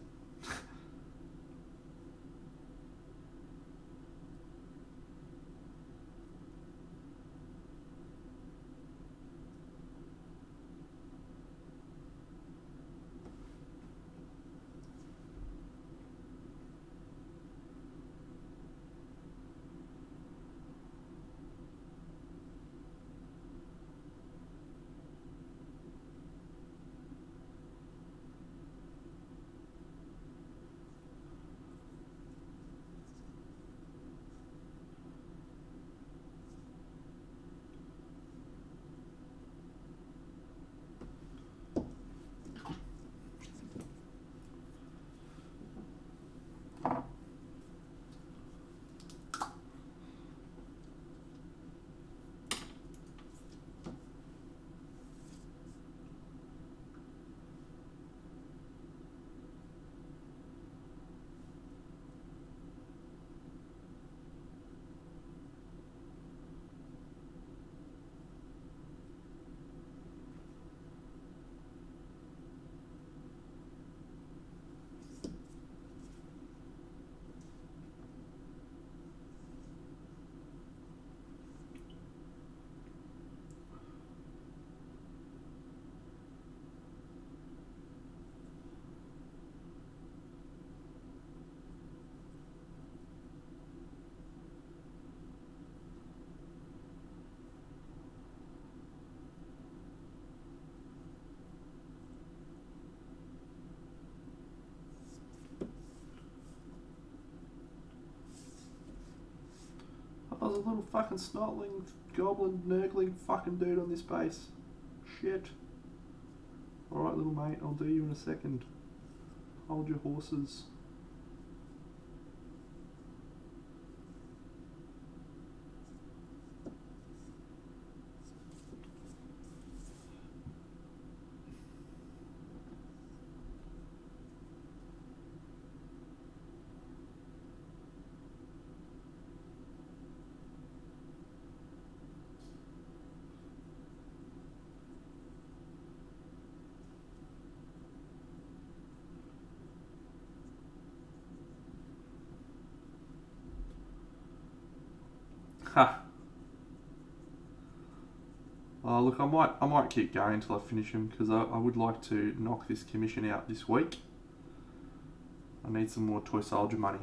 There's a little fucking snotling, goblin, nurgling fucking dude on this base. Shit. Alright, little mate, I'll do you in a second. Hold your horses. Ha. Look, I might keep going until I finish him because I would like to knock this commission out this week. I need some more toy soldier money.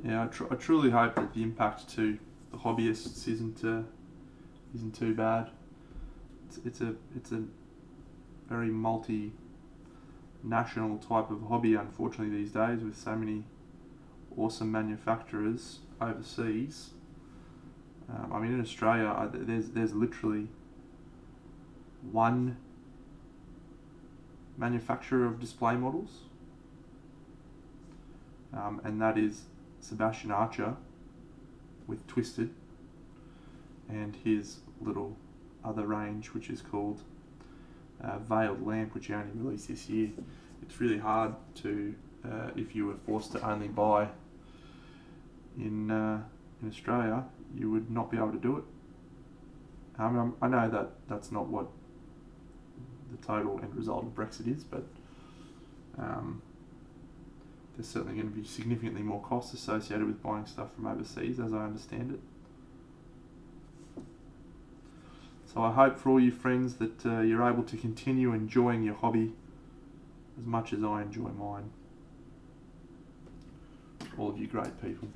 Yeah, I truly hope that the impact to the hobbyists isn't too bad. It's a very multinational type of hobby, unfortunately, these days with so many awesome manufacturers overseas. I mean, in Australia, there's literally one manufacturer of display models, and that is Sebastian Archer with Twisted and his little other range, which is called Veiled Lamp, which only released this year. It's really hard to, if you were forced to only buy in Australia, you would not be able to do it. I know that that's not what the total end result of Brexit is, but there's certainly going to be significantly more costs associated with buying stuff from overseas, as I understand it. So I hope for all you friends that you're able to continue enjoying your hobby as much as I enjoy mine. All of you great people.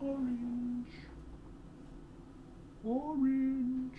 Orange. Orange.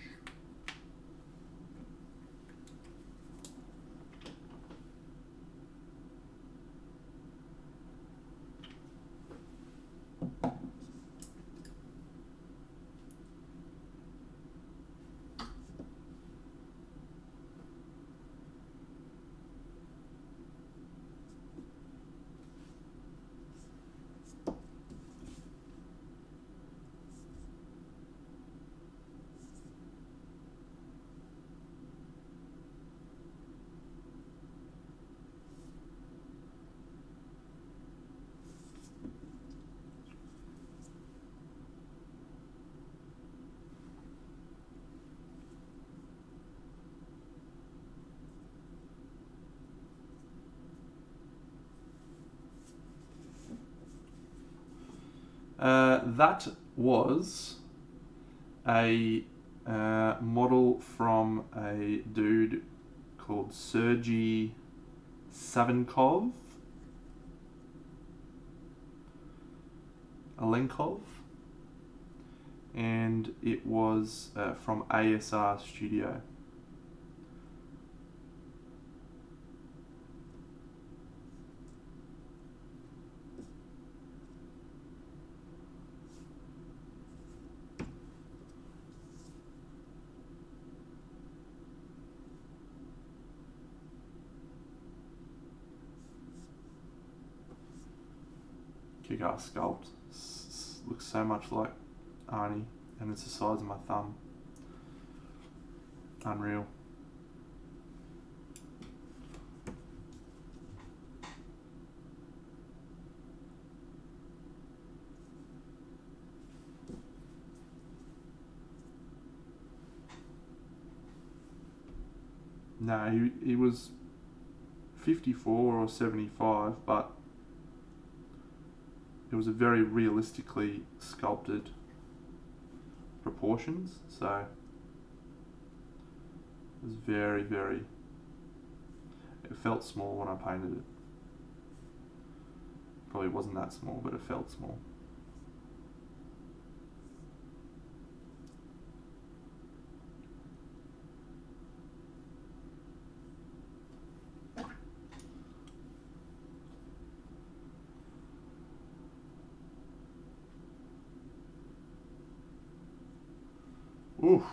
That was a model from a dude called Sergey Savinkov, and it was from ASR Studio. Kick-ass sculpt. Looks so much like Arnie, and it's the size of my thumb. Unreal. No, he was 54 or 75, but it was a very realistically sculpted proportions, so it was very, very, it felt small when I painted it. Probably wasn't that small, but it felt small. Oof.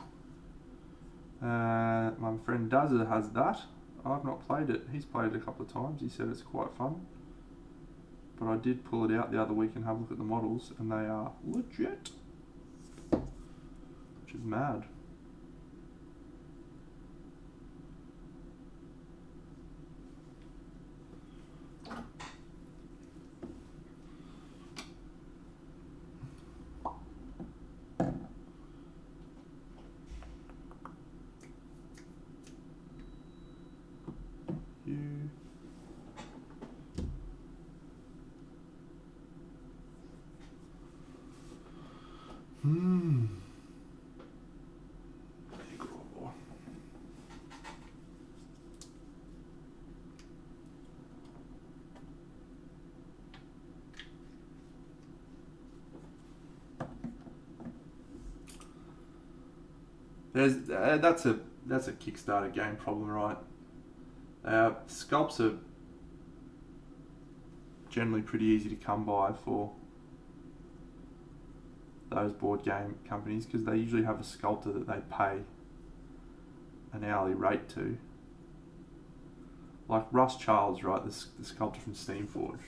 My friend Dazza has that. I've not played it. He's played it a couple of times. He said it's quite fun. But I did pull it out the other week and have a look at the models, and they are legit. Which is mad. You. There's that's a Kickstarter game problem, right? Sculpts are generally pretty easy to come by for those board game companies because they usually have a sculptor that they pay an hourly rate to. Like Russ Charles, right, the sculptor from Steamforged.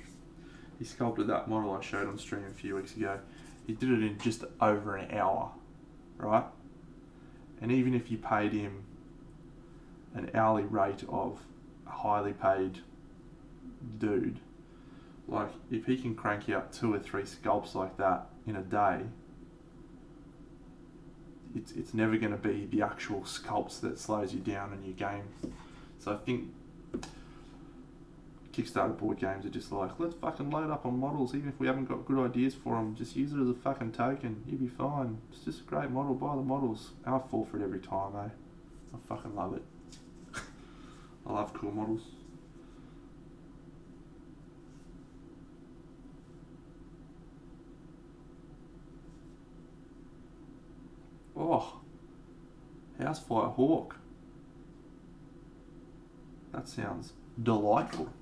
He sculpted that model I showed on stream a few weeks ago. He did it in just over an hour, right? And even if you paid him an hourly rate of a highly paid dude, like if he can crank out 2 or 3 sculpts like that in a day, it's never going to be the actual sculpts that slows you down in your game. So I think Kickstarter board games are just like, let's fucking load up on models, even if we haven't got good ideas for them, just use it as a fucking token, you'll be fine. It's just a great model, buy the models. And I fall for it every time, eh? I fucking love it. I love cool models. Oh, Housefire Hawk. That sounds delightful.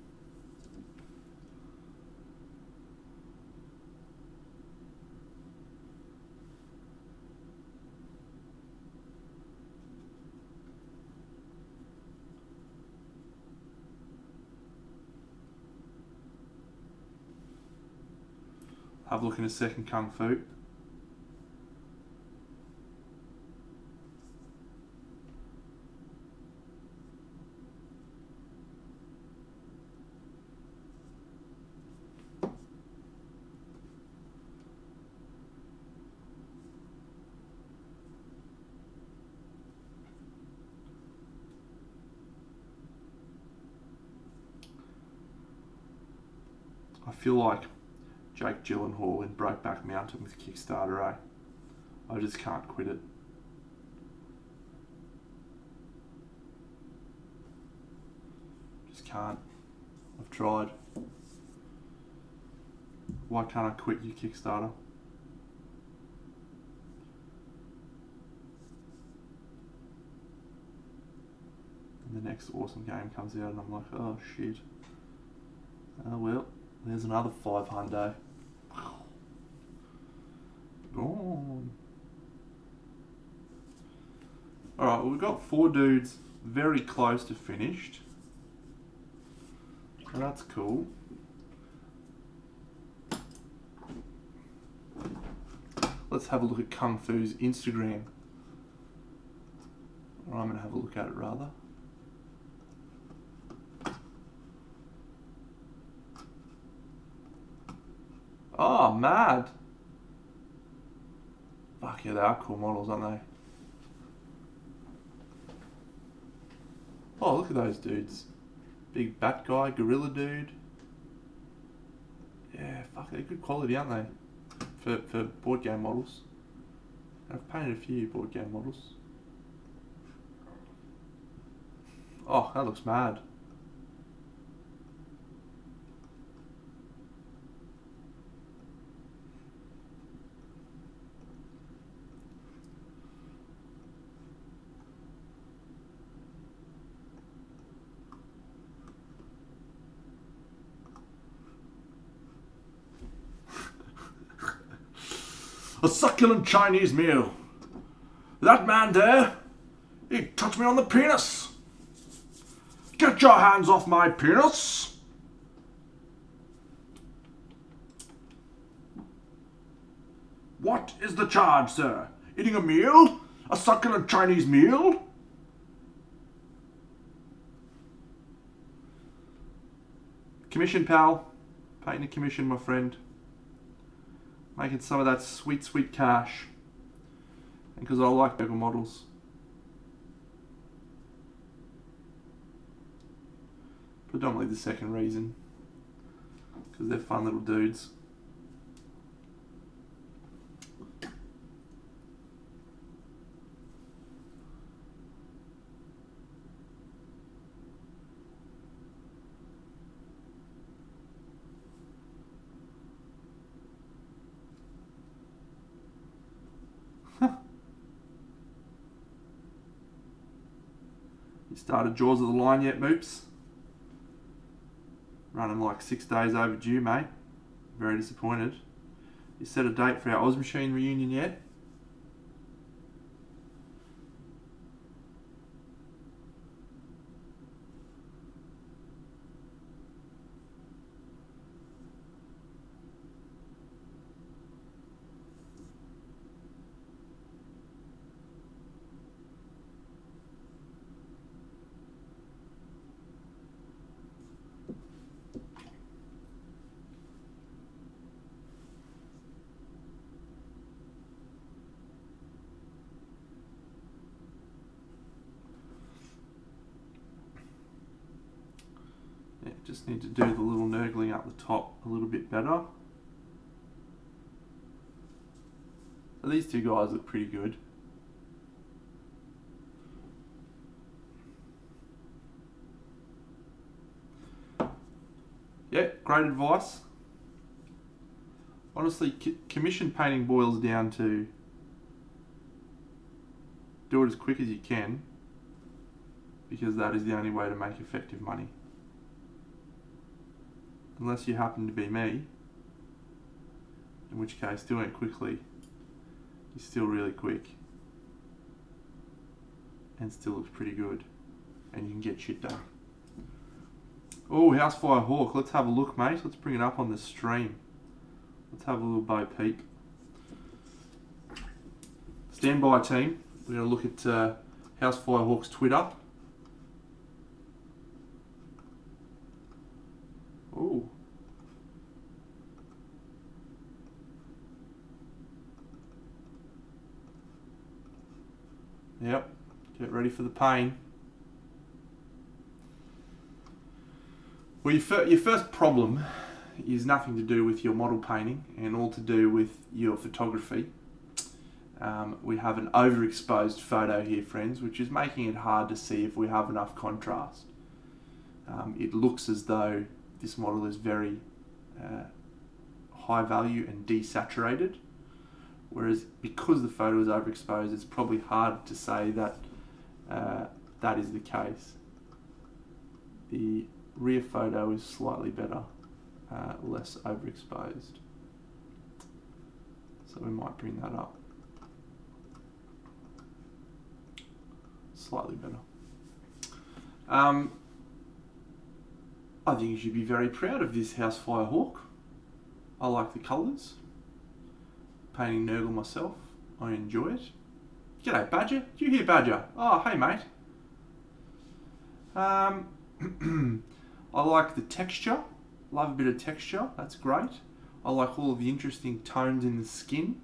Have a look in a second, Kung Fu. I feel like Jake Gyllenhaal in Brokeback Mountain with Kickstarter, eh? I just can't quit it. Just can't. I've tried. Why can't I quit your Kickstarter? And the next awesome game comes out and I'm like, oh shit. Oh well, there's another 500. Gone. Alright, well, we've got 4 dudes very close to finished. And that's cool. Let's have a look at Kung Fu's Instagram. Or I'm going to have a look at it rather. Oh, mad. Fuck yeah, they are cool models, aren't they? Oh, look at those dudes. Big bat guy, gorilla dude. Yeah, fuck, they're good quality, aren't they? For board game models. I've painted a few board game models. Oh, that looks mad. A succulent Chinese meal. That man there, he touched me on the penis. Get your hands off my penis. What is the charge, sir? Eating a meal? A succulent Chinese meal? Commission, pal. Painting a commission, my friend. Making some of that sweet, sweet cash. And because I like Lego models. Predominantly the second reason. Because they're fun little dudes. You started Jaws of the Line yet, Moops? Running like 6 days overdue, mate. Very disappointed. You set a date for our Oz Machine reunion yet? Yeah, just need to do the little nurgling up the top a little bit better. So these two guys look pretty good. Yeah, great advice. Honestly, commission painting boils down to do it as quick as you can, because that is the only way to make effective money. Unless you happen to be me, in which case doing it quickly is still really quick and still looks pretty good, and you can get shit done. Oh, Housefire Hawk, let's have a look, mate. Let's bring it up on the stream. Let's have a little Bo peep. Stand by, team. We're going to look at Housefire Hawk's Twitter. Oh. Yep. Get ready for the pain. Well, your first problem is nothing to do with your model painting and all to do with your photography. We have an overexposed photo here, friends, which is making it hard to see if we have enough contrast. It looks as though this model is very high value and desaturated, whereas because the photo is overexposed, it's probably hard to say that that is the case. The rear photo is slightly better, less overexposed. So we might bring that up. Slightly better. I think you should be very proud of this Housefire Hawk. I like the colours. Painting Nurgle myself, I enjoy it. G'day Badger, did you hear Badger? Oh, hey mate. I like the texture, love a bit of texture, that's great. I like all of the interesting tones in the skin,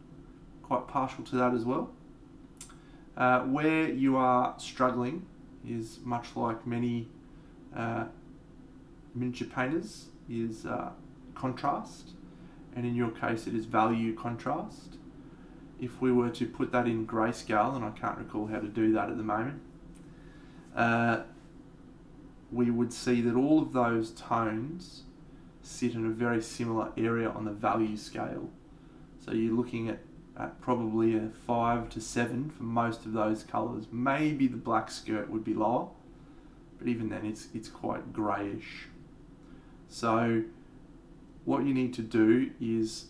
quite partial to that as well. Where you are struggling is much like many miniature painters, is contrast. and in your case it is value contrast. If we were to put that in grayscale, and I can't recall how to do that at the moment, we would see that all of those tones sit in a very similar area on the value scale. So you're looking at probably a 5 to 7 for most of those colours. Maybe the black skirt would be lower, but even then it's quite greyish. So what you need to do is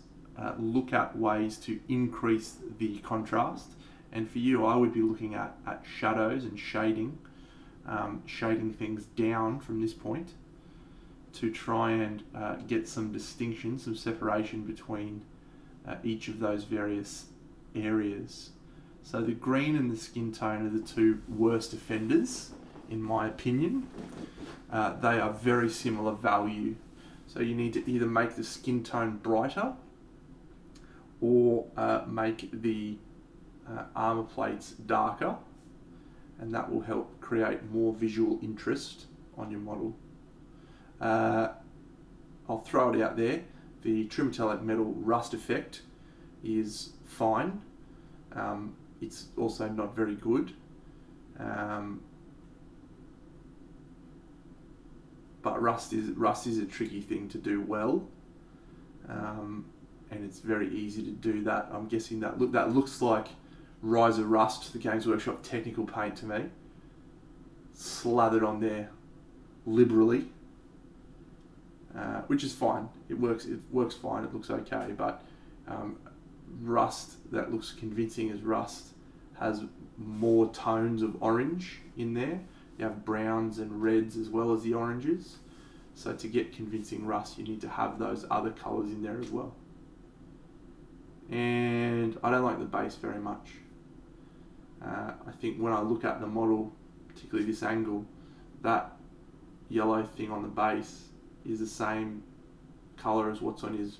look at ways to increase the contrast. And for you, I would be looking at shadows and shading, shading things down from this point to try and get some distinction, some separation between each of those various areas. So the green and the skin tone are the two worst offenders, in my opinion. They are very similar value. So you need to either make the skin tone brighter or make the armor plates darker, and that will help create more visual interest on your model. I'll throw it out there. The True Metallic Metal rust effect is fine. It's also not very good. But rust is a tricky thing to do well, and it's very easy to do that. I'm guessing that looks like Rise of Rust, the Games Workshop technical paint to me, slathered on there liberally, which is fine. It works fine. It looks okay, but rust that looks convincing as rust has more tones of orange in there. You have browns and reds as well as the oranges. So to get convincing rust, you need to have those other colours in there as well. And I don't like the base very much. I think when I look at the model, particularly this angle, that yellow thing on the base is the same colour as what's on his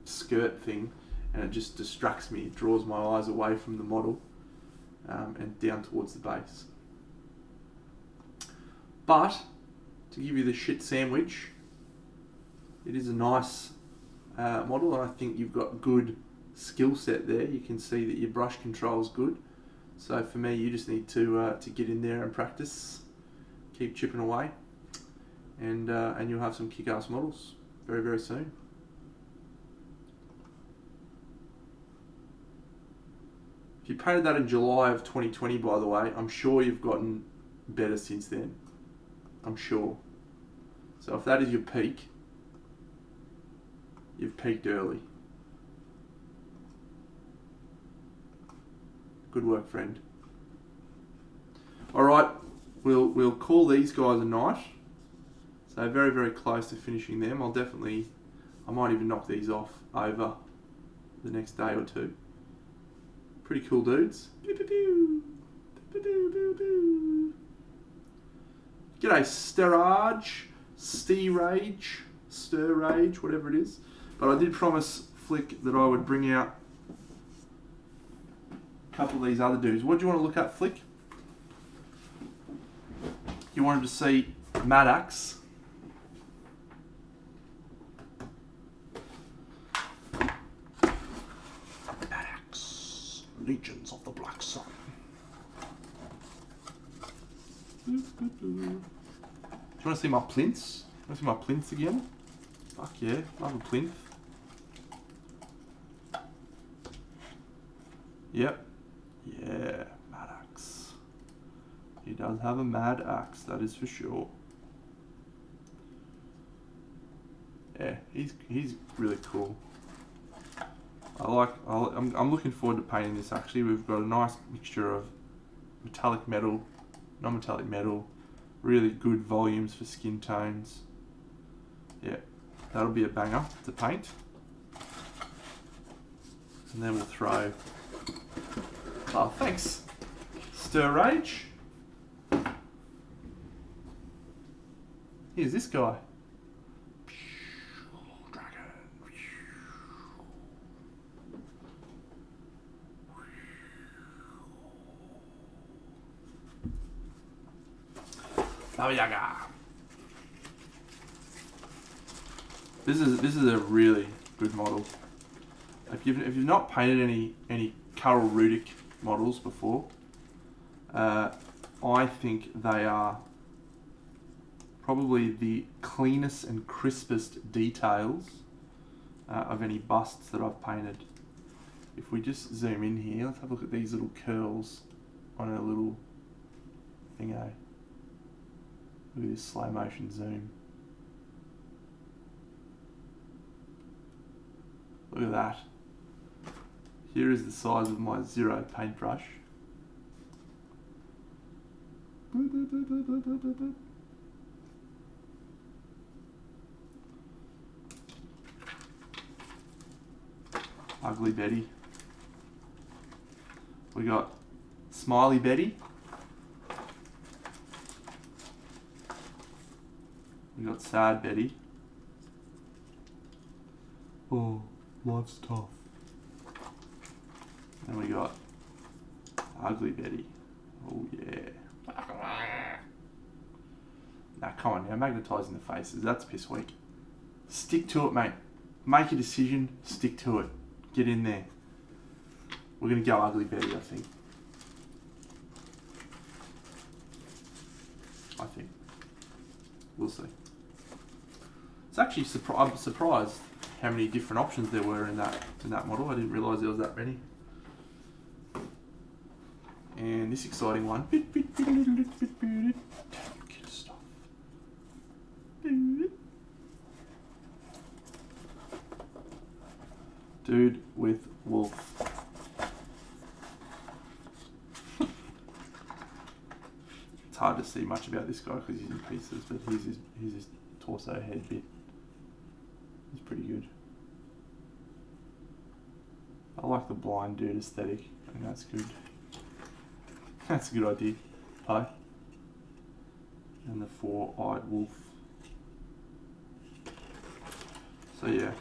skirt thing, and it just distracts me. It draws my eyes away from the model and down towards the base. But to give you the shit sandwich, it is a nice model, and I think you've got good skill set there. You can see that your brush control is good. So for me, you just need to get in there and practice, keep chipping away, and you'll have some kick-ass models very, very soon. If you painted that in July of 2020, by the way, I'm sure you've gotten better since then. I'm sure. So if that is your peak, you've peaked early. Good work, friend. All right, we'll call these guys a night. So very, very close to finishing them. I might even knock these off over the next day or two. Pretty cool dudes. G'day, Stirrage, whatever it is. But I did promise Flick that I would bring out a couple of these other dudes. What do you want to look at, Flick? You wanted to see Maddox. Maddox, Legions of the Black Sun. Do you want to see my plinths? Want to see my plinths again? Fuck yeah, love a plinth. Yep. Yeah, Maddox. He does have a mad axe, that is for sure. Yeah, he's really cool. I'm looking forward to painting this actually. We've got a nice mixture of metallic metal, non-metallic metal, really good volumes for skin tones. Yeah, that'll be a banger to paint. And then we'll throw... Oh, thanks, Stirrage. Here's this guy. Dragon. Baba Yaga. This is a really Good model. If you've not painted any Karel Rudik models before, I think they are probably the cleanest and crispest details of any busts that I've painted. If we just zoom in here, let's have a look at these little curls on a little thingo. Look at this slow motion zoom. Look at that. Here is the size of my Zero paintbrush. Ugly Betty. We got Smiley Betty. We got Sad Betty. Oh, life's tough. And we got Ugly Betty. Oh yeah. Now come on now, magnetising the faces, that's piss weak. Stick to it, mate. Make a decision, stick to it. Get in there. We're going to go Ugly Betty, I think. We'll see. It's actually I'm surprised how many different options there were in that model. I didn't realise there was that many. And this exciting one. Dude with wolf. It's hard to see much about this guy because he's in pieces, but here's his torso head bit. He's pretty good. I like the blind dude aesthetic. I think that's good. That's a good idea. Hi. And the four-eyed wolf. So yeah.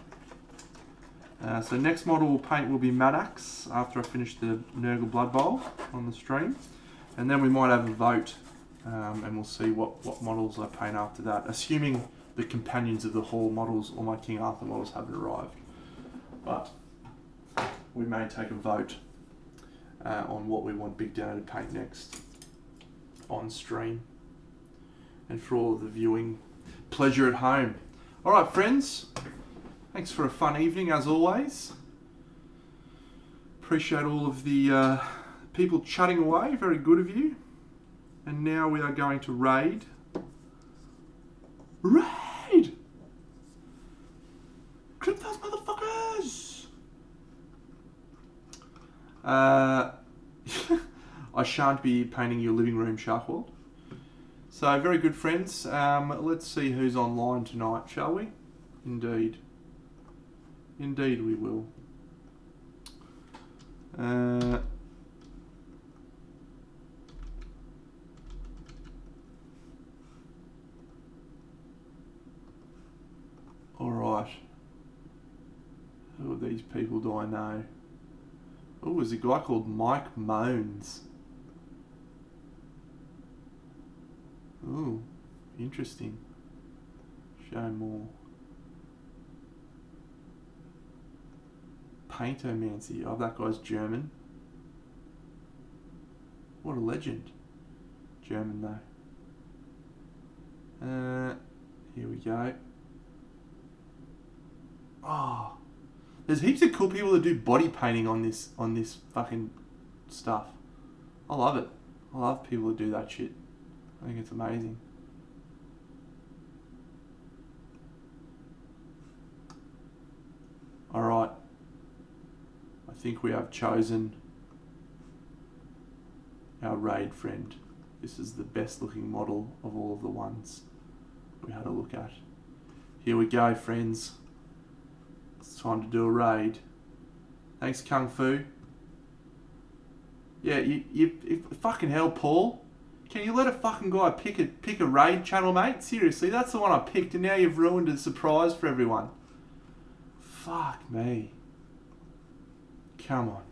So next model we'll paint will be Maddox after I finish the Nurgle Blood Bowl on the stream. And then we might have a vote and we'll see what models I paint after that. Assuming the Companions of the Hall models or my King Arthur models haven't arrived. But we may take a vote on what we want Big Dano to paint next on stream. And for all of the viewing pleasure at home. Alright friends, thanks for a fun evening as always. Appreciate all of the people chatting away, very good of you. And now we are going to raid. Raid! Clip those motherfuckers! I shan't be painting your living room, Sharkworld. So, very good friends. Let's see who's online tonight, shall we? Indeed. Indeed we will. Alright. Who of these people do I know? Oh, there's a guy called Mike Moans. Ooh, interesting. Show more. Paintomancy. Oh, that guy's German. What a legend. German though. Here we go. Oh, there's heaps of cool people that do body painting on this fucking stuff. I love it. I love people that do that shit. I think it's amazing. Alright. I think we have chosen our raid friend. This is the best looking model of all of the ones we had a look at. Here we go, friends. It's time to do a raid. Thanks, Kung Fu. Yeah, you fucking hell, Paul. Can you let a fucking guy pick a raid channel, mate? Seriously, that's the one I picked, and now you've ruined a surprise for everyone. Fuck me. Come on.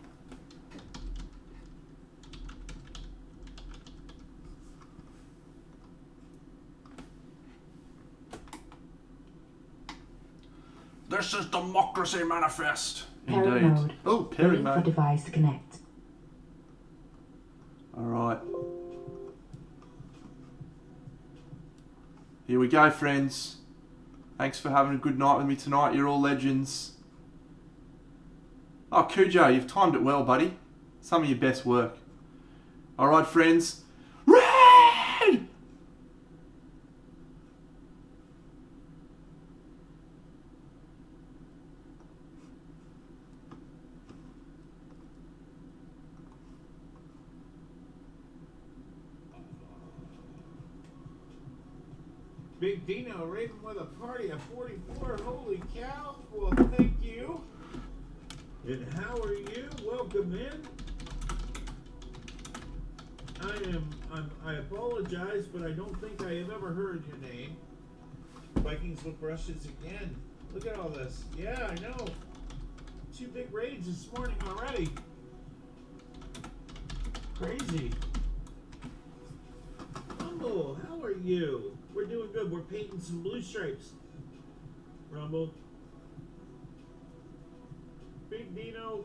This is Democracy Manifest. Pairing Indeed. mode. Oh, pairing Waiting for mode. device to connect. Alright. Here we go, friends. Thanks for having a good night with me tonight. You're all legends. Oh, Cujo, you've timed it well, buddy. Some of your best work. Alright, friends. Red! Big Dino Raven with a party of 44. Holy cow. Well, thank you. And how are you? Welcome in. I apologize, but I don't think I have ever heard your name. Vikings with brushes again. Look at all this. Yeah, I know. 2 big raids this morning already. Crazy. Rumble, how are you? We're doing good. We're painting some blue stripes. Rumble. Big Dino,